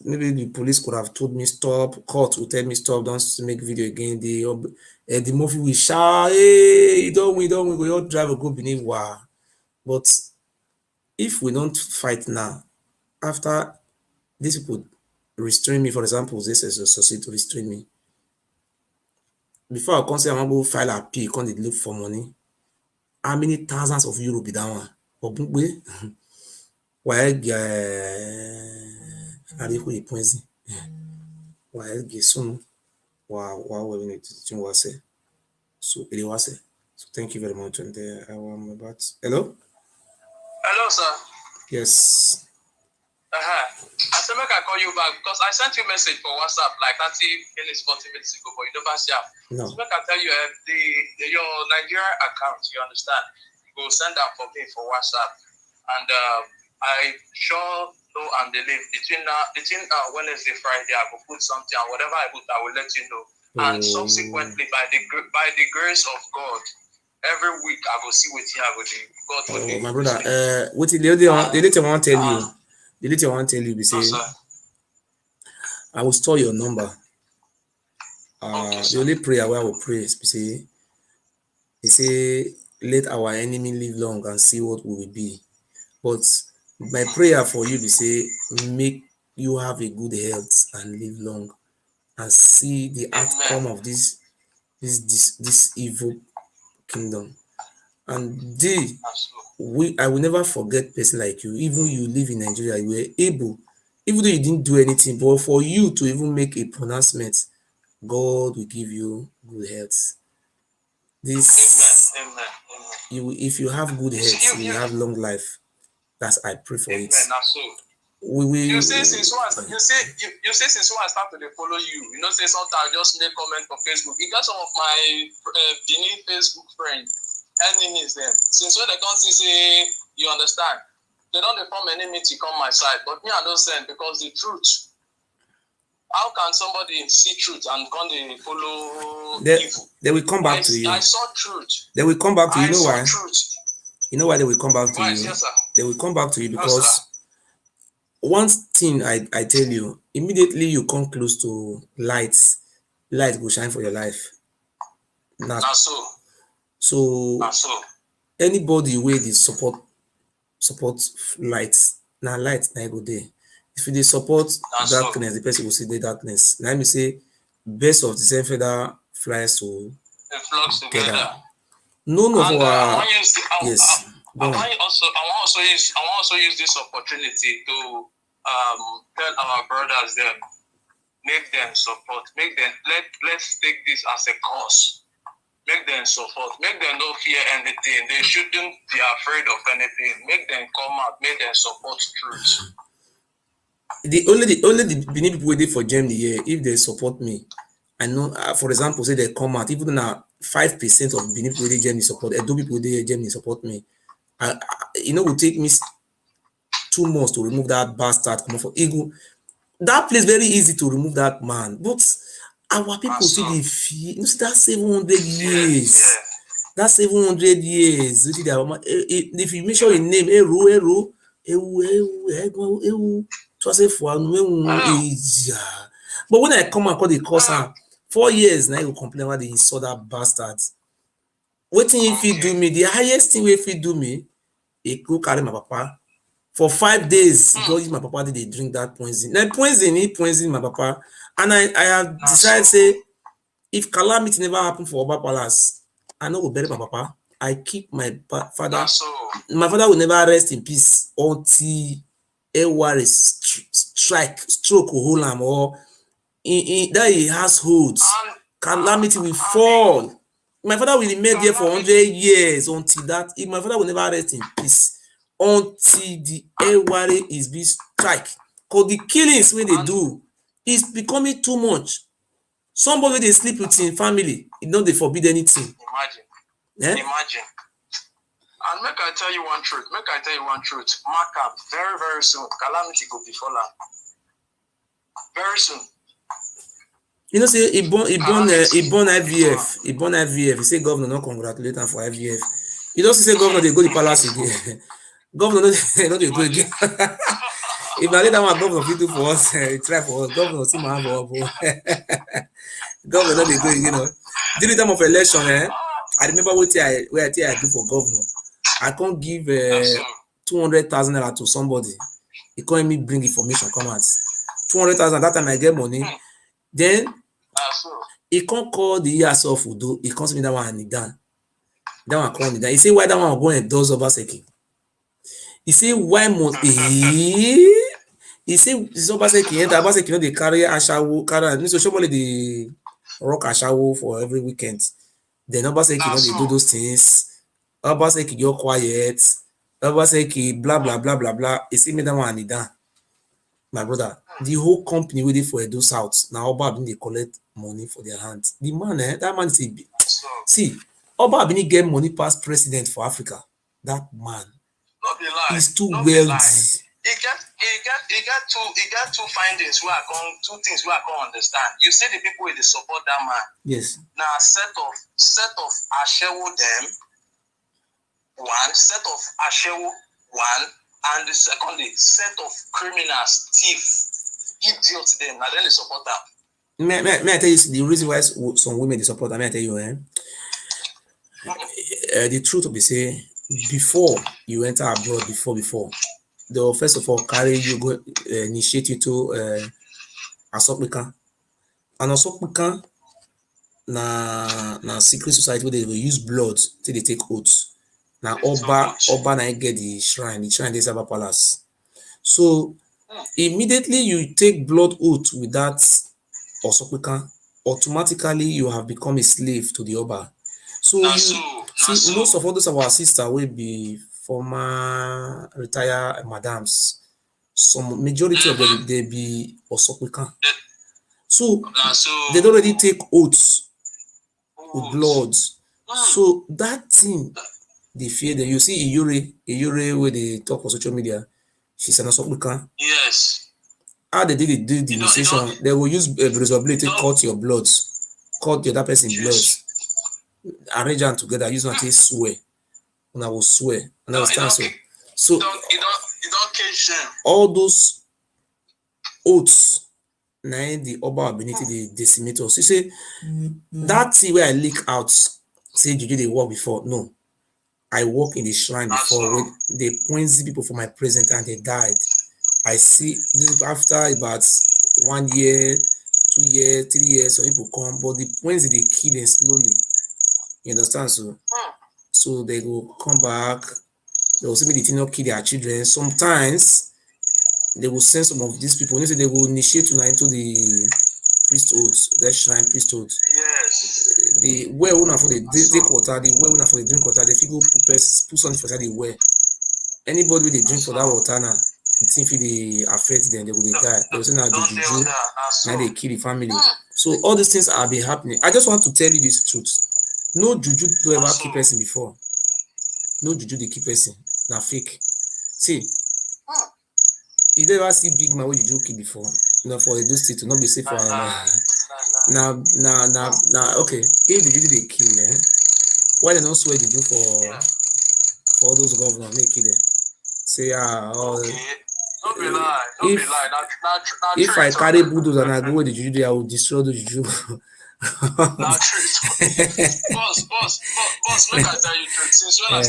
Maybe the police could have told me stop, court will tell me stop, don't make video again. The movie will shout, hey, you don't win, we all drive a go Benin. Wow. But if we don't fight now, after these people restrain me, for example, this is a society to restrain me. Before I come say I want to go file appeal, come dey look for money. How many thousands of euro be that one? Obungbe, why Ekhoe poison? Why get soon? Wow, we need to do what say. So it was say. So thank you very much. And I am about. Hello. Hello, sir. Yes. I said, make I call you back because I sent you a message for WhatsApp like 30 minutes, 40 minutes ago, but you never see it. No. So make I tell you, your Nigeria account, you understand? You go send that for me for WhatsApp. And I sure know and believe between Wednesday, Friday, I will put something, and whatever I put, I will let you know. And subsequently, by the grace of God, every week I will see what I will do. God will my brother, what the lady want tell you? The lady want tell you, be say, I will store your number. Okay, the only prayer where I will pray is, he say, let our enemy live long and see what we will be. But my prayer for you be say, make you have a good health and live long and see the outcome of this evil kingdom. And I will never forget person like you. Even you live in Nigeria, you were able, even though you didn't do anything, but for you to even make a pronouncement, God will give you good health. This, Amen. if you have good health, you have long life. That's I pray for it. You say since when I start to follow you, you know, say sometimes I just make comment on Facebook. You got some of my Benin Facebook friends, enemies them. Since when they come see say, you understand, they don't form enmity come my side, but me I don't send because the truth. How can somebody see truth and come they follow evil? They will come back to you. I saw truth. They will come back to you. You know why? Truth. You know why they will come back to you? Yes, sir. They will come back to you because one thing I tell you, immediately you come close to light will shine for your life. So anybody where they support light, now light now go there. If they support darkness, the person will see the darkness. Let me say, best of the same feather flies to together. None of our yes. I want also use this opportunity to tell our brothers them, make them support, let's take this as a cause. Make them support, make them not fear anything. They shouldn't be afraid of anything. Make them come out, make them support truth. The only Benin people waiting for Germany here, if they support me, I know, for example, say they come out, even now 5% of Benin people waiting Germany support, Edo people waiting Germany support me. It will take me 2 months to remove that bastard come for Eagle. That place very easy to remove that man, but our people see the fee. You see that 700 years. Yeah. That 700 years. If you mention a name, Eru. But when I come and call the course, 4 years now you complain about the saw that bastards. What thing if he do me? The highest thing if he do me, he go carry my papa. For 5 days, because my papa did they drink that poison. Now he poison my papa. And I have decided say, if calamity never happen for Oba Palace, I know will bury my papa. I keep my father. My father will never rest in peace until Ewuare stroke will hold him, or in that he households. Calamity will fall. My father will remain there for 100 years until that. If my father will never rest in peace until the Ewuare is being strike. Because the killings when they do is becoming too much. Somebody they sleep with in family, it don't they forbid anything. Imagine. And make I tell you one truth. Mark up very, very soon. Calamity go before that. Very soon. You know, say he born IVF. He born IVF. He say governor not congratulate him for IVF. You don't say governor they go the palace again. Governor not they go again. If I let that one governor fit do for us, try for us. Governor see my hand. Governor not they go again. You know. During the time of election, I remember what I do for governor. I can't give 200,000 naira to somebody. He can't me bring information come out. 200,000 that time I get money. Then he can't call the years of Udo. He can't me that one and he done. That one call me down. He say why that one go and does Oba Seki. He say why must he say Oba Seki enter Oba Seki no dey carry ashawo carry so somebody dey rock ashawo for every weekend. Then Oba Seki no dey do those things. Oba Seki go quiet. Oba Seki blah blah blah blah blah. He say me that one and he done. My brother, the whole company waiting for Edo South. Now Oba Abini collect money for their hands. The man, that man is a see. Oba Abini get money past president for Africa. That man is too wealthy. He get two findings where I can two things where I can understand. You say the people with the support that man. Yes. Now set of Ashewo them. One set of Ashewo one. And the secondly, set of criminals, thieves, idiots, them. Now then they support them. May I tell you the reason why some women they support? May I tell you, the truth will be say before you enter abroad, before they'll first of all carry you go initiate you to Asokpika. And Asokpika na secret society where they will use blood till they take oaths. Now Oba na get the shrine is Aba Palace. So immediately you take blood oath with that Osokpika, automatically you have become a slave to the Oba. So most of all those of our sisters will be former retired madams. Some majority of them they be Osokpika. So they don't already take oaths with blood. So that thing they fear them. You see Iyure where they talk on social media, she's an Osokpika. Yes. How they did the initiation, they will use a razor blade to cut your blood, cut the other person's blood, arrange them together, use them to swear. And I will swear. And I will stand so. So you don't catch them. All those oaths, now the Oba ability they decimate us. You say that thing where I leak out, say Juju they work before. No. I work in the shrine before when they poison people for my present and they died. I see this after about 1 year, 2 years, 3 years, some people come, but the poison they kill them slowly. You understand? So they will come back, they will see me the not kill their children. Sometimes they will send some of these people, they will initiate into the priesthood, the shrine priesthood. Yes. The well owner for the take water, the well owner for the drink water, they figure put something for the well. Anybody with the drink for that water now, the thing feel they affect them, they will die. They will say now the juju, now they kill the family. So all these things are been happening. I just want to tell you this truth. No juju do ever keep person before. No juju they keep person. Now fake. See, you never see big man with juju keep before. No, for the state to not be safe for now okay. If the juju they kill, why they not swear juju for all those governors make it there? Say Don't be lie. Don't be lie. If I carry bulldozer and I go with the juju, I will destroy the juju. Boss, make I tell you truth. Since when I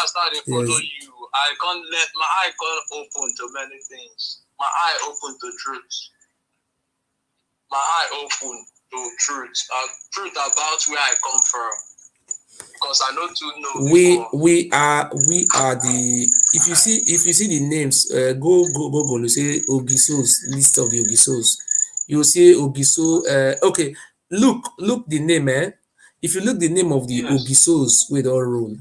started follow you, I can't let my eye open to many things. My eye open to truth. My eye open to truth. Truth about where I come from. Because I know to know. We are the if you see the names, go you say Ogisos, list of the Ogisos. You see Ogiso, okay. Look the name, If you look the name of the Ogisos with all rule,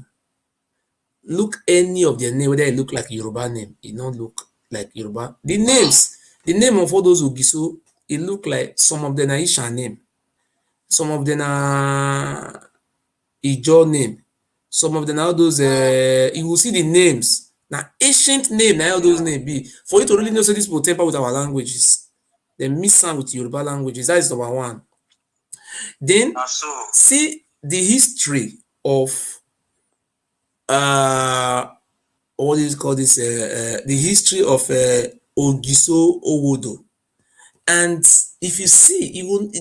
look any of their name, whether it look like Yoruba name, it don't look like Yoruba. The name of all those Ogiso, it look like some of them are Isha name, some of them are Ijo name, some of them are those you will see the names. Now ancient name, now all those names be for you to really know so this will temper with our languages. They mix am with Yoruba languages. That is number one. Then see the history of what is called this the history of Ogiso Owodo. And if you see, you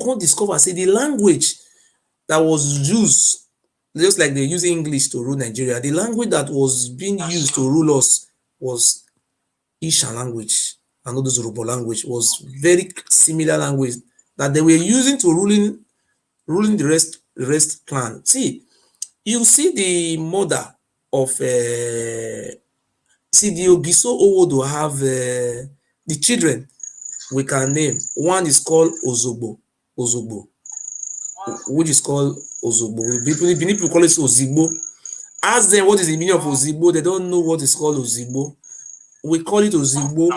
can't discover, say, the language that was used, just like they use English to rule Nigeria, the language that was being used to rule us was Ishan language, and all those Yoruba language was very similar language that they were using to ruling the rest clan. See, you see the mother of see the Ogiso Owodo have the children we can name. One is called Ozogbo, which is called Ozogbo. Benin people call it Ozigbo. Ask them what is the meaning of Ozigbo. They don't know what is called Ozigbo. We call it Ozigbo,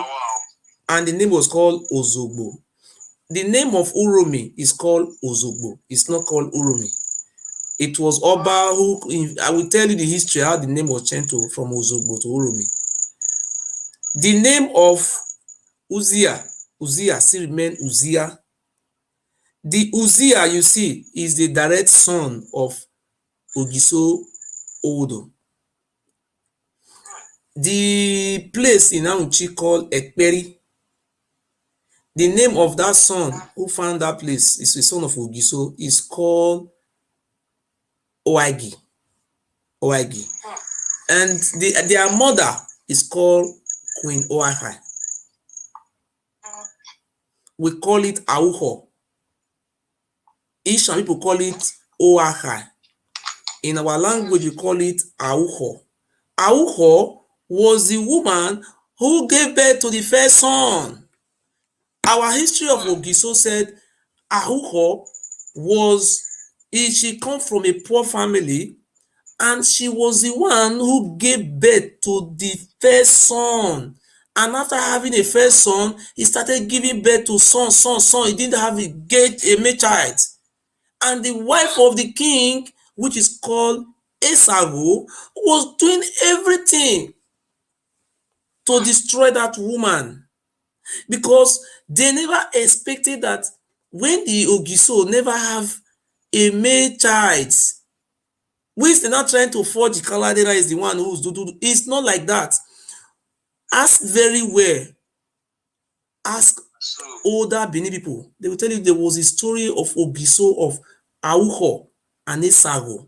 and the name was called Ozogbo. The name of Uromi is called Ozogbo. It's not called Uromi. It was Oba who, I will tell you the history how the name was changed from Ozogbo to Uromi. The name of Uzziah still remain Uzziah. The Uzziah you see is the direct son of Ogiso Owodo. The place in Auchi called Ekperi, the name of that son who found that place is the son of Ogiso, is called Oagi. And their mother is called Queen Oakai. We call it Auho. Ishan people call it Oakai. In our language, we call it Auho. Auho was the woman who gave birth to the first son. Our history of Ogiso said Auho she come from a poor family, and she was the one who gave birth to the first son. And after having a first son, he started giving birth to son. He didn't have a male child. And the wife of the king, which is called Esago, was doing everything to destroy that woman, because they never expected that when the Ogiso never have a male child, which they're not trying to forge the Kaladera is the one who's it's not like that. Ask very well. Ask older Benin people. They will tell you there was a story of Ogiso, of Auho and Esago.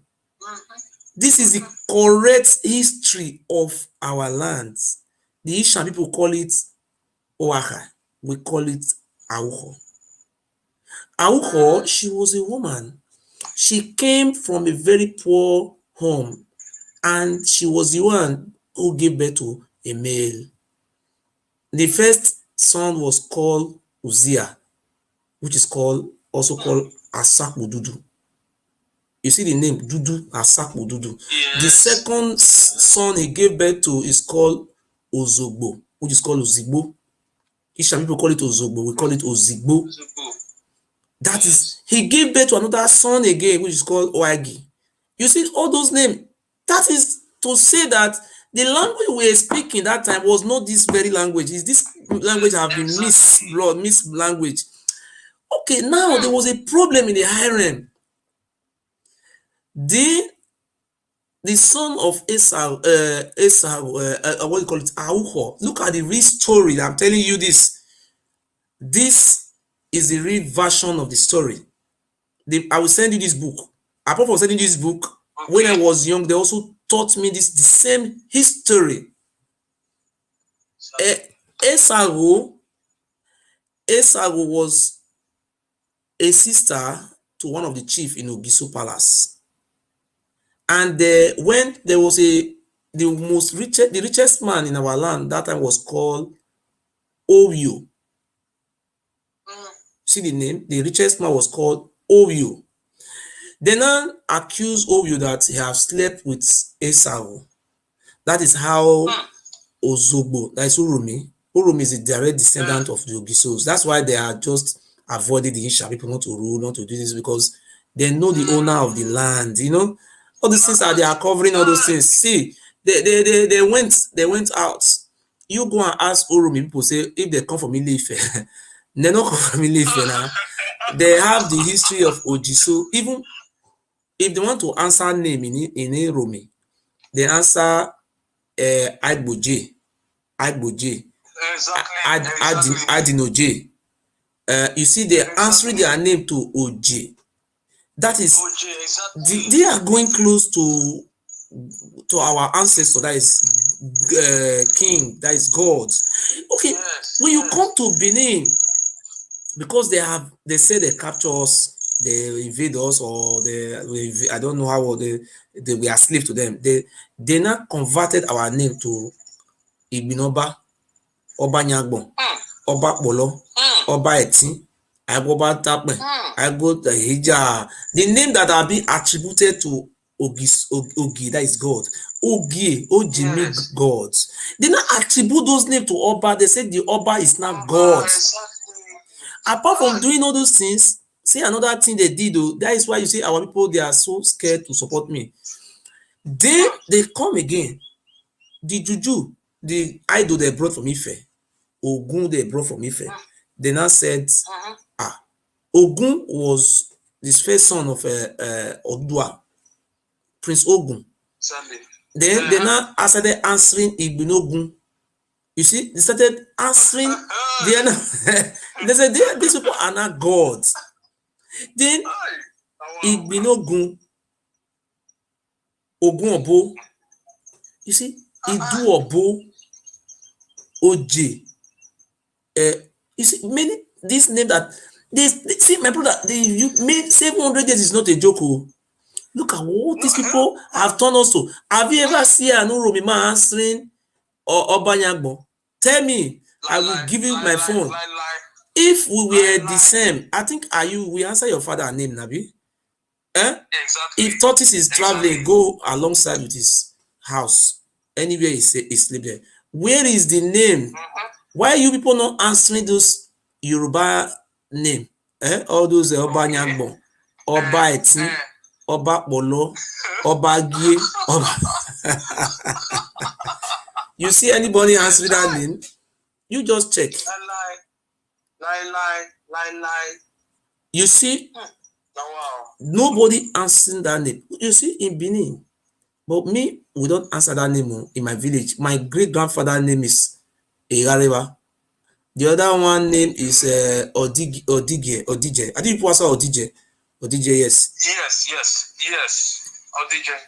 This is the correct history of our lands. The Ishan people call it Oaha. We call it Auho. Auho, she was a woman. She came from a very poor home, and she was the one who gave birth to a male. The first son was called Uzziah, which is also called Asakbududu. You see the name Dudu, Asakbududu. Yes. The second son he gave birth to is called Ozogbo, which is called Ozigbo. Ishan people call it Ozogbo, we call it Ozigbo. That is, he gave birth to another son again, which is called Oagi. You see all those names. That is to say that the language we were speaking that time was not this very language. This language have been mixed language. Okay, now there was a problem in the harem. The son of Esau, what do you call it, Auho. Look at the real story. I'm telling you this. This is the real version of the story. I will send you this book. Apart from sending this book, when I was young, they also taught me the same history. Esago was a sister to one of the chiefs in Ogiso Palace. And when there was the richest man in our land that time was called Oyo. See the name? The richest man was called Oyo. They now accuse Oyo that he have slept with Esau. That is how Ozogbo, that is Uromi. Uromi is the direct descendant of the Ogisos. That's why they are just avoiding the Isha people not to rule, not to do this, because they know the owner of the land. You know, all these things they are covering all those things. See, they went out. You go and ask Uromi people, say if they come from Ile-Ife, They not come from Ile-Ife now. They have the history of Oji. So even if they want to answer name in Iromi, they answer Agboje, Exactly. Adinoje. You see, they answering their name to Oji. That is, OJ, exactly. they are going close to our ancestor, that is king, that is God. Okay, Yes, when you yes. come to Benin, because they say they capture us, they invade us, or I don't know how they we are slave to them. They now converted our name to Igbinoba, Oba Nyagbon, Oba Polo, Oba Eti, Oba Tapen, the Hija. The name that are being attributed to Ogi, that is God. Ogi, Ojimi, Yes. God. They now attribute those names to Oba. They say the Oba is now God. Exactly. Apart from doing all those things, see another thing they did though. That is why you see our people, they are so scared to support me. They come again. The juju, the idol they brought from Ife, Ogun they brought from Ife. They now said, Ogun was the first son of Odua, Prince Ogun. Exactly. Then they now started answering Igbinogun. You see, they started answering. They are not, they said these people are not gods. Then Igbinogun, Ogun Obo. You see, Idu Obo, Oje. You see, many this name that they see my brother. You made 700 years is not a joke. Oh. Look at what these people have turned us to. Have you ever seen an Uromima answering or Oba Nyagbon? Tell me, I will give you my phone. If we were the same, I think we answer your father name, Nabi. Exactly. If tortoise is traveling, go alongside with his house. Anywhere he sleep there. Where is the name? Why you people not answering those Yoruba name? All those Oba Nyagbon, Oba Eti, Oba Polo, Oba Gie, Oba. You see anybody answering that name? You just check. Lie. You see, Wow. nobody answering that name. You see in Benin, but me, we don't answer that name in my village. My great grandfather name is Egareba. The other one name is Odije. I think people answer Odije. Odije, yes. Yes.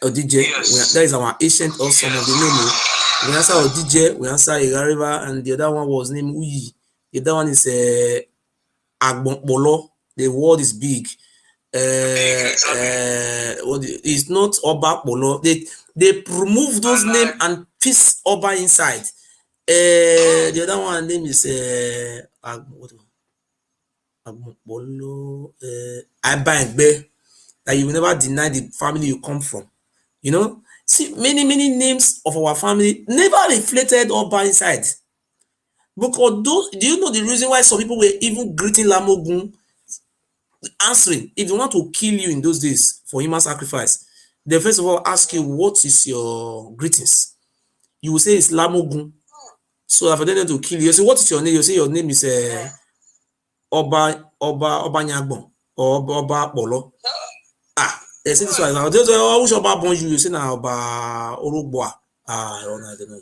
Odije. Yes. That is our ancient or some of the name. We answer Odije, we answer Egareba, and the other one was named Uyi. The other one is Agbonpolo. The word is big. It's not Oba Polo. They remove those names and piece Oba inside. The other one name is Agbonpolo. Abaegbe. That you will never deny the family you come from. You know, see many names of our family never reflected Oba inside. Because do you know the reason why some people were even greeting Lamogun? Answering, if they want to kill you in those days for human sacrifice, they first of all ask you, what is your greetings? You will say it's Lamogun. So for them to kill you say, what is your name? You say your name is Oba Nyagbon or Oba Polo. They say this one. Which Oba born you? You say na Oba Orogboa. I don't know.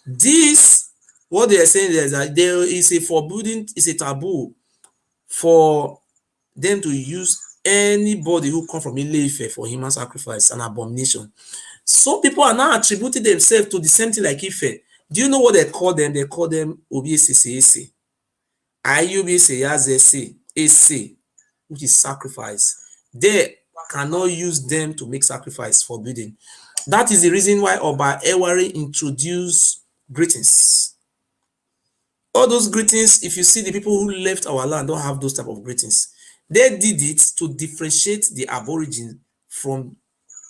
This, what they are saying is that there is a forbidden, it's a taboo for them to use anybody who come from Ile-Ife for human sacrifice, an abomination. Some people are now attributing themselves to the same thing like Ife. Do you know what they call them? They call them Obiesese. Ese, which is sacrifice. They cannot use them to make sacrifice, forbidden. That is the reason why Oba Ewuare introduced greetings. All those greetings, if you see the people who left our land don't have those type of greetings. They did it to differentiate the aborigines from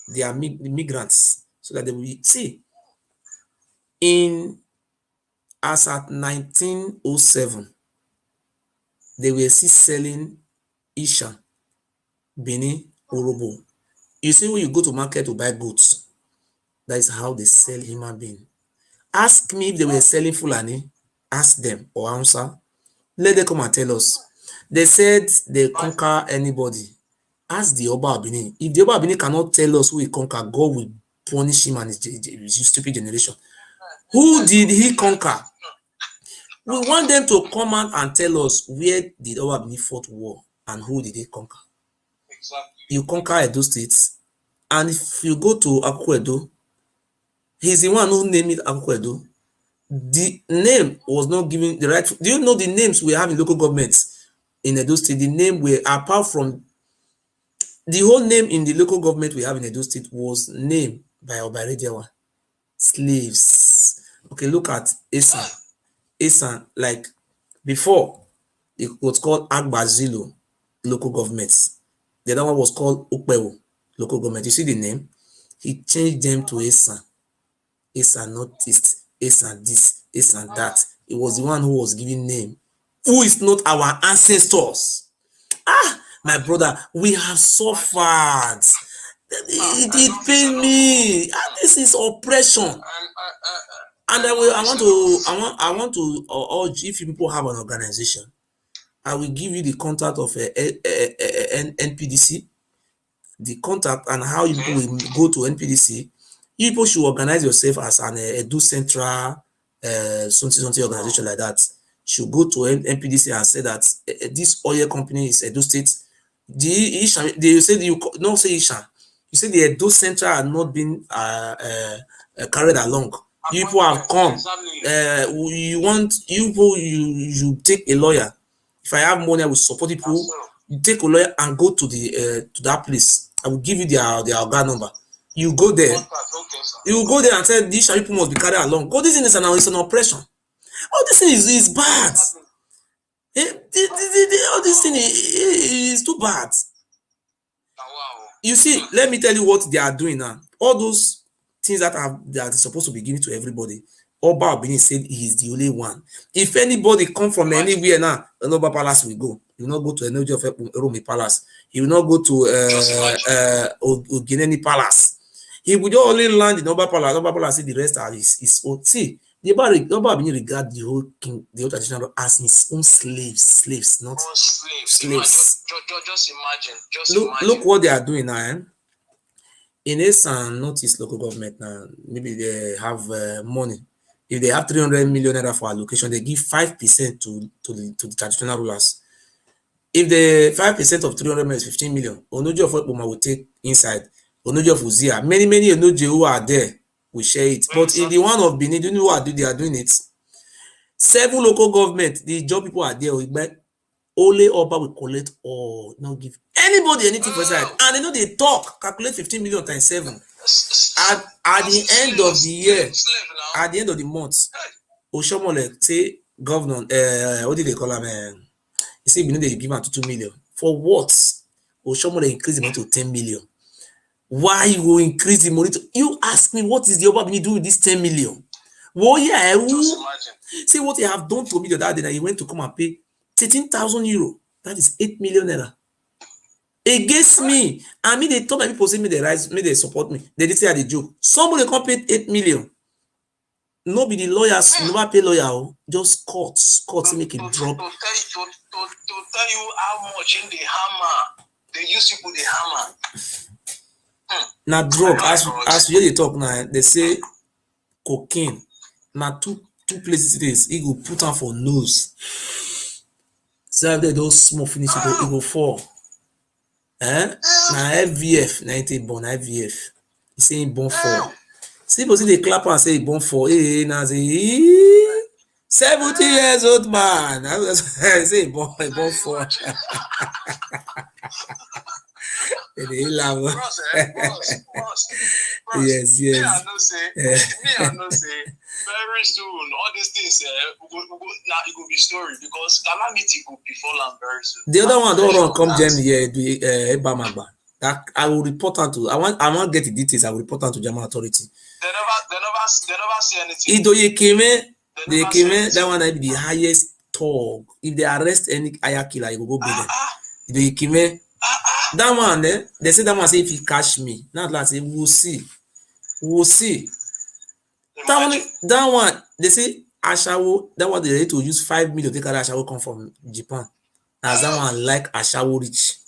their migrants, so that they will see. As at 1907, they were still selling Isha, Benin, Orobo. You see, when you go to market to buy goods, that is how they sell human being. Ask me if they were selling Fulani. Ask them, or Hausa, Let them come and tell us. They said they conquer anybody. Ask the Oba Benin. If the Oba Benin cannot tell us who he conquer, God will punish him and his stupid generation. Who did he conquer? We want them to come out and tell us where did Oba Benin fought war and who did they conquer. Exactly. You conquer Edo State, and if you go to Ekhoe, he's the one who named it Ekhoe. The name was not given the right. Do you know the names we have in local governments in Edo State? The name were, apart from the whole name in the local government we have in Edo State, was named by Oba Ewuare. Slaves. Okay, look at Esan. Esan, like before, it was called Ambassadorship local governments. The other one was called Ekhoe local government. You see the name? He changed them to Esan. Esan Northeast, Esan this, Esan that. It was the one who was giving name. Who is not our ancestors? Ah, my brother, we have suffered. It pain me. This is oppression. And I want to urge, if people have an organization, I will give you the contact of NPDC, the contact and how you people will go to NPDC. You people should organize yourself as an Edo Central something organization like that. Should go to NPDC and say that this oil company is Edo State. They say you not say Ishan. You say the Edo Central are not been carried along. You people have come. You want you people you take a lawyer. If I have money, I will support people. You take a lawyer and go to the to that place. I will give you their organ number. You go there. You will go there and say these people must be carried along. God, this thing is an oppression. All this thing is bad. All this thing is too bad. You see, let me tell you what they are doing now. All those things that are supposed to be given to everybody. Oba Benin said he is the only one. If anybody come from anywhere now, Oba Palace will go. He will not go to Energy of Rome Palace. He will not go to Ogineni Palace. He would only land in Oba Palace. Oba Palace, the rest are his own. See, the Oba Benin regard the whole king, the whole traditional as his own slaves, not slaves. Just imagine. Look what they are doing now. In Esan Northeast local government now, maybe they have money. If they have 300 million naira for allocation, they give 5% to the traditional rulers. If the 5% of 300 million is 15 million, Onoji of Ekpoma will take inside. Onoji of Uzia, many Onoji who are there will share it. But in the one of Benin, do you know what they are doing it? 7 local government, the job people are there. Only Oba will collect or not give anybody anything for side. And they know they talk, calculate 15 million times 7. At the end of the year, at the end of the month, Oshomole say governor, what did they call him? He said they give him to 2 million. For what? Oshomole increase the money to 10 million. Why you will increase the money to? You ask me, what is the Oba Benin do with this 10 million? Well, yeah, see what he have done to me the other day. He went to come and pay 13,000 euro. That is 8 million naira. Against me. I mean, they told my people, say me they rise, me they support me. They did say the joke. Somebody come pay 8 million. Nobody lawyers, never pay lawyer. Just courts make it drop. To tell you how much in the hammer they use people the hammer. Now drug, as we talk now, they say cocaine. Now two places it is. It go put on for nose. So after those small finish, it go fall. Now FVF, 90 born IVF. He say he born fall. See, people see they clap and say he born fall. Hey, now say 70 years old man. I say he born fall. They laugh. Yes. Me, I know say. Very soon, all these things now it will be story because calamity will befall them very soon. The other one don't run come Germany here. Ebamagba. That I will report on to. I want get the details. I will report on to German authority. They never say anything. They came. That one might be the highest thug. If they arrest any higher killer, you will go beat them. They came. That one, they say that one say if he catch me, not like say we'll see. That one, they say Ashawo, that one they ready to use 5 million to take Ashawo come from Japan. As that one like Ashawo rich.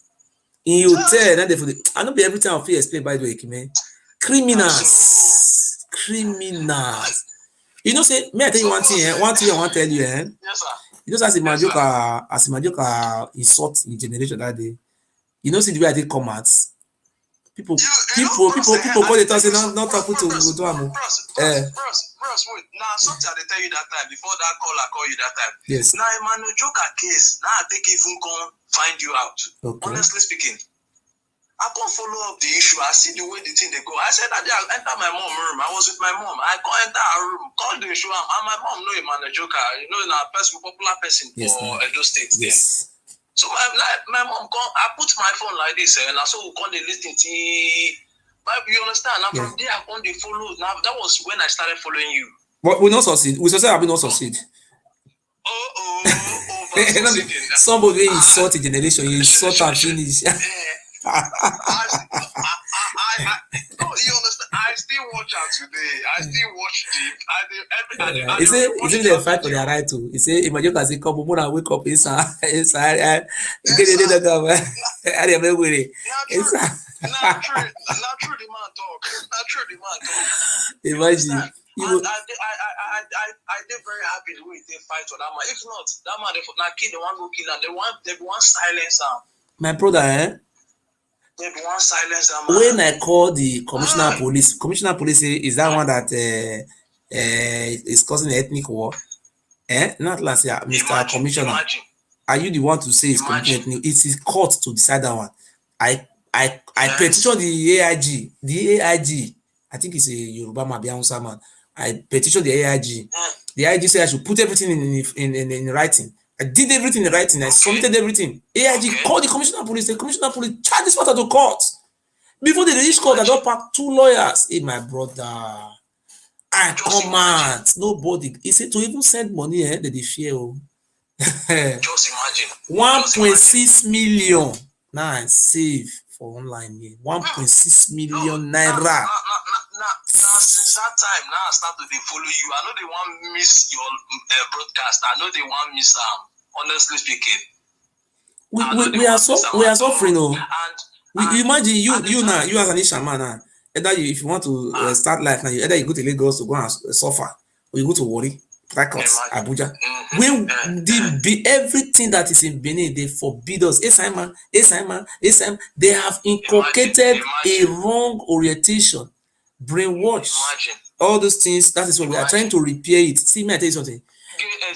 In hotel, then they I know be every time I feel explain by the way, man. Criminals. Criminals. You know, say, may I tell you one thing, one thing I want to tell you, Yes, sir. you know, as Majoka insult in generation that day. You know, see the way I did comments. People call it us not talking to Bros, wait. Now, something I tell you that time, before that call, I call you that time. Yes. Now, Emmanuel Joker case, now I think even come find you out. Okay. Honestly speaking. I can't follow up the issue. I see the way the thing they go. I said that day I enter my mom's room. I was with my mom. I go enter her room, call the issue, and my mom know Emmanuel Joker. You know, a popular person for Edo State. Yes. So my mom come, I put my phone like this, and I saw come they listen to. You understand? Now from there I come they follow. Now that was when I started following you. But we not succeed. We succeed. I will not succeid. Somebody insult a generation. You insult and finish. No, you understand? I still watch her today. I still watch it. He say they fight for their right to. He say imagine can say come more and wake up inside. Get it come. I dey make worry. Not true the man talk. Imagine. I did very happy the way they fight for that man. If not, that man they kill the one who kill him. They want silence him. My brother, They want silence that man. when I call the commissioner police say is that one that is causing ethnic war? Not last year, Mr. Commissioner. Imagine. Are you the one to say it's ethnic? It is court to decide that one. I petition the AIG. The AIG, I think it's a Yoruba Mabiansa man. I petition the AIG. The AIG said I should put everything in writing. I did everything in writing. I submitted everything. AIG called the commissioner of police. The commissioner of police charged this matter to court. Before they reach court, I don't pack 2 lawyers. Hey, my brother. I command. Nobody. He said to even send money, that they fear. Just imagine. 1.6 million. Now I save for online here. 1.6 million naira. Now, since that time, now I start to follow you. I know they want miss your broadcast. I know they want miss honestly speaking. We are suffering. And imagine you now, you as an Ishaman now. Either if you want to start life now, either you go to Lagos to go and suffer, or you go to Warri, Abuja. When the everything that is in Benin, they forbid us. They have inculcated a wrong orientation, brainwash, all those things. That is what we are trying to repair it. See, me I tell you something.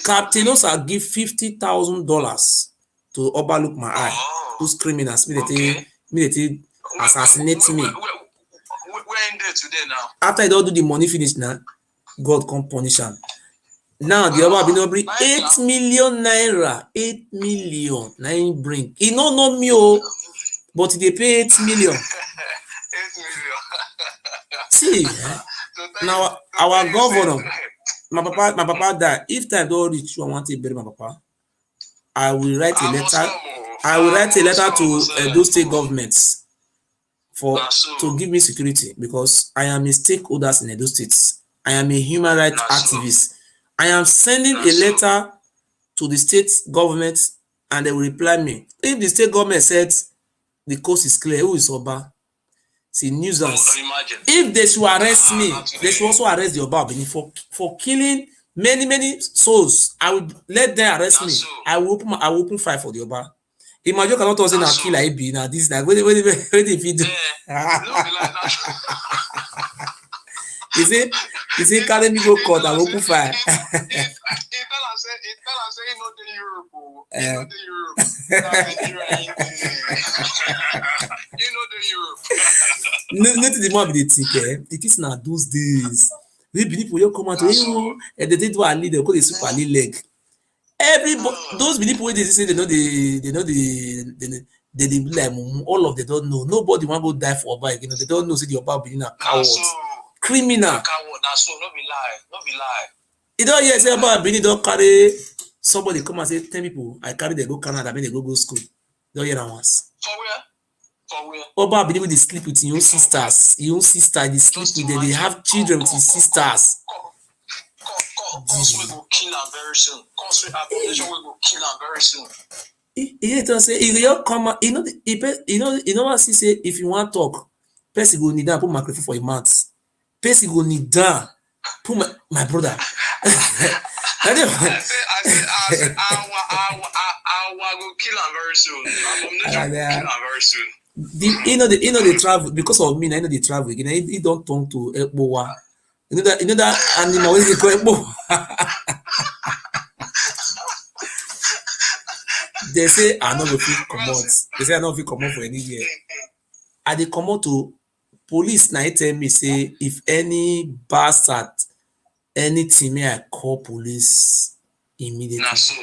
Captain Osa give $50,000 to Oba look my eye. Those criminals, they assassinate me. We're in there today now. After they don't do the money finish now, God come punish them. Now the Oba been bring 8 million naira. 8 million. Now he bring. He no know me, but they pay 8 million. 8 million. See, now our governor, my papa died. If time don't reach you, I want to bury my papa. I will write a letter. I will write a letter to those state governments to give me security, because I am a stakeholder in Edo States. I am a human rights activist. I am sending a letter to the state government, and they will reply me. If the state government said the coast is clear, who is Oba? See, nuisance. If they should arrest me, they should also arrest the Oba Benin for killing many souls. I will let them arrest me. I will open fire for the Oba. Imagine cannot also now kill like be now. This like what if you do? He say carry me go court and open fire. Not the more be the think. It is now those days. We people you come out and they do a lead. They call it super lead leg. Everybody, those people they say they know they like all of them don't know. Nobody want to go die for Oba again. They don't know. Say the Oba being a coward, criminal. That's so. Not be lie. You don't hear say Oba Benin don't carry somebody come and say 10 people. I carry they go Canada, then they go school. Don't hear that once. For where? Oba Benin they sleep with your own sisters. Your own sister they sleep with them. They have children with his sisters. Cause we go kill am very soon. Cause we abomination we go kill am very soon. He don't say if you come out, you know what she say, if you want talk, person go kneel down, put microphone for your mouth. Person go kneel down, put my brother. I say, I go kill am very soon. Abomination go kill am very soon. They travel because of me. I know they travel again. He don't turn to Ekhoe. You know that animal wey dey call Ekhoe. They say I no go fit comot. They say I no fit comot for anywhere. I dey comot to police. Na he tell me say if any bastard anything, may I call police immediately. Na so.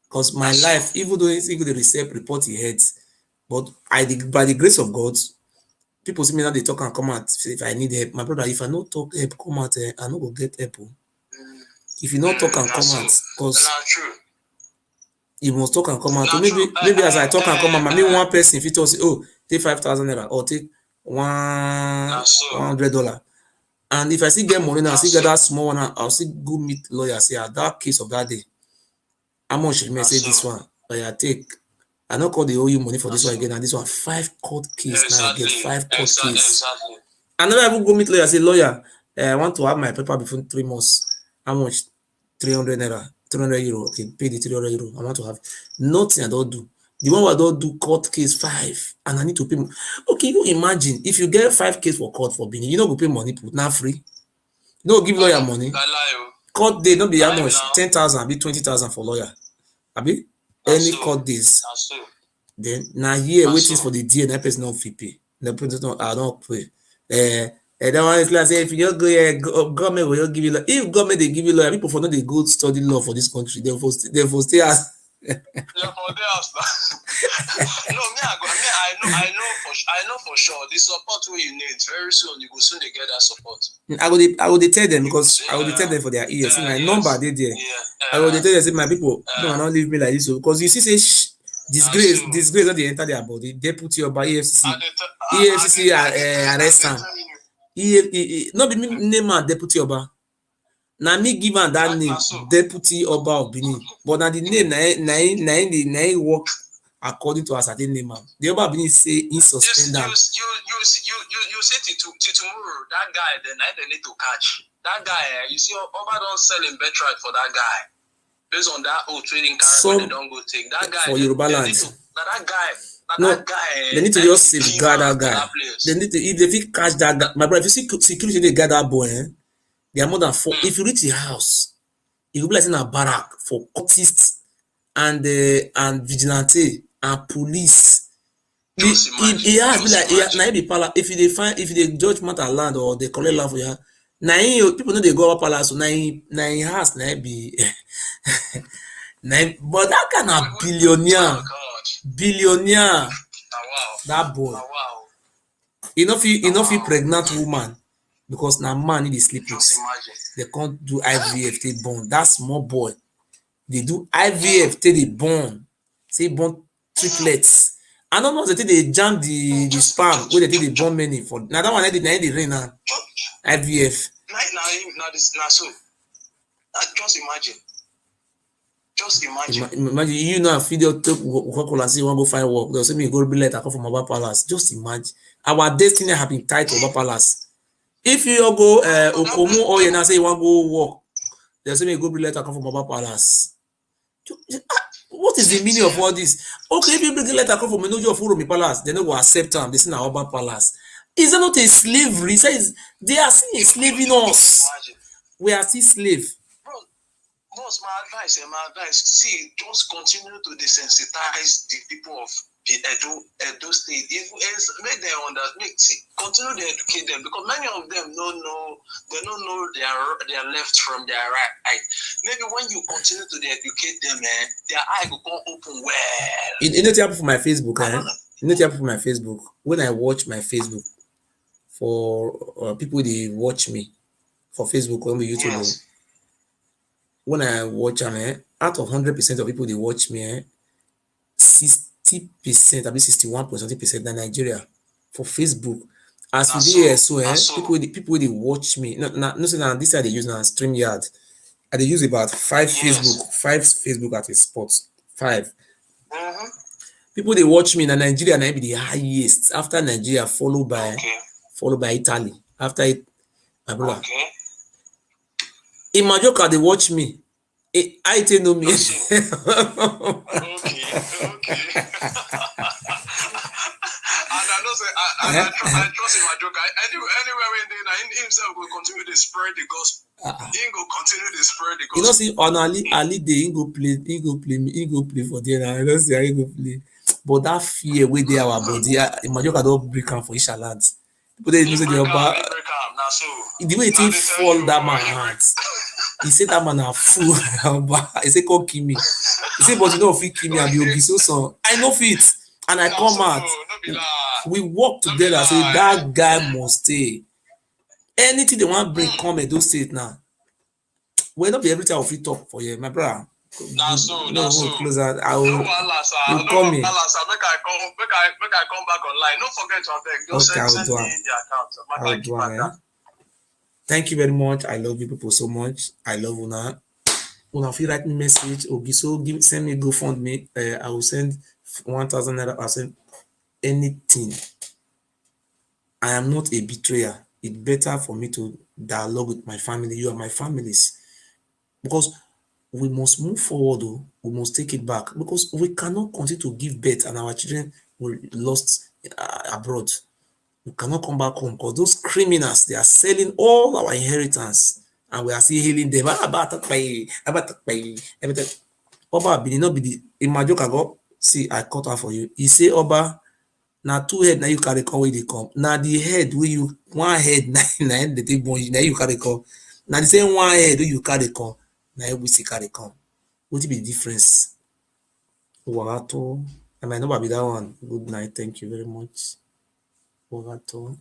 Because my life, even though it's going to receive report he heads, but by the grace of God, people see me now they talk and come out. If I need help, my brother, if I not talk help, come out, I no go get help. If you not talk and come out, because you must talk and come out. So maybe as I talk and come out, maybe one person if it was oh take 5,000 naira or take $100. And if I still get money now, I still get that small one, I'll still go meet lawyer, say that case of that day. How much should me say this one? I take. I not call the owe you money for this one again, and this one 5 court case now. I get 5 court case. Exactly. I never even go meet lawyer. Say lawyer, I want to have my paper before 3 months. How much? 300 naira, 300 euro. Okay, pay the 300 euro. I want to have nothing. I don't do. The one I don't do court case 5, and I need to pay. Okay, you imagine if you get 5 case for court for Benin, you don't go pay money put now free. You don't give lawyer money. Court day don't be how much? 10,000, be 20,000 for lawyer. Abi any court days. Then now here waiting for the day, that person not fit pay. The person don't I don't pay. That one is like say if you just go here, government will give you law. If government they give you law, people for not they go study law for this country. They for stay as. No, me I know for sure the support where you need very soon you will soon they get that support. I will tell them because I will tell them for their ears. See my number they there. I will tell them say my people don't leave me like this because you see say disgrace that they enter their body. Deputy Oba EFCC arrest am. Not be me name am Deputy Oba. Now me give am that name, Deputy Oba of Benin. But now the name na work according to a certain name. The Oba of Benin say he suspend am. You say till tomorrow that guy then they need to catch. That guy, you see Oba don't sell him Betrayal for that guy. Based on that old trading car they don't go take. That guy for Yoruba land. That guy. They need to just safeguard that guy. They need to if they fit catch that guy. My brother, if you see security they got that boy, they are more than 4. If you reach the house, it will be like in a barrack for cultists and vigilante and police. He has be like now be palace. If they judge matter land or they collect land for you, now people know they go up palace. So now he has now be but that kind of billionaire. That boy. He not feel pregnant woman. Because now man need to sleep with. They can't do IVF, they born. That small boy. They do IVF, they born. Say born triplets. I don't know they jam the sperm where they born many for. Now that one I did the rain now. IVF. Now so. Just imagine. Imagine you know a video take Coca-Cola say you want to go find work. They'll say me go be like I come from Oba Palace. Just imagine. Our destiny have been tied to Oba Palace. If you go Okomu or you now say you want to go work, they'll say me go be letter come from Oba Palace. What is the meaning of all this? Okay, if you bring a letter come from Menojo of Uromi Palace, they don't go accept them. They say na Oba Palace. Is that not a slavery? They are still enslaving us. We are still slave. Boss, my advice, see, just continue to desensitize the people of the Edo State. Make them continue to educate them because many of them don't know their left from their right. Maybe when you continue to educate them, their eye will come open well. You know what happened for my Facebook, You know what happened for my Facebook? When I watch my Facebook for people they watch me for Facebook on YouTube. Yes. When I watch them, out of 100% of people they watch me, 60%, I mean 61.something% in Nigeria for Facebook. As we did so people they watch me. No, say now this side they use now StreamYard. I dey use about 5 Facebook at a spot. 5. People they watch me in Nigeria na be the highest. After Nigeria, followed by Italy. After it, my brother. In Majoka, they watch me. I tell no me. Okay. And I know say I trust him Majoka. Anywhere when they himself will continue to spread the gospel. He go continue to spread the gospel. You know, see on Ali day he go play for there. I don't see how he go play. But that fear wey dey our body, Majoka don break am for Isha land. People dey know say the Oba, the way he fall that man heart. He said that man a fool. He said, come kill me. He said, but you know fit kill me and be so. I know fit. And I come out. We work together. Say that guy must stay. Anything they want bring come Edo State now. Well, not be everything I will fit talk for you, my brother. Closer. I will. You call me. Make I come back online. Don't forget to beg. Just send me the account. I will do it. Thank you very much. I love you people so much. I love Una. Una, if you write me message or send me GoFundMe, I will send 1,000 naira. I'll send anything. I am not a betrayer. It's better for me to dialogue with my family. You are my families. Because we must move forward, though. We must take it back. Because we cannot continue to give birth and our children were lost abroad. We cannot come back home because those criminals, they are selling all our inheritance and we are still hailing them. Oba Benin not be the in my joke I go see I cut off for you. He say Oba now 2 head now you carry come where they come. Now the head where you 1 head now the take born now you carry come. Now the same 1 head where you carry come now we see carry come. What be the difference? Wagato. I might not be that one. Good night. Thank you very much. Wagato.